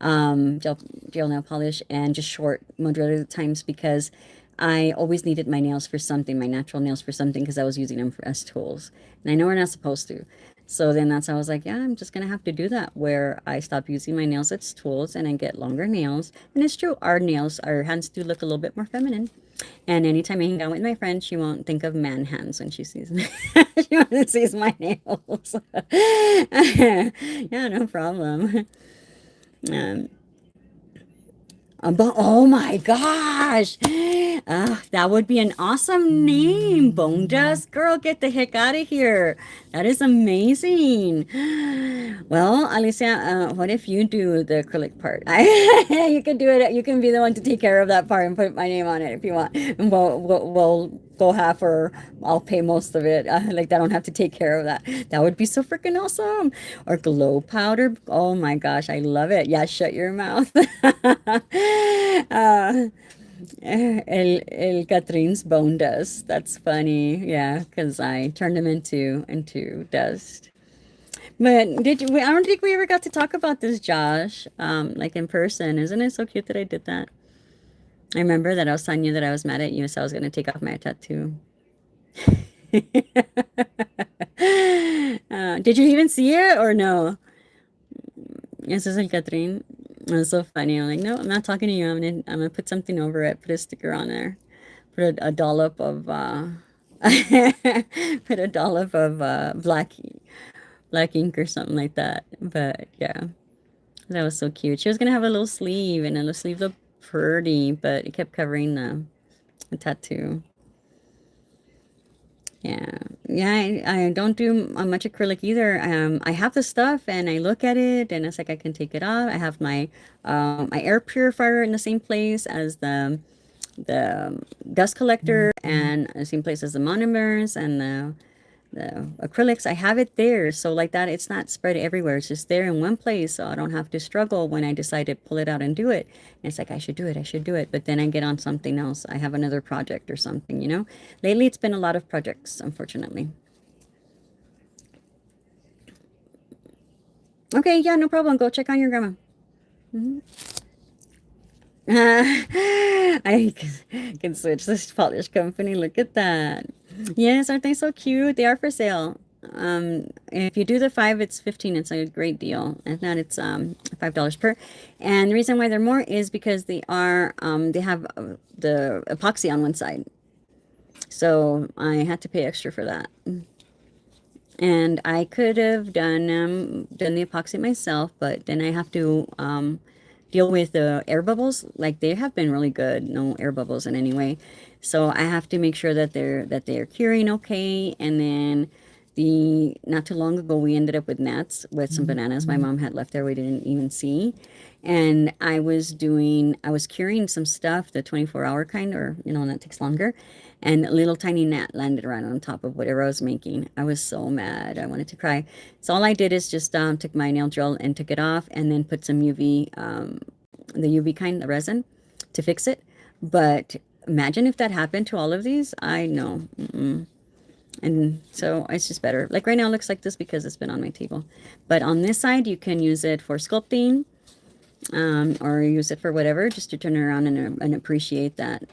gel nail polish, and just short majority of the times because I always needed my nails for something, my natural nails for something, because I was using them as tools. And I know we're not supposed to. So then that's how I was like, yeah, I'm just gonna have to do that, where I stop using my nails as tools and I get longer nails. And it's true, our hands do look a little bit more feminine. And anytime I hang out with my friend, she won't think of man hands when she sees me. She only sees my nails. Yeah, no problem. Um, but oh my gosh, that would be an awesome name. Bone Dust Girl, get the heck out of here. That is amazing. Well, Alicia, what if you do the acrylic part? You can do it. You can be the one to take care of that part and put my name on it if you want. And we'll go half, or I'll pay most of it. Like I don't have to take care of that. That would be so freaking awesome. Or glow powder. Oh my gosh, I love it. Yeah, shut your mouth. uh, El Catherine's bone dust. That's funny. Yeah, because I turned them into dust. But I don't think we ever got to talk about this, Josh. Like in person. Isn't it so cute that I did that? I remember that I was telling you that I was mad at you, so I was gonna take off my tattoo. Did you even see it or no? This is El Catherine. It's so funny. I'm like, no, I'm not talking to you. I'm gonna put something over it. Put a sticker on there. Put a dollop of put a dollop of black ink or something like that. But yeah, that was so cute. She was gonna have a little sleeve, and the little sleeve looked pretty, but it kept covering the tattoo. Yeah, yeah. I don't do much acrylic either. I have the stuff, and I look at it, and it's like I can take it off. I have my air purifier in the same place as the dust collector, and the same place as the monomers and the acrylics. I have it there, so like that, it's not spread everywhere. It's just there in one place, so I don't have to struggle when I decide to pull it out and do it. And it's like I should do it, I should do it, but then I get on something else. I have another project or something, you know. Lately, it's been a lot of projects, unfortunately. Okay, yeah, no problem. Go check on your grandma. Mhm. I can switch this polish company. Look at that. Yes, aren't they so cute? They are for sale. If you do the five, it's 15. It's a great deal. If not, it's $5 per. And the reason why they're more is because they have the epoxy on one side. So I had to pay extra for that. And I could have done the epoxy myself, but then I have to deal with the air bubbles. Like they have been really good, no air bubbles in any way. So I have to make sure that they're curing okay. And then the not too long ago we ended up with gnats with some bananas my mom had left there we didn't even see. And I was curing some stuff, the 24-hour kind, or that takes longer. And a little tiny gnat landed right on top of whatever I was making. I was so mad. I wanted to cry. So all I did is just took my nail drill and took it off, and then put some the UV kind, the resin, to fix it. But imagine if that happened to all of these. I know. Mm-mm. And so it's just better. Like right now it looks like this because it's been on my table. But on this side, you can use it for sculpting, or use it for whatever, just to turn it around and appreciate that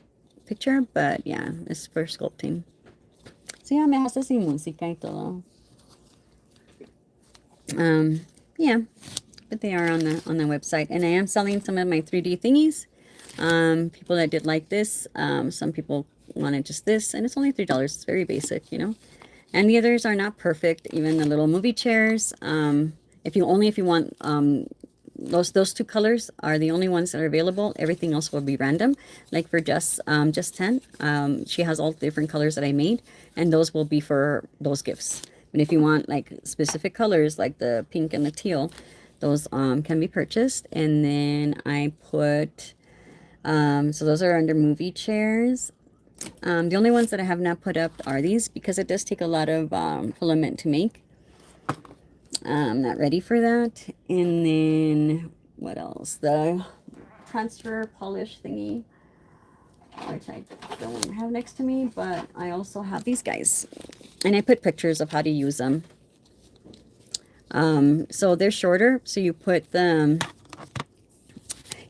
picture. But yeah, it's for sculpting. So yeah, me hace así música y todo. Yeah, but they are on the website, and I am selling some of my 3D thingies. People that did like this, some people wanted just this, and it's only $3. It's very basic, And the others are not perfect, even the little movie chairs. If you want those two colors are the only ones that are available. Everything else will be random. Like for just 10, she has all different colors that I made, and those will be for those gifts. And if you want like specific colors, like the pink and the teal, those can be purchased. And then I put so those are under movie chairs. The only ones that I have not put up are these, because it does take a lot of filament to make. I'm not ready for that. And then what else? The transfer polish thingy, which I don't have next to me, but I also have these guys. And I put pictures of how to use them. So they're shorter, so you put them.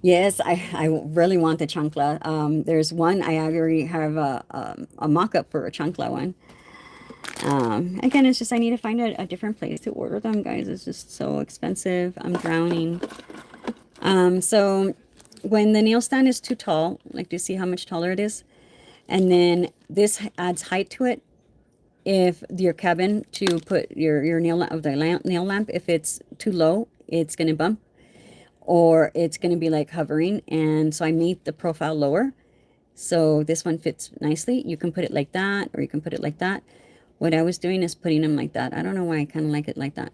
Yes, I really want the chancla. There's one, I already have a mock-up for a chancla one. Again, it's just I need to find a different place to order them, guys. It's just so expensive. I'm drowning. So when the nail stand is too tall, like, do you see how much taller it is? And then this adds height to it. If your cabin to put your nail lamp, nail lamp, if it's too low, it's going to bump, or it's going to be like hovering. And so I made the profile lower. So this one fits nicely. You can put it like that, or you can put it like that. What I was doing is putting them like that. I don't know why I kind of like it like that.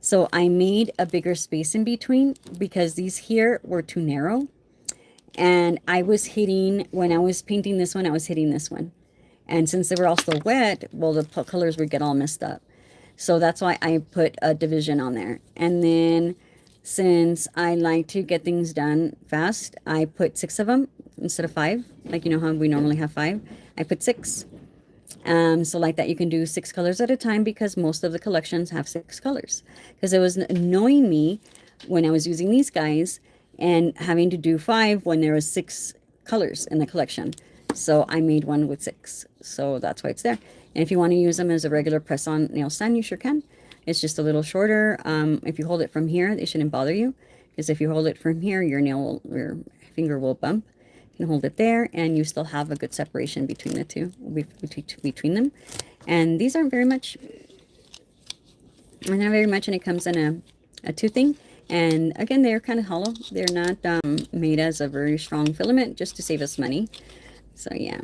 So I made a bigger space in between because these here were too narrow. And I was hitting, when I was painting this one, I was hitting this one. And since they were all still wet, well, the colors would get all messed up. So that's why I put a division on there. And then since I like to get things done fast, I put 6 of them instead of 5. Like, you know how we normally have 5? I put 6. So like that, you can do 6 colors at a time, because most of the collections have 6 colors. Because it was annoying me when I was using these guys and having to do 5 when there was 6 colors in the collection. So I made one with 6. So that's why it's there. And if you want to use them as a regular press-on nail stand, you sure can. It's just a little shorter. If you hold it from here, it shouldn't bother you. Because if you hold it from here, your finger will bump. You can hold it there, and you still have a good separation between the two, between them. And these aren't very much. Not very much, and it comes in a toothing. And again, they're kind of hollow. They're not made as a very strong filament, just to save us money. So yeah,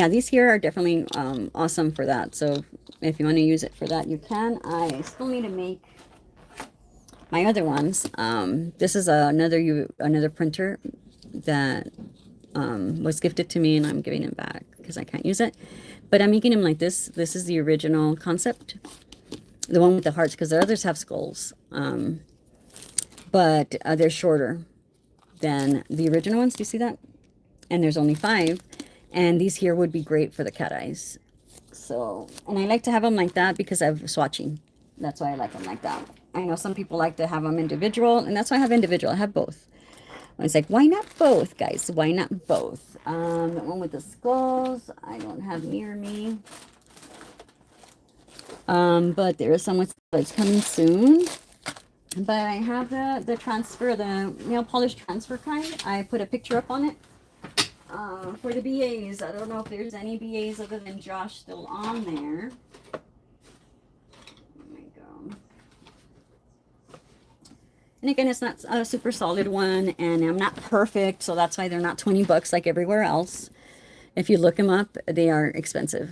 these here are definitely awesome for that. So if you want to use it for that, you can. I still need to make my other ones. This is another printer that was gifted to me, and I'm giving it back because I can't use it. But I'm making them like this. This is the original concept, the one with the hearts, because the others have skulls. But they're shorter than the original ones. Do you see that? And there's only 5. And these here would be great for the cat eyes. So, and I like to have them like that because I have swatching. That's why I like them like that. I know some people like to have them individual, and that's why I have individual. I have both. It's like, why not both, guys? Why not both? The one with the skulls, I don't have near me. But there is some with skulls coming soon. But I have the transfer, the nail polish transfer kind. I put a picture up on it. For the BAs, I don't know if there's any BAs other than Josh still on there. There we go. And again, it's not a super solid one, and I'm not perfect, so that's why they're not 20 bucks like everywhere else. If you look them up, they are expensive.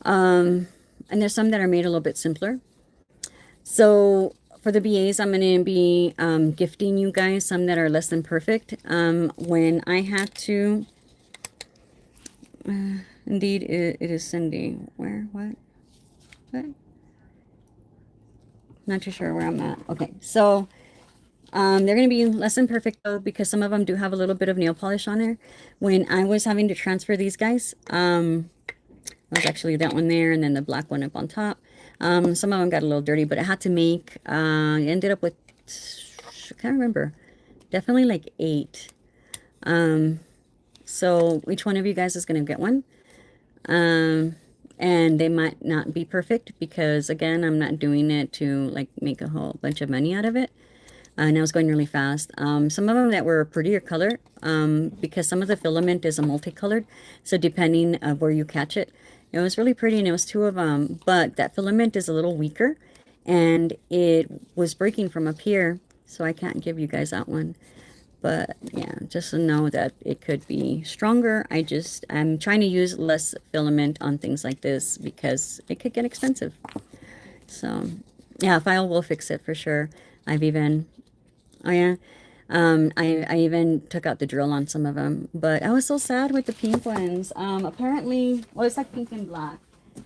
And there's some that are made a little bit simpler. So for the BAs, I'm going to be gifting you guys some that are less than perfect. When I had to, indeed, it is Cindy. Where? What? Not too sure where I'm at. Okay, so they're going to be less than perfect, though, because some of them do have a little bit of nail polish on there. When I was having to transfer these guys, it was actually that one there, and then the black one up on top. Some of them got a little dirty, but I had to make, I ended up with, I can't remember, definitely like 8. So each one of you guys is going to get one. And they might not be perfect because, again, I'm not doing it to like make a whole bunch of money out of it. And I was going really fast. Some of them that were prettier color, because some of the filament is a multicolored. So depending of where you catch it, It was really pretty, and it was two of them, but that filament is a little weaker, and it was breaking from up here, so I can't give you guys that one. But yeah, just to know that it could be stronger. I'm trying to use less filament on things like this because it could get expensive. So yeah, File will fix it for sure. I've even, oh yeah, I even took out the drill on some of them, but I was so sad with the pink ones. Apparently, well, it's like pink and black.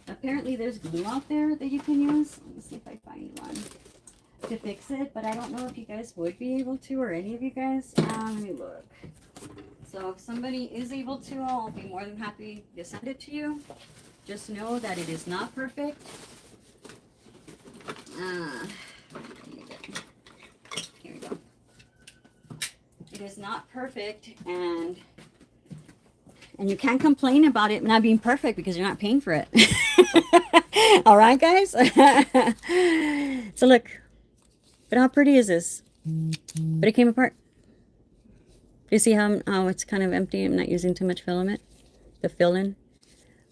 Apparently, there's glue out there that you can use. Let me see if I find one to fix it, but I don't know if you guys would be able to, or any of you guys. Let me look. So if somebody is able to, I'll be more than happy to send it to you. Just know that it is not perfect. Here we go. It is not perfect, and you can't complain about it not being perfect because you're not paying for it. All right, guys. So look, but how pretty is this? But it came apart. Do you see how it's kind of empty? I'm not using too much filament, the fill-in,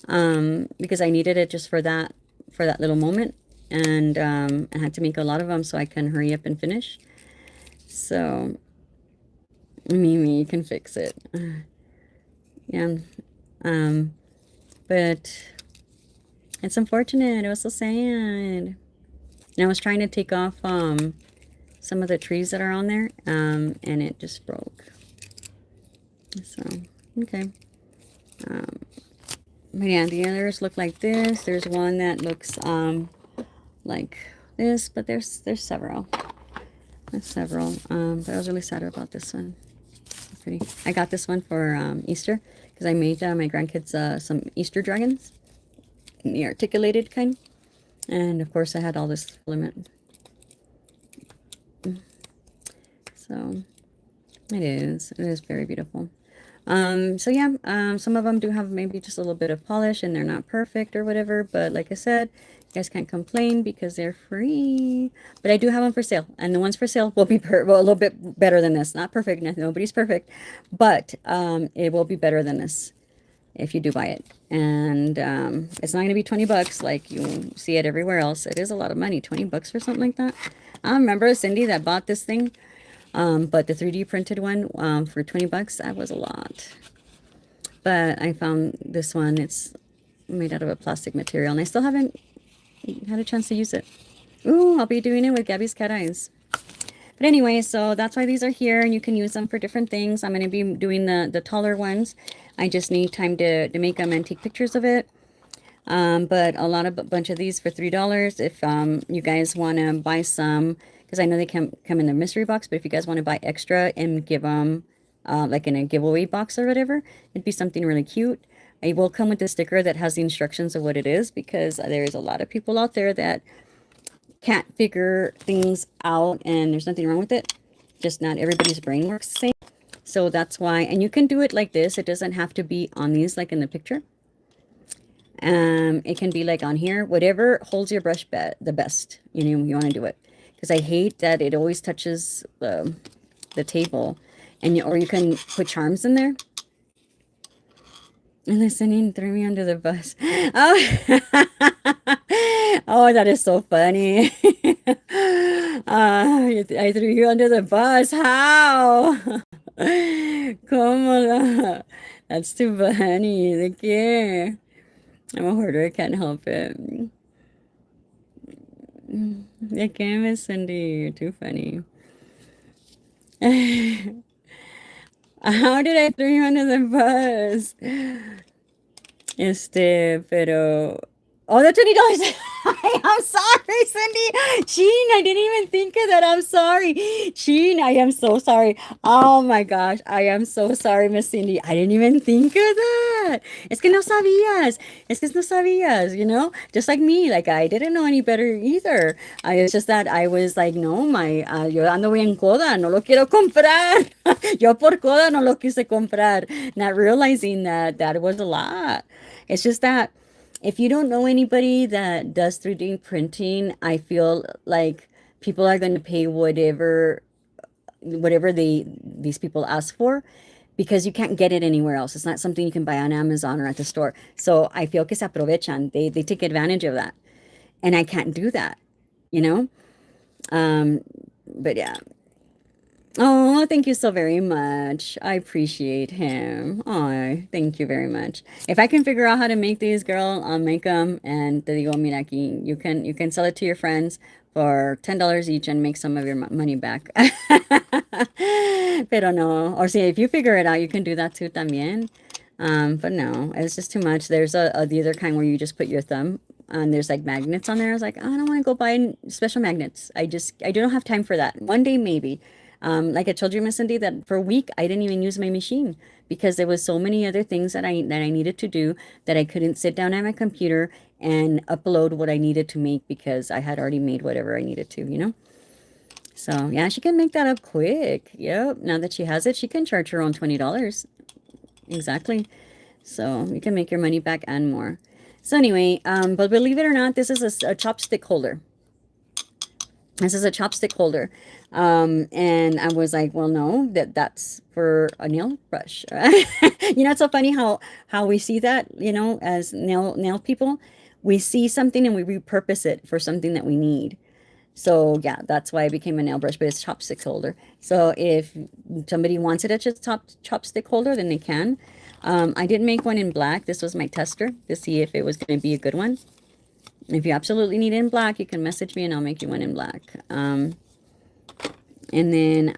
because I needed it just for that little moment, and I had to make a lot of them so I can hurry up and finish. So Mimi, you can fix it. Yeah, but it's unfortunate. It was so sad. And I was trying to take off some of the trees that are on there, and it just broke. So, okay. But yeah, the others look like this. There's one that looks like this, but there's several. There's several. But I was really sad about this one. It's pretty. I got this one for Easter because I made my grandkids some Easter dragons, the articulated kind, and of course I had all this filament. So it is very beautiful. So yeah, some of them do have maybe just a little bit of polish and they're not perfect or whatever, but like I said, you guys can't complain because they're free. But I do have them for sale, and the ones for sale will be well, a little bit better than this. Not perfect, nobody's perfect, but it will be better than this if you do buy it. And it's not going to be 20 bucks like you see it everywhere else. It is a lot of money, 20 bucks for something like that. I remember Cindy that bought this thing. But the 3D printed one for 20 bucks, that was a lot. But I found this one. It's made out of a plastic material, and I still haven't had a chance to use it. Ooh, I'll be doing it with Gabby's cat eyes. But anyway, so that's why these are here, and you can use them for different things. I'm going to be doing the taller ones. I just need time to make them and take pictures of it. But a bunch of these for $3. If you guys want to buy some, because I know they come in the mystery box, but if you guys want to buy extra and give them like in a giveaway box or whatever, it'd be something really cute. It will come with a sticker that has the instructions of what it is, because there's a lot of people out there that can't figure things out, and there's nothing wrong with it. Just not everybody's brain works the same. So that's why, and you can do it like this. It doesn't have to be on these like in the picture. It can be like on here, whatever holds your brush the best. You want to do it, because I hate that it always touches the table, and or you can put charms in there. And listening threw me under the bus. Oh, oh, that is so funny. I threw you under the bus. How? Come That's too funny. ¿De qué? I'm a hoarder. I can't help it. ¿De qué, Miss Cindy? You're too funny. How did I throw you under the bus? Pero... Oh, the $20. I'm sorry, Cindy. Sheen, I didn't even think of that. I'm sorry. Sheen, I am so sorry. Oh my gosh. I am so sorry, Miss Cindy. I didn't even think of that. Es que no sabías. Es que no sabías, Just like me. Like, I didn't know any better either. It's just that I was like, no, yo ando bien coda. No lo quiero comprar. Yo por coda no lo quise comprar. Not realizing that was a lot. It's just that if you don't know anybody that does 3D printing, I feel like people are going to pay whatever these people ask for, because you can't get it anywhere else. It's not something you can buy on Amazon or at the store. So I feel que se aprovechan. They take advantage of that. And I can't do that, you know? Um, but yeah. Oh, thank you so very much. I appreciate him. Oh, thank you very much. If I can figure out how to make these, girl, I'll make them. And te digo, mira aquí, you can sell it to your friends for $10 each and make some of your money back. Pero no. Or see, if you figure it out, you can do that too también. But no, it's just too much. There's the other kind where you just put your thumb and there's like magnets on there. I was like, "Oh, I don't want to go buy special magnets. I don't have time for that. One day maybe. Like I told you, Miss Cindy, that for a week I didn't even use my machine because there was so many other things that I needed to do that I couldn't sit down at my computer and upload what I needed to make because I had already made whatever I needed to, you know? So yeah, she can make that up quick. Yep. Now that she has it, she can charge her own $20. Exactly. So you can make your money back and more. So anyway, but believe it or not, this is a chopstick holder. This is a chopstick holder. And I was like, well, no, that's for a nail brush. You know, it's so funny how we see that, you know, as nail people. We see something and we repurpose it for something that we need. So yeah, that's why I became a nail brush, but it's chopstick holder. So if somebody wants it as a chopstick holder, then they can. I didn't make one in black. This was my tester to see if it was going to be a good one. If you absolutely need it in black, you can message me and I'll make you one in black. And then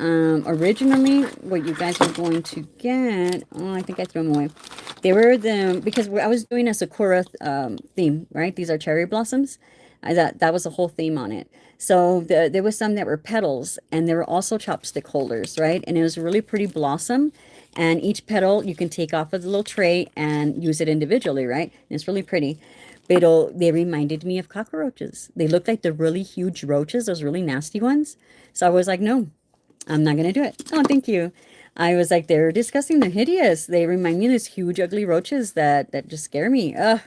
originally what you guys were going to get, oh, I think I threw them away. They were because I was doing a Sakura theme, right? These are cherry blossoms. That was the whole theme on it. So there was some that were petals and there were also chopstick holders, right? And it was a really pretty blossom. And each petal you can take off of the little tray and use it individually, right? And it's really pretty. Pero they reminded me of cockroaches. They looked like the really huge roaches, those really nasty ones. So I was like, no, I'm not going to do it. Oh, thank you. I was like, they're disgusting. They're hideous. They remind me of these huge, ugly roaches that just scare me. Ugh.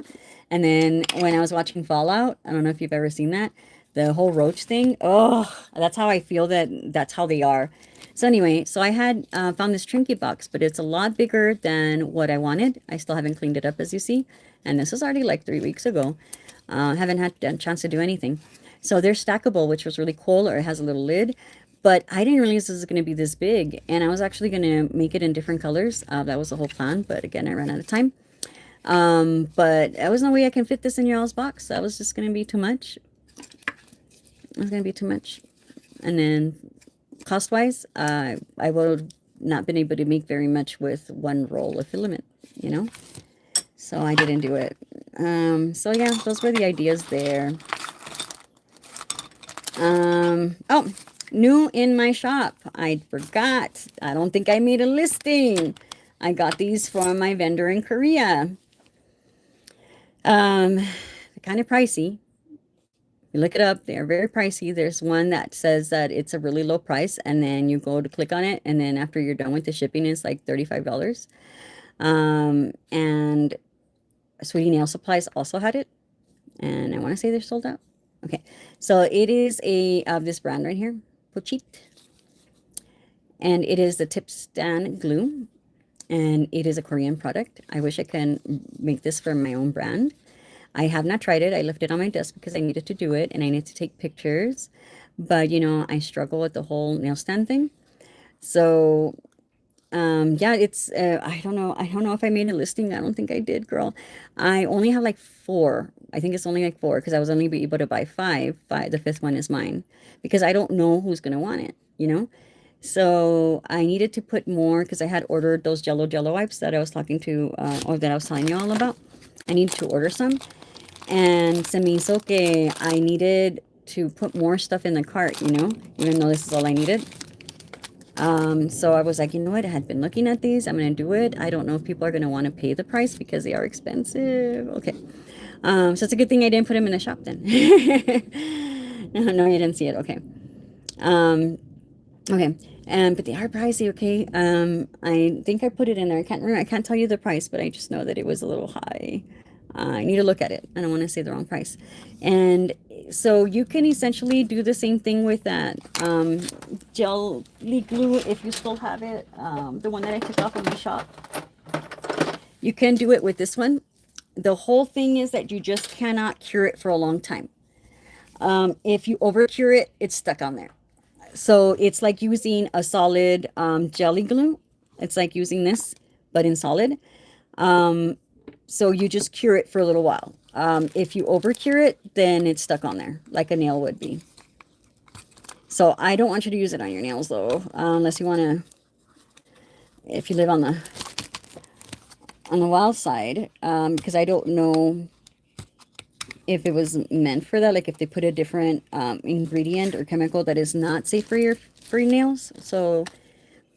And then when I was watching Fallout, I don't know if you've ever seen that, the whole roach thing. Oh, that's how I feel that's how they are. So anyway, so I had found this trinket box, but it's a lot bigger than what I wanted. I still haven't cleaned it up, as you see. And this was already like 3 weeks ago. Haven't had a chance to do anything. So they're stackable, which was really cool, or it has a little lid. But I didn't realize this was going to be this big. And I was actually going to make it in different colors. That was the whole plan. But again, I ran out of time. But there was no way I can fit this in your all's box. That was just going to be too much. It was going to be too much. And then cost-wise, I would not been able to make very much with one roll of filament, you know? So I didn't do it. So yeah, those were the ideas there. Oh, new in my shop. I forgot. I don't think I made a listing. I got these from my vendor in Korea. They're kind of pricey. You look it up, they're very pricey. There's one that says that it's a really low price, and then you go to click on it, and then after you're done with the shipping, it's like $35. And Sweetie Nail Supplies also had it, and I want to say they're sold out. Okay, so it is this brand right here, Pochit, and it is the tip stand glue, and it is a Korean product. I wish I can make this for my own brand. I have not tried it. I left it on my desk because I needed to do it and I need to take pictures. But, you know, I struggle with the whole nail stand thing. So, yeah, it's, I don't know. I don't know if I made a listing. I don't think I did, girl. I only have like 4. I think it's only like 4 because I was only able to buy 5. The 5th one is mine because I don't know who's going to want it, you know? So I needed to put more because I had ordered those Jello wipes that I was talking to, or that I was telling you all about. I needed to order some. And se me hizo que I needed to put more stuff in the cart, you know, even though this is all I needed. So I was like, you know what? I had been looking at these. I'm going to do it. I don't know if people are going to want to pay the price because they are expensive. Okay. So it's a good thing I didn't put them in the shop then. No, you didn't see it. Okay. Okay. But they are pricey. Okay. I think I put it in there. I can't remember. I can't tell you the price, but I just know that it was a little high. I need to look at it. I don't want to say the wrong price. And so you can essentially do the same thing with that jelly glue if you still have it. The one that I took off of my shop. You can do it with this one. The whole thing is that you just cannot cure it for a long time. If you over cure it, it's stuck on there. So it's like using a solid jelly glue. It's like using this, but in solid. So you just cure it for a little while. If you over cure it, then it's stuck on there like a nail would be. So I don't want you to use it on your nails though, unless you want to, if you live on the wild side, because I don't know if it was meant for that, like if they put a different ingredient or chemical that is not safe for your nails. So,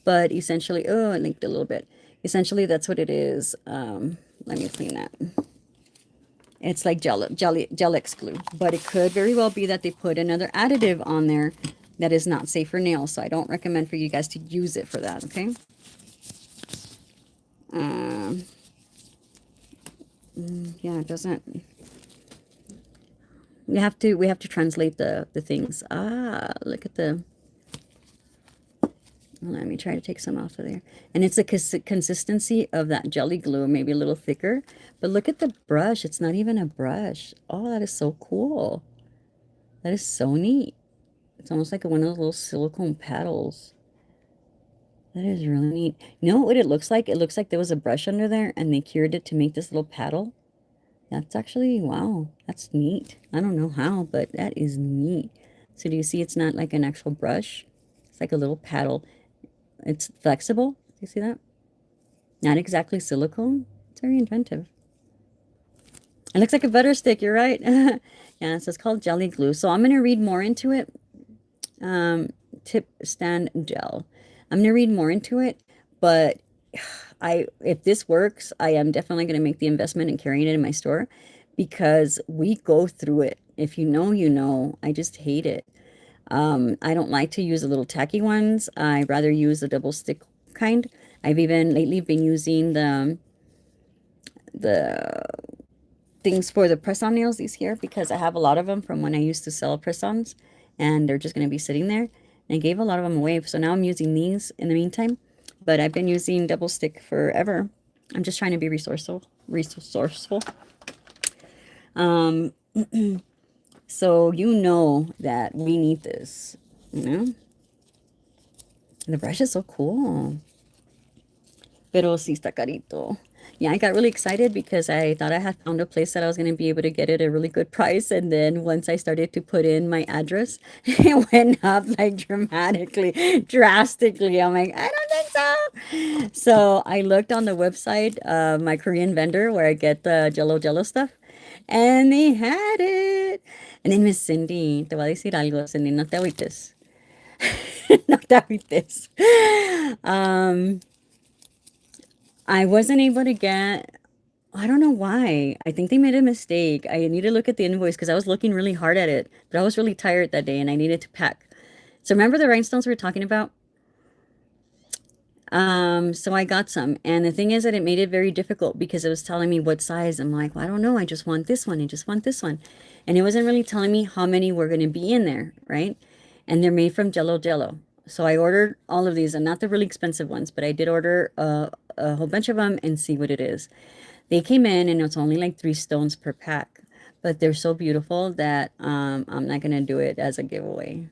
but essentially, oh, I linked a little bit. Essentially, that's what it is. Let me clean that. It's like Gel-X glue, but it could very well be that they put another additive on there that is not safe for nails. So I don't recommend for you guys to use it for that. Okay. Yeah, it doesn't. We have to translate the things. Ah, look at the. Let me try to take some off of there. And it's a consistency of that jelly glue, maybe a little thicker. But look at the brush. It's not even a brush. Oh, that is so cool. That is so neat. It's almost like one of those little silicone paddles. That is really neat. You know what it looks like? It looks like there was a brush under there and they cured it to make this little paddle. That's actually, wow, that's neat. I don't know how, but that is neat. So do you see it's not like an actual brush? It's like a little paddle. It's flexible. Do you see that? Not exactly silicone. It's very inventive. It looks like a butter stick. You're right. Yeah, so it's called jelly glue. So I'm going to read more into it. Tip stand gel. I'm going to read more into it, but if this works, I am definitely going to make the investment in carrying it in my store because we go through it. If you know, you know. I just hate it. I don't like to use the little tacky ones. I rather use the double stick kind. I've even lately been using the things for the press-on nails, these here, because I have a lot of them from when I used to sell press-ons, and they're just going to be sitting there. And I gave a lot of them away, so now I'm using these in the meantime. But I've been using double stick forever. I'm just trying to be resourceful. So you know that we need this, you know? The brush is so cool. Pero sí está carito. Yeah, I got really excited because I thought I had found a place that I was going to be able to get it at a really good price. And then once I started to put in my address, it went up like drastically. I'm like, I don't think so. So I looked on the website, my Korean vendor where I get the Jello stuff, and they had it. And then Miss Cindy, te voy a decir algo, Cindy, no te agüites. No te agüites. I wasn't able to get, I don't know why. I think they made a mistake. I need to look at the invoice because I was looking really hard at it, but I was really tired that day and I needed to pack. So remember the rhinestones we were talking about? So I got some. And the thing is that it made it very difficult because it was telling me what size. I'm like, well, I don't know. I just want this one. I just want this one. And it wasn't really telling me how many were going to be in there, right? And they're made from Jello. So I ordered all of these, and not the really expensive ones, but I did order a whole bunch of them and see what it is. They came in and it's only like 3 stones per pack, but they're so beautiful that I'm not gonna do it as a giveaway.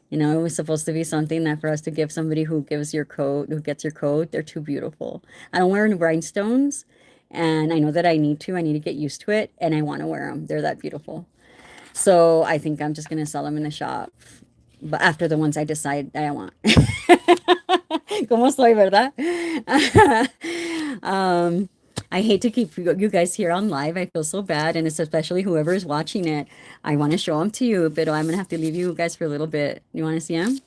You know, it was supposed to be something that for us to give somebody who gives your coat, who gets your coat. They're too beautiful. I don't wear rhinestones, and I know that I need to. I need to get used to it, and I want to wear them. They're that beautiful. So I think I'm just gonna sell them in the shop, but after the ones I decide that I want. Como soy, ¿verdad? I hate to keep you guys here on live. I feel so bad, and it's especially whoever is watching it. I want to show them to you, but I'm gonna have to leave you guys for a little bit. You want to see them?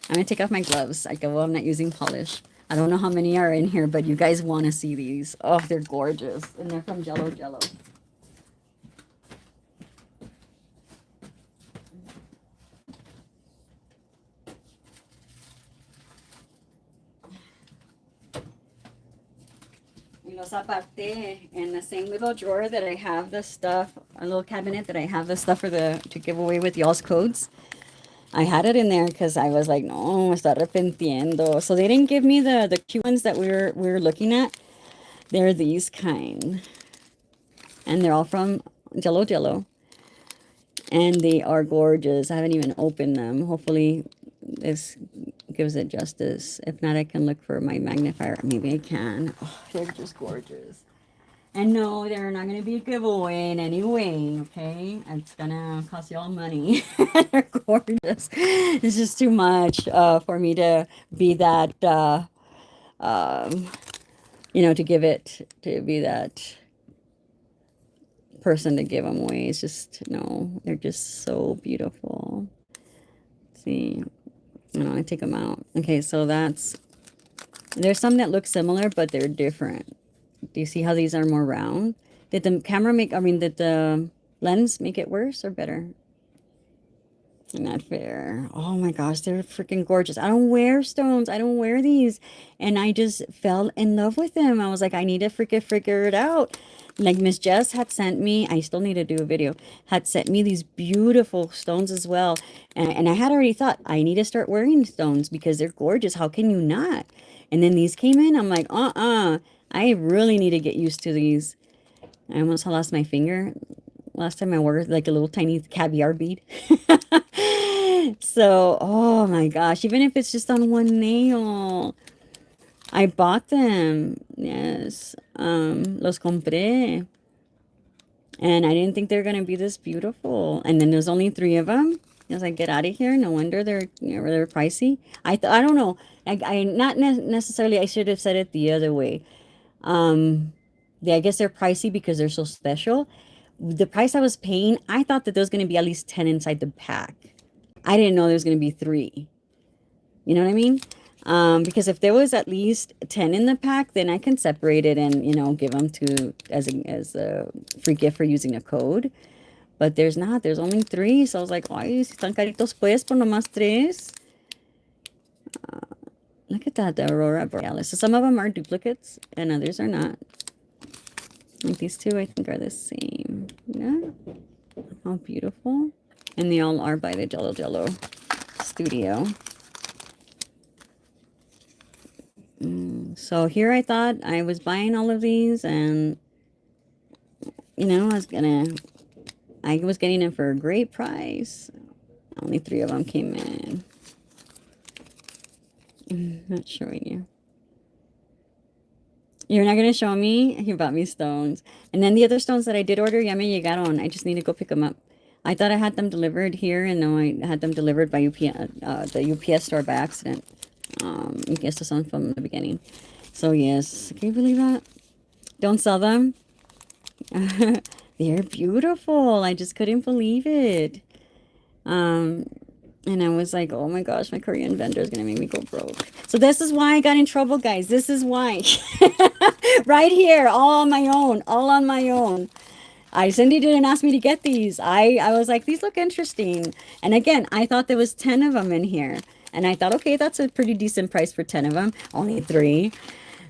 I'm gonna take off my gloves. Well, I'm not using polish. I don't know how many are in here, but you guys want to see these. Oh, they're gorgeous, and they're from Jello. Y los aparté in the same little drawer that I have the stuff, a little cabinet that I have the stuff for the to give away with y'all's codes. I had it in there because I was like, no, me está arrepintiendo. So they didn't give me the cute ones that we were looking at. They're these kind, and they're all from Jello Jello, and they are gorgeous. I haven't even opened them. Hopefully, this gives it justice. If not, I can look for my magnifier. Maybe I can. Oh, they're just gorgeous. And no, they're not going to be a giveaway in any way, okay? It's going to cost you all money. They're gorgeous. It's just too much for me to be that, um, to give it, to be that person to give them away. It's just, no, they're just so beautiful. Let's see, I take them out. Okay, so there's some that look similar, but they're different. Do you see how these are more round? Did the camera did the lens make it worse or better? Not fair. Oh my gosh, they're freaking gorgeous. I don't wear stones. I don't wear these. And I just fell in love with them. I was like, I need to figure it out. Like Miss Jess had sent me, I still need to do a video, had sent me these beautiful stones as well. And I had already thought, I need to start wearing stones because they're gorgeous. How can you not? And then these came in. I'm like, I really need to get used to these. I almost lost my finger last time I wore like a little tiny caviar bead. So, oh my gosh, even if it's just on one nail. I bought them. Yes. Los compré. And I didn't think they were going to be this beautiful. And then there's only 3 of them. I was like, get out of here. No wonder they're pricey. I don't know. I not necessarily, I should have said it the other way. I guess they're pricey because they're so special. The price I was paying, I thought that there was going to be at least 10 inside the pack. I didn't know there was going to be 3. You know what I mean? Because if there was at least 10 in the pack, then I can separate it and, give them to as a free gift for using a code. But there's not. There's only 3. So I was like, ay, si están caritos pues, por nomás 3. Look at that, the Aurora Borealis. So some of them are duplicates and others are not. Like these 2, I think, are the same. Yeah. How beautiful. And they all are by the Jello Jello Studio. So here I thought I was buying all of these and, I was getting them for a great price. Only 3 of them came in. Not showing you. You're not going to show me? He bought me stones. And then the other stones that I did order, ya me llegaron. I just need to go pick them up. I thought I had them delivered here, and no, I had them delivered by the UPS store by accident. I guess the son from the beginning. So yes, can you believe that? Don't sell them. They're beautiful. I just couldn't believe it. And I was like, oh my gosh, my Korean vendor is going to make me go broke. So this is why I got in trouble, guys. This is why. Right here, all on my own. All on my own. Cindy didn't ask me to get these. I was like, these look interesting. And again, I thought there was 10 of them in here. And I thought, okay, that's a pretty decent price for 10 of them. Only 3.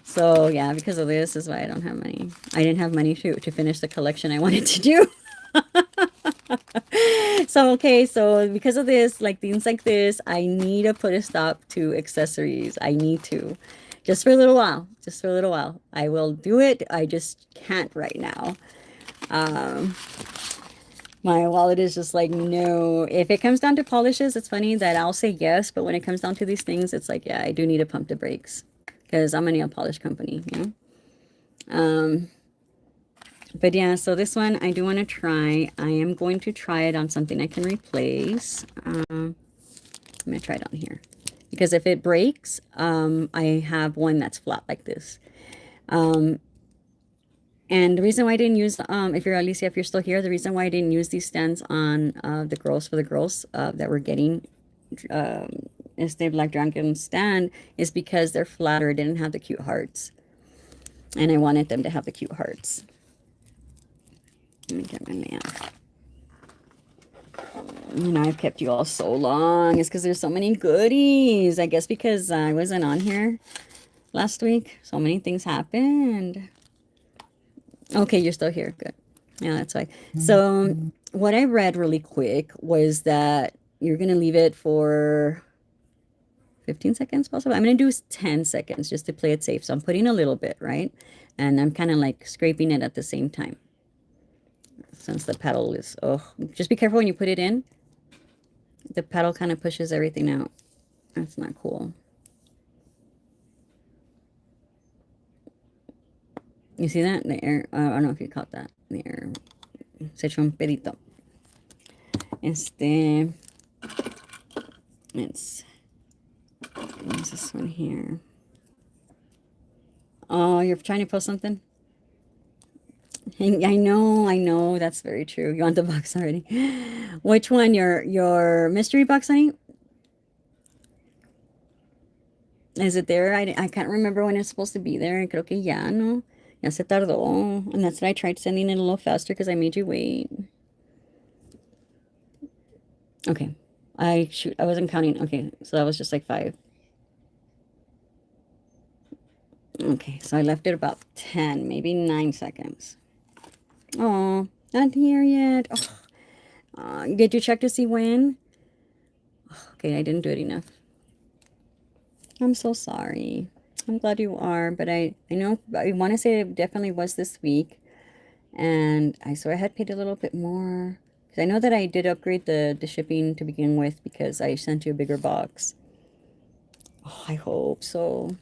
So yeah, because of this is why I don't have money. I didn't have money to finish the collection I wanted to do. So because of this, like things like this, I need to put a stop to accessories. I need to, just for a little while. I will do it. I just can't right now. My wallet is just like, no. If it comes down to polishes, it's funny that I'll say yes, but when it comes down to these things, it's like, yeah, I do need to pump the brakes because I'm a nail polish company, But yeah, so this one I do want to try. I am going to try it on something I can replace. I'm going to try it on here. Because if it breaks, I have one that's flat like this. And the reason why I didn't use, if you're Alicia, if you're still here, the reason why I didn't use these stands on the girls that were getting Este Black Dragon stand is because they're flatter. It didn't have the cute hearts. And I wanted them to have the cute hearts. Let me get my lamp. I've kept you all so long. It's because there's so many goodies. I guess because I wasn't on here last week. So many things happened. Okay, you're still here. Good. Yeah, that's why. So, what I read really quick was that you're going to leave it for 15 seconds possible. I'm going to do 10 seconds just to play it safe. So, I'm putting a little bit, right? And I'm kind of like scraping it at the same time since the paddle is, oh, just be careful when you put it in. The paddle kind of pushes everything out. That's not cool. You see that? The air, I don't know if you caught that. The air se echó un pedito. It's, what's this one here? Oh, you're trying to post something? I know, that's very true. You want the box already? Which one? Your mystery box, honey? Is it there? I can't remember when it's supposed to be there. Creo que ya, no. Ya se tardó. And that's why I tried sending it a little faster because I made you wait. Okay. Shoot, I wasn't counting. Okay, so that was just like 5. Okay, so I left it about 10, maybe 9 seconds. Oh, not here yet. Oh, did you check to see when? Okay, I didn't do it enough. I'm so sorry. I'm glad you are, but I know I want to say it definitely was this week, and I had paid a little bit more because I know that I did upgrade the shipping to begin with because I sent you a bigger box. Oh, I hope so.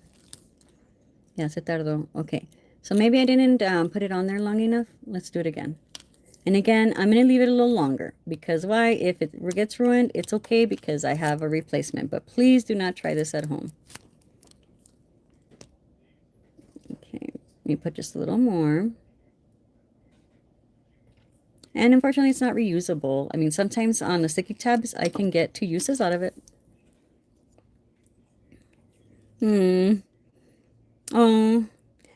Yeah, se tardó. Okay, so maybe I didn't put it on there long enough. Let's do it again. And again, I'm going to leave it a little longer because why? If it gets ruined, it's okay because I have a replacement. But please do not try this at home. Okay, let me put just a little more. And unfortunately, it's not reusable. I mean, sometimes on the sticky tabs, I can get 2 uses out of it. Oh.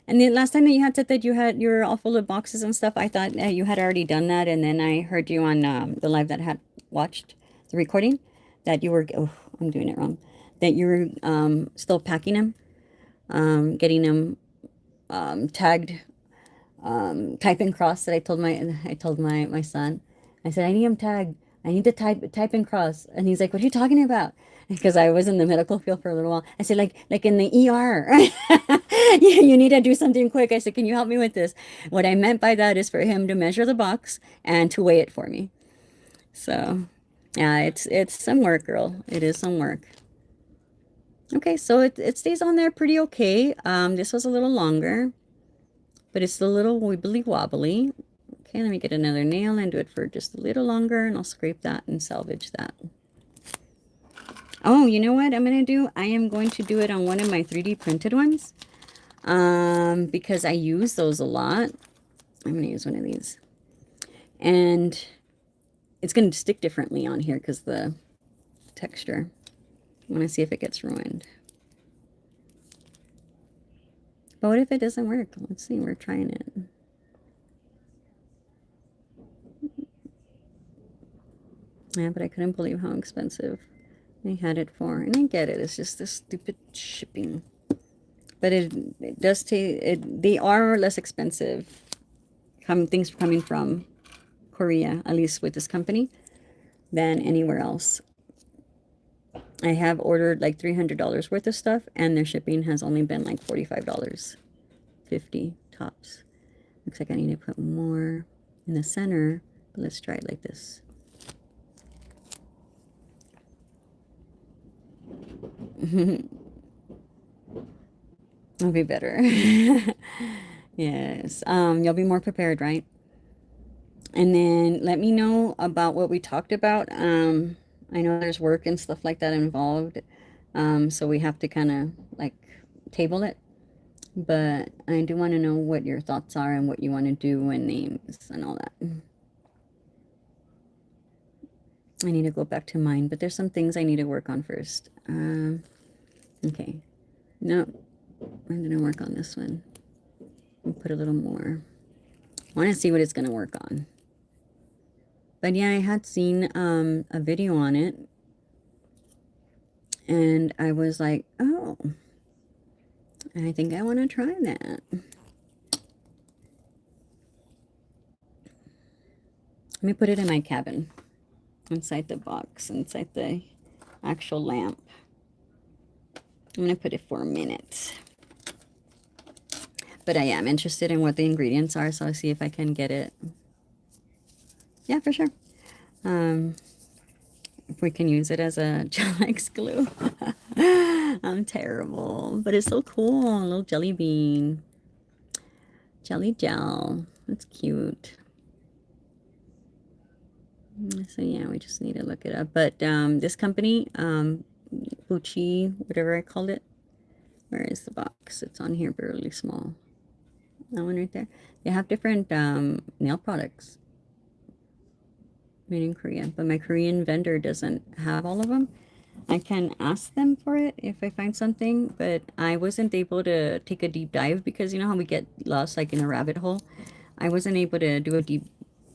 And the last time that you had said that you're all full of boxes and stuff, I thought you had already done that. And then I heard you on the live that had watched the recording that you were, oh, I'm doing it wrong, that you were still packing them, getting them tagged, type and cross that I told my son. I said, I need him tagged. I need to type and cross. And he's like, what are you talking about? Because I was in the medical field for a little while. I said, like in the ER. You need to do something quick. I said, can you help me with this? What I meant by that is for him to measure the box and to weigh it for me. So yeah, it's some work, girl. It is some work. Okay, so it stays on there pretty okay. This was a little longer, but it's a little wibbly wobbly. Okay, let me get another nail and do it for just a little longer, and I'll scrape that and salvage that. Oh, you know what I'm going to do? I am going to do it on one of my 3D printed ones because I use those a lot. I'm going to use one of these. And it's going to stick differently on here because the texture. I want to see if it gets ruined. But what if it doesn't work? Let's see, we're trying it. Yeah, but I couldn't believe how expensive I had it for. And I get it. It's just this stupid shipping. But it does take it. They are less expensive. Things coming from Korea, at least with this company, than anywhere else. I have ordered like $300 worth of stuff, and their shipping has only been like $45, 50 tops. Looks like I need to put more in the center. But let's try it like this. It'll be better. Yes. You'll be more prepared, right? And then let me know about what we talked about. I know there's work and stuff like that involved. So we have to kind of like table it. But I do want to know what your thoughts are and what you want to do and names and all that. I need to go back to mine, but there's some things I need to work on first. Okay. No, I'm going to work on this one. I'll put a little more. I want to see what it's going to work on. But yeah, I had seen a video on it. And I was like, oh, I think I want to try that. me put it in my cabin, inside the box, inside the actual lamp. I'm gonna put it for a minute. But I am interested in what the ingredients are, so I'll see if I can get it. Yeah, for sure. If we can use it as a Gel-X glue. I'm terrible, but it's so cool. A little jelly bean. Jelly gel. That's cute. So yeah, we just need to look it up. But this company, Gucci, whatever I called it. Where is the box? It's on here, but really small. That one right there. They have different nail products made in Korea, but my Korean vendor doesn't have all of them. I can ask them for it if I find something, but I wasn't able to take a deep dive because you know how we get lost like in a rabbit hole. I wasn't able to do a deep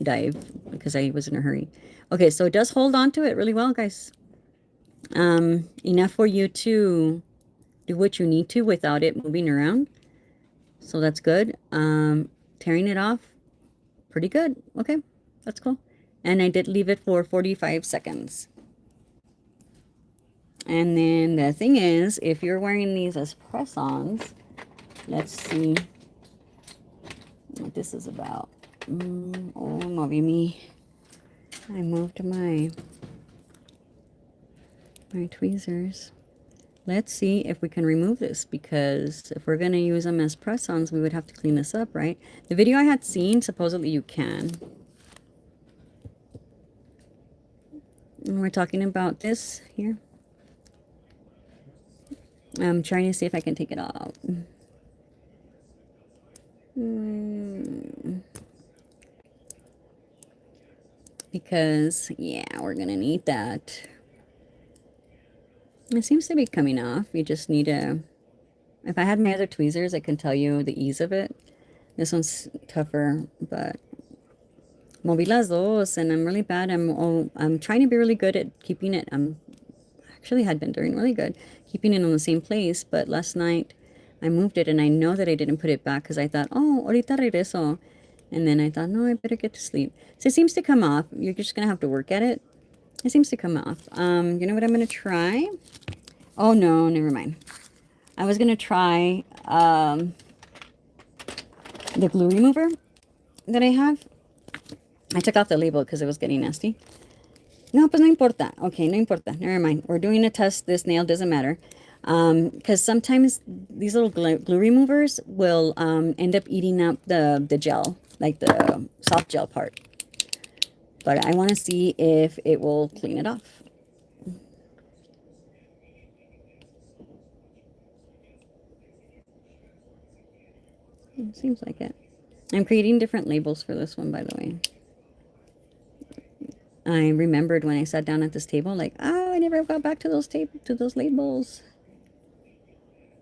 dive because I was in a hurry. Okay, so it does hold on to it really well, guys. Enough for you to do what you need to without it moving around. So that's good. Tearing it off, pretty good. Okay, that's cool. And I did leave it for 45 seconds. And then the thing is, if you're wearing these as press-ons, let's see what this is about. Oh, movie me. I moved my tweezers. Let's see if we can remove this, because if we're going to use them as press-ons, we would have to clean this up, right? The video I had seen, supposedly you can. And we're talking about this here. I'm trying to see if I can take it out. Because, yeah, we're going to need that. It seems to be coming off. You just need to... If I had my other tweezers, I can tell you the ease of it. This one's tougher, but... Moví las dos, and I'm really bad. I'm trying to be really good at keeping it. Actually had been doing really good keeping it on the same place, but last night I moved it, and I know that I didn't put it back because I thought, oh, ahorita regreso, and then I thought, no, I better get to sleep. So it seems to come off. You're just gonna have to work at it. It seems to come off. You know what I'm gonna try? Oh no, never mind. I was gonna try the glue remover that I have. I took off the label because it was getting nasty. No, pues no importa. Okay, no importa. Never mind. We're doing a test. This nail doesn't matter. Because sometimes these little glue removers will end up eating up the gel, like the soft gel part. But I want to see if it will clean it off. It seems like it. I'm creating different labels for this one, by the way. I remembered when I sat down at this table, like, oh, I never got back to those labels.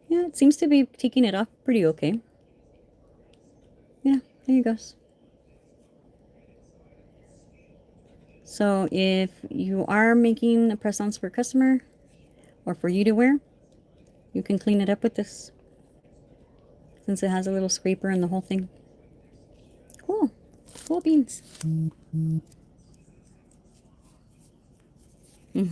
Yeah, it seems to be taking it off pretty okay. Yeah, there you goes. So if you are making the press-ons for a customer or for you to wear, you can clean it up with this, since it has a little scraper and the whole thing. Cool. Cool beans. ¿Qué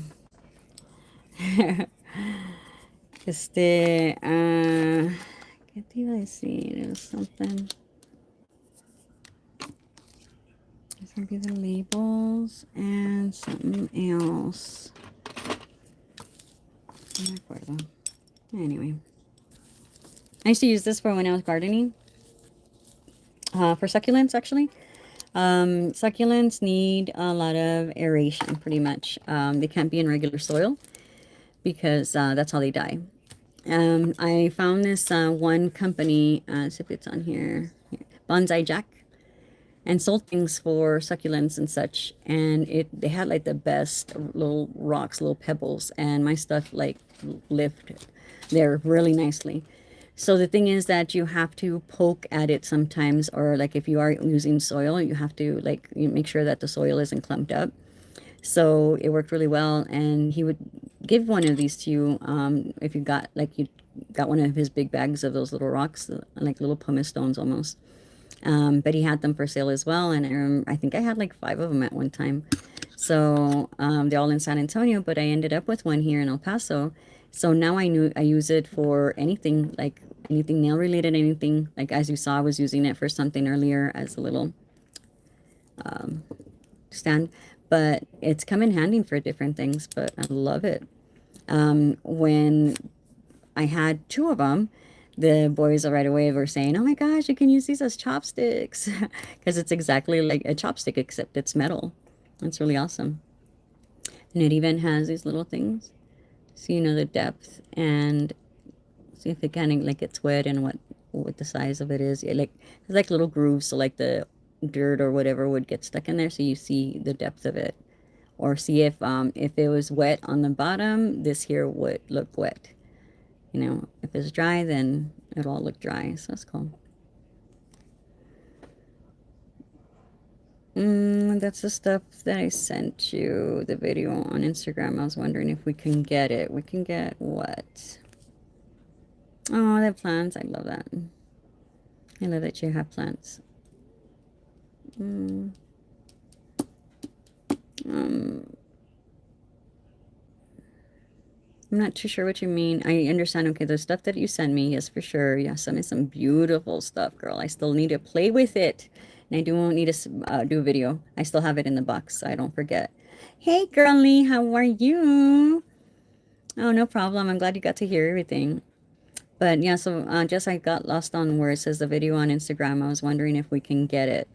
te iba a decir? It was something. These would be the labels and something else. No me acuerdo. Anyway. I used to use this for when I was gardening. For succulents, actually. Succulents need a lot of aeration, pretty much. They can't be in regular soil because that's how they die. I found this one company, see if it's on here, Bonsai Jack, and sold things for succulents and such. And they had like the best little rocks, little pebbles, and my stuff like lived there really nicely. So the thing is that you have to poke at it sometimes, or like if you are using soil, you have to like make sure that the soil isn't clumped up. So it worked really well, and he would give one of these to you if you got one of his big bags of those little rocks, like little pumice stones almost. But he had them for sale as well, and I think I had like 5 of them at one time. So they're all in San Antonio, but I ended up with one here in El Paso. So now I use it for anything, like anything nail related, anything. Like as you saw, I was using it for something earlier as a little stand, but it's come in handy for different things. But I love it. When I had 2 of them, the boys right away were saying, "Oh my gosh, you can use these as chopsticks," because it's exactly like a chopstick except it's metal. It's really awesome, and it even has these little things, so you know the depth and see if it kind of like gets wet and what the size of it is. Yeah, like there's like little grooves, so like the dirt or whatever would get stuck in there, so you see the depth of it, or see if it was wet on the bottom, this here would look wet. You know, if it's dry, then it'll all look dry. So that's cool. That's the stuff that I sent you, the video on Instagram. I was wondering if we can get it. We can get what? Oh, they have plants. I love that. I love that you have plants. Mm, um, I'm not too sure what you mean. I understand. Okay, the stuff that you send me, yes, for sure. Yeah, send me some beautiful stuff, girl. I still need to play with it. And I do need to do a video. I still have it in the box, so I don't forget. Hey, girlie, how are you? Oh, no problem. I'm glad you got to hear everything. But yeah, so just I got lost on where it says the video on Instagram. I was wondering if we can get it.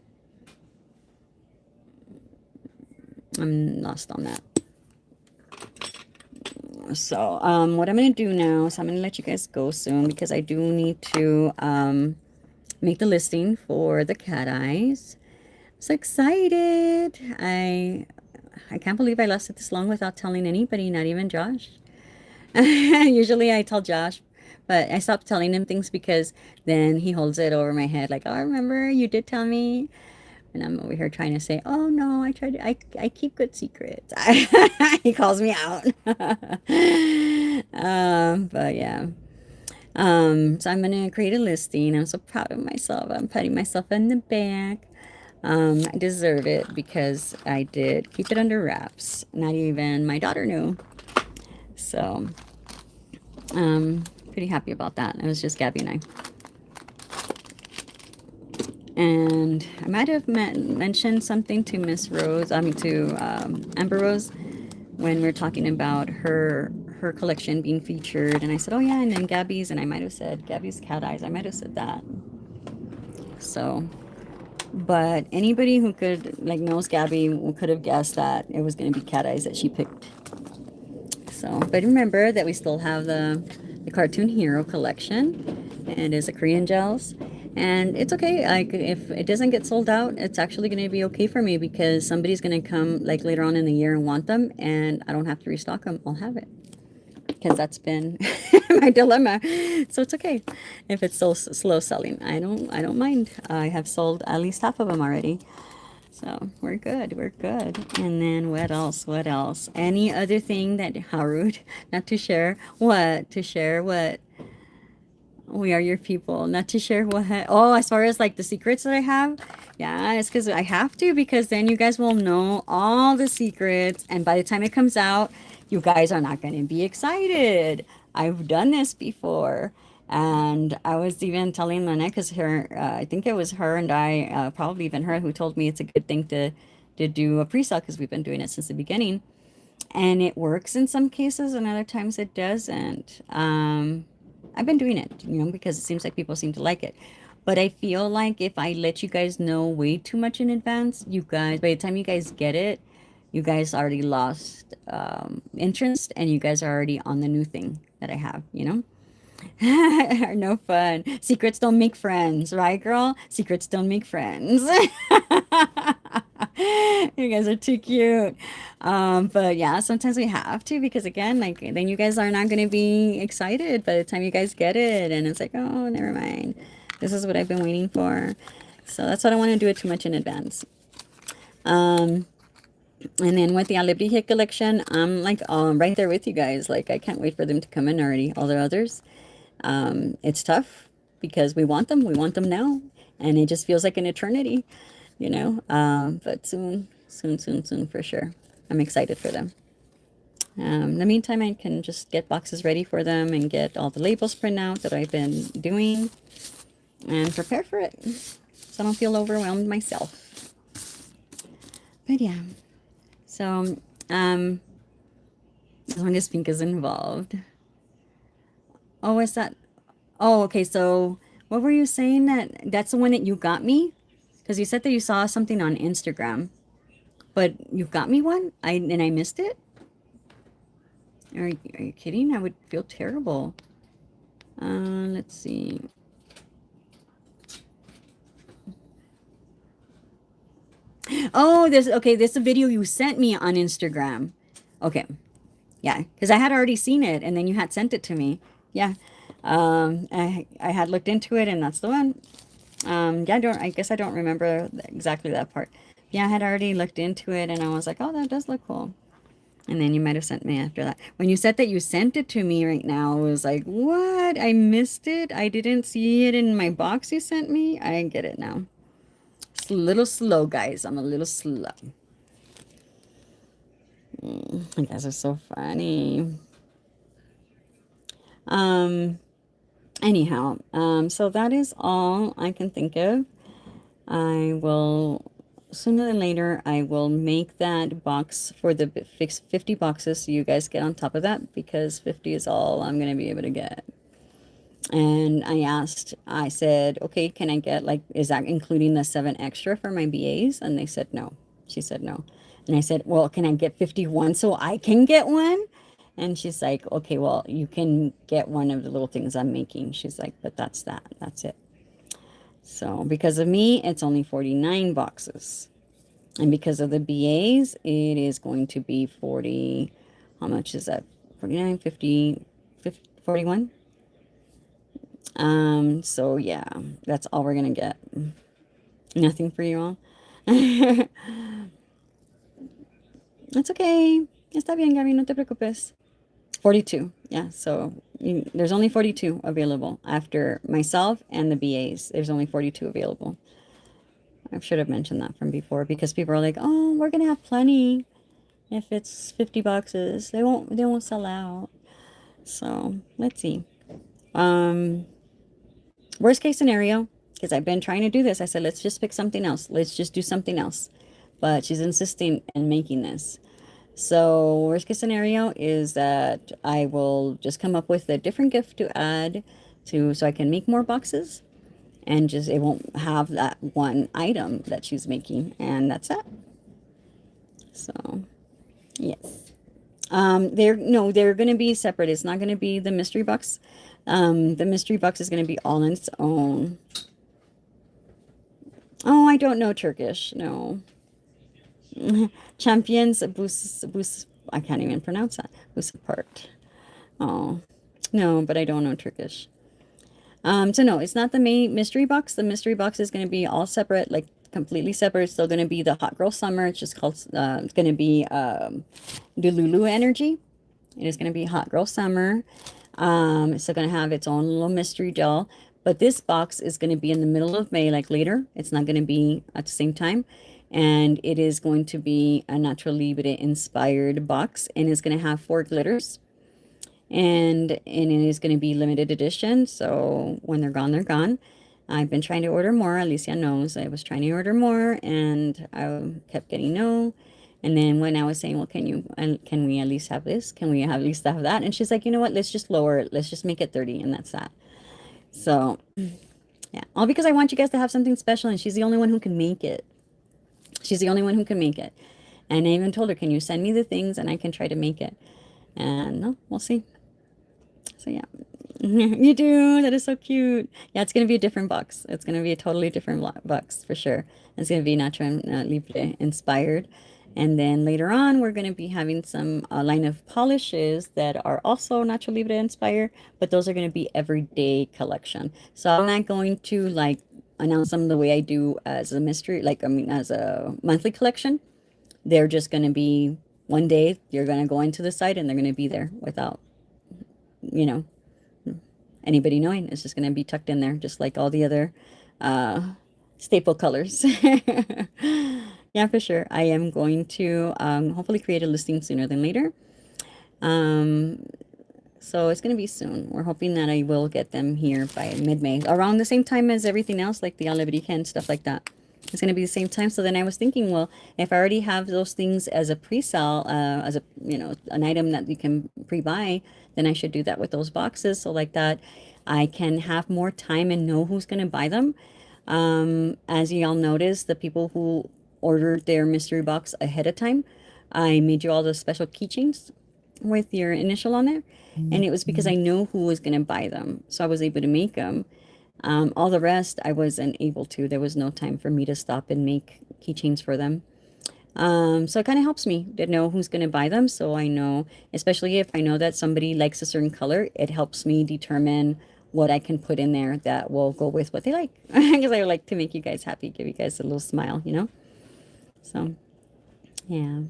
I'm lost on that. So what I'm going to do now is I'm going to let you guys go soon because I do need to make the listing for the cat eyes. So excited. I can't believe I lasted this long without telling anybody, not even Josh. Usually I tell Josh, but I stopped telling him things because then he holds it over my head like, "Oh, remember you did tell me." And I'm over here trying to say, "Oh no, I keep good secrets." He calls me out. But yeah. So I'm gonna create a listing. I'm so proud of myself. I'm patting myself in the back. I deserve it because I did keep it under wraps. Not even my daughter knew. So, pretty happy about that. It was just Gabby and I. And I might have mentioned something to Miss Rose, I mean to Amber Rose, when we were talking about her collection being featured. And I said, oh yeah, and then Gabby's, and I might have said Gabby's cat eyes. I might have said that. So, but anybody who could, like, knows Gabby could have guessed that it was going to be cat eyes that she picked. So, but remember that we still have the Cartoon Hero collection. And it is a Korean gels. And it's okay. Like if it doesn't get sold out, it's actually going to be okay for me because somebody's going to come like later on in the year and want them, and I don't have to restock them. I'll have it because that's been my dilemma. So it's okay if it's so slow selling. I don't mind. I have sold at least half of them already. So we're good. We're good. And then what else? What else? Any other thing that, how rude, not to share what? To share what? We are your people. Not to share what? Oh, as far as like the secrets that I have, yeah, it's because I have to, because then you guys will know all the secrets. And by the time it comes out, you guys are not going to be excited. I've done this before. And I was even telling Lynette, because I think it was her and I, probably even her, who told me it's a good thing to do a pre-sale because we've been doing it since the beginning. And it works in some cases, and other times it doesn't. I've been doing it, because it seems like people seem to like it. But I feel like if I let you guys know way too much in advance, you guys, by the time you guys get it, you guys already lost interest, and you guys are already on the new thing that I have. No fun. Secrets don't make friends, right, girl? Secrets don't make friends. You guys are too cute. But yeah, sometimes we have to, because again, like then you guys are not going to be excited by the time you guys get it, and it's like, oh, never mind. This is what I've been waiting for. So that's what I want to do it too much in advance. And then with the Alebrije collection, I'm like right there with you guys. Like I can't wait for them to come in already. All the others. It's tough because we want them. We want them now. and it just feels like an eternity, you know. But soon, soon, soon, soon for sure. I'm excited for them. In the meantime, I can just get boxes ready for them and get all the labels printed out that I've been doing and prepare for it so I don't feel overwhelmed myself. But yeah, so as long as Pink is involved. Oh, is that? Oh, okay. So what were you saying that's the one that you got me? Because you said that you saw something on Instagram, but you got me one? I missed it? Are you kidding? I would feel terrible. Let's see. Oh, this okay, this is a video you sent me on Instagram. Okay. Yeah, because I had already seen it and then you had sent it to me. Yeah. I had looked into it and that's the one. Yeah, I guess I don't remember exactly that part. Yeah, I had already looked into it and I was like, oh, that does look cool. And then you might have sent me after that. When you said that you sent it to me right now, I was like, what? I missed it. I didn't see it in my box you sent me. I get it now. It's a little slow, guys. I'm a little slow. You guys are so funny. Anyhow, so that is all I can think of. I will, sooner than later, I will make that box for the 50 boxes so you guys get on top of that because 50 is all I'm going to be able to get. And I said, okay, can I get like, is that including the 7 extra for my BAs? And they said no. She said no. And I said, well, can I get 51 so I can get one? And she's like, okay, well, you can get one of the little things I'm making. She's like, but that's that. That's it. So because of me, it's only 49 boxes. And because of the BAs, it is going to be 40. How much is that? 49, 50, 41? So yeah, that's all we're going to get. Nothing for you all. It's okay. Está bien, Gaby, no te preocupes. 42. Yeah, so there's only 42 available after myself and the BAs. There's only 42 available. I should have mentioned that from before because people are like, "Oh, we're going to have plenty if it's 50 boxes. They won't sell out." So, let's see. Worst case scenario, because I've been trying to do this, I said, let's just pick something else. Let's just do something else. But she's insisting and making this. So worst case scenario is that I will just come up with a different gift to add to so I can make more boxes and just it won't have that one item that she's making and that's it. So yes. They're gonna be separate. It's not gonna be the mystery box. The mystery box is gonna be all on its own. Oh, I don't know Turkish. No. Champions boost. I can't even pronounce that. Boost part. Oh, no, but I don't know Turkish. So no, it's not the main mystery box. The mystery box is going to be all separate, like completely separate. It's still going to be the Hot Girl Summer. It's just called. It's going to be Delulu Energy. It is going to be Hot Girl Summer. It's still going to have its own little mystery doll. But this box is going to be in the middle of May, like later. It's not going to be at the same time. And it is going to be a Natural Libre inspired box. And it's going to have 4 glitters. And it is going to be limited edition. So when they're gone, they're gone. I've been trying to order more. Alicia knows I was trying to order more. And I kept getting no. And then when I was saying, well, can we at least have this? Can we at least have that? And she's like, you know what? Let's just lower it. Let's just make it 30. And that's that. So, yeah. All because I want you guys to have something special. And she's the only one who can make it. She's the only one who can make it. And I even told her, can you send me the things and I can try to make it? And no, we'll see. So, yeah. You do. That is so cute. Yeah, it's going to be a different box. It's going to be a totally different box for sure. It's going to be Natural Libre inspired. And then later on, we're going to be having some line of polishes that are also Natural Libre inspired, but those are going to be everyday collection. So I'm not going to like announce them the way I do as a mystery, as a monthly collection. They're just going to be one day you're going to go into the site and they're going to be there without, you know, anybody knowing. It's just going to be tucked in there, just like all the other staple colors. Yeah, for sure. I am going to hopefully create a listing sooner than later. Um, so it's going to be soon. We're hoping that I will get them here by mid-May, around the same time as everything else, like the Alebrije and stuff like that. It's going to be the same time. So then I was thinking, well, if I already have those things as a pre-sale, as a, an item that you can pre-buy, then I should do that with those boxes. So like that, I can have more time and know who's going to buy them. As y'all noticed, the people who ordered their mystery box ahead of time, I made you all the special keychains with your initial on there. And it was because I know who was going to buy them. So I was able to make them. All the rest, I wasn't able to. There was no time for me to stop and make keychains for them. So it kind of helps me to know who's going to buy them. So I know, especially if I know that somebody likes a certain color, it helps me determine what I can put in there that will go with what they like. Because I like to make you guys happy, give you guys a little smile, you know? So, yeah.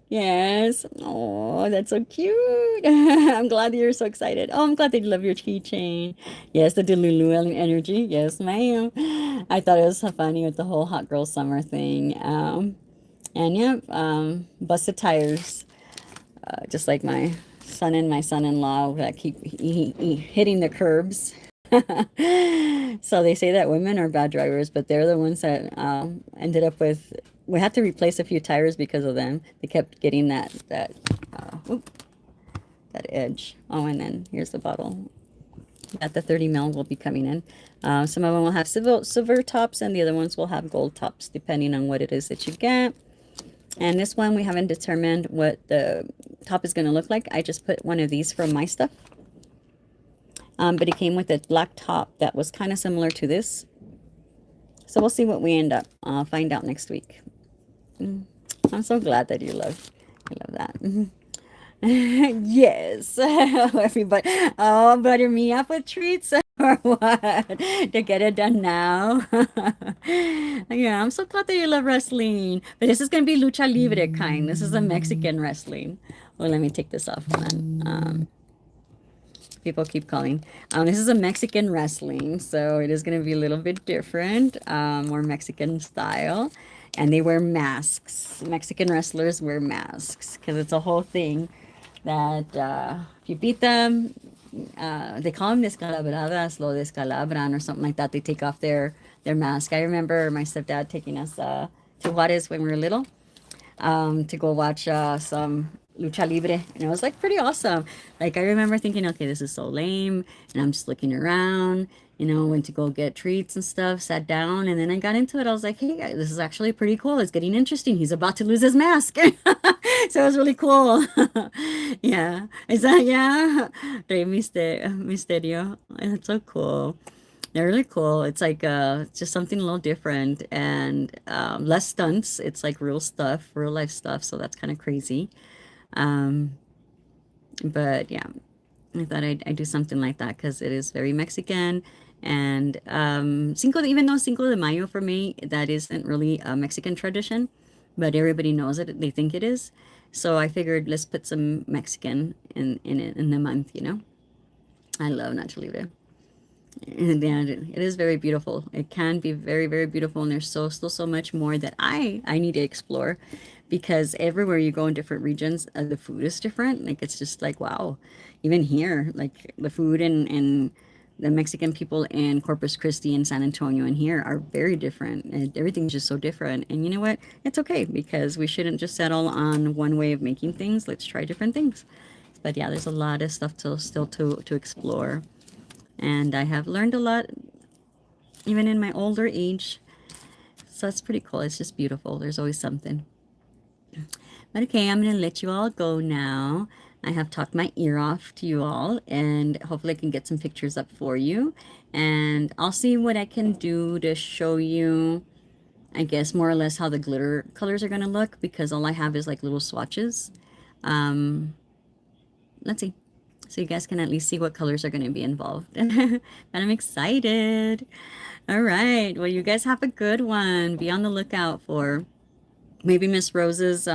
Yes. Oh, that's so cute. I'm glad that you're so excited. Oh, I'm glad that you love your keychain. Yes, the Delulu energy. Yes, ma'am. I thought it was so funny with the whole hot girl summer thing. And yeah, busted tires. Just like my son and my son-in-law that keep hitting the curbs. So they say that women are bad drivers, but they're the ones that ended up with. We had to replace a few tires because of them. They kept getting that edge. Oh, and then here's the bottle that the 30 ml will be coming in. Some of them will have silver tops, and the other ones will have gold tops, depending on what it is that you get. And this one, we haven't determined what the top is going to look like. I just put one of these from my stuff. But it came with a black top that was kind of similar to this. So we'll see what we end up. I'll find out next week. I'm so glad that you love that. Yes. Everybody. Oh, butter me up with treats or what? To get it done now. Yeah, I'm so glad that you love wrestling. But this is going to be lucha libre kind. This is a Mexican wrestling. Well, let me take this off, man. People keep calling. This is a Mexican wrestling, so it is going to be a little bit different, more Mexican style. And they wear masks. Mexican wrestlers wear masks because it's a whole thing that if you beat them, they call them descalabradas, lo descalabran or something like that. They take off their mask. I remember my stepdad taking us to Juarez when we were little to go watch some lucha libre, and it was like pretty awesome. Like I remember thinking, okay, this is so lame, and I'm just looking around, went to go get treats and stuff, sat down, and then I got into it. I was like, hey, this is actually pretty cool. It's getting interesting. He's about to lose his mask. So it was really cool. Yeah. Is that, yeah? Rey Misterio. It's so cool. They're really cool. It's like just something a little different and less stunts. It's like real stuff, real life stuff. So that's kind of crazy. Um, but yeah, I thought I'd do something like that because it is very Mexican. And even though Cinco de Mayo for me, that isn't really a Mexican tradition, but everybody knows it. They think it is. So I figured let's put some Mexican in it in the month, I love Nacho Libre. And yeah, it is very beautiful. It can be very, very beautiful, and there's still so much more that I need to explore, because everywhere you go in different regions, the food is different. Like it's just like wow, even here, like the food and the Mexican people in Corpus Christi and San Antonio and here are very different. And everything's just so different. And you know what? It's okay because we shouldn't just settle on one way of making things. Let's try different things. But yeah, there's a lot of stuff to explore. And I have learned a lot, even in my older age. So it's pretty cool. It's just beautiful. There's always something. But okay, I'm going to let you all go now. I have talked my ear off to you all, and hopefully I can get some pictures up for you. And I'll see what I can do to show you, I guess, more or less how the glitter colors are going to look, because all I have is like little swatches. Let's see. So you guys can at least see what colors are going to be involved. And I'm excited. All right. Well, you guys have a good one. Be on the lookout for maybe Miss Rose's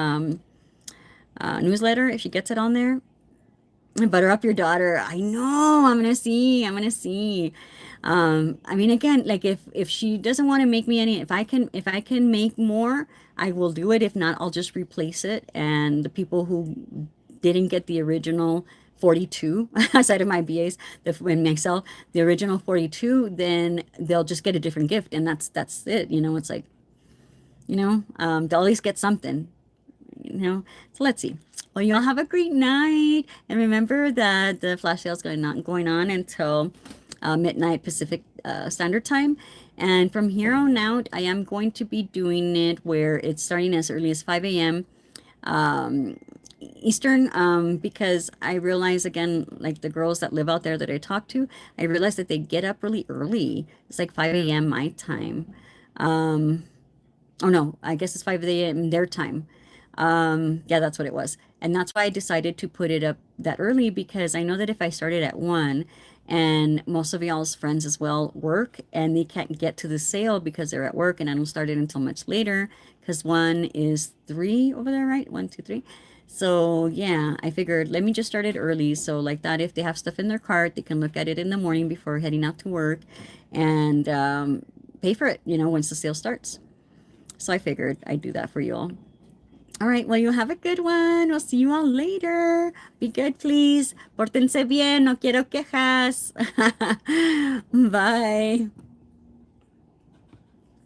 newsletter if she gets it on there. Butter up your daughter. I know. I'm gonna see. I'm gonna see. I mean, again, like if she doesn't want to make me any, if I can make more, I will do it. If not, I'll just replace it. And the people who didn't get the original 42 aside of my BAs, when myself, the original 42, then they'll just get a different gift, and that's it. It's like, they'll at least get something. So let's see. Well, you all have a great night, and remember that the flash sale is going on until midnight Pacific Standard Time. And from here on out, I am going to be doing it where it's starting as early as 5 a.m. Eastern, because I realize, again, like the girls that live out there that I talk to, I realize that they get up really early. It's like 5 a.m. my time. Um, Oh no, I guess it's 5 a.m. their time. Yeah, that's what it was. And that's why I decided to put it up that early, because I know that if I started at 1 and most of y'all's friends as well work and they can't get to the sale because they're at work, and I don't start it until much later because 1 is 3 over there, right? 1, 2, 3. So yeah, I figured let me just start it early. So like that, if they have stuff in their cart, they can look at it in the morning before heading out to work and pay for it, once the sale starts. So I figured I'd do that for you all. All right, well, you have a good one. We'll see you all later. Be good, please. Pórtense bien, no quiero quejas. Bye.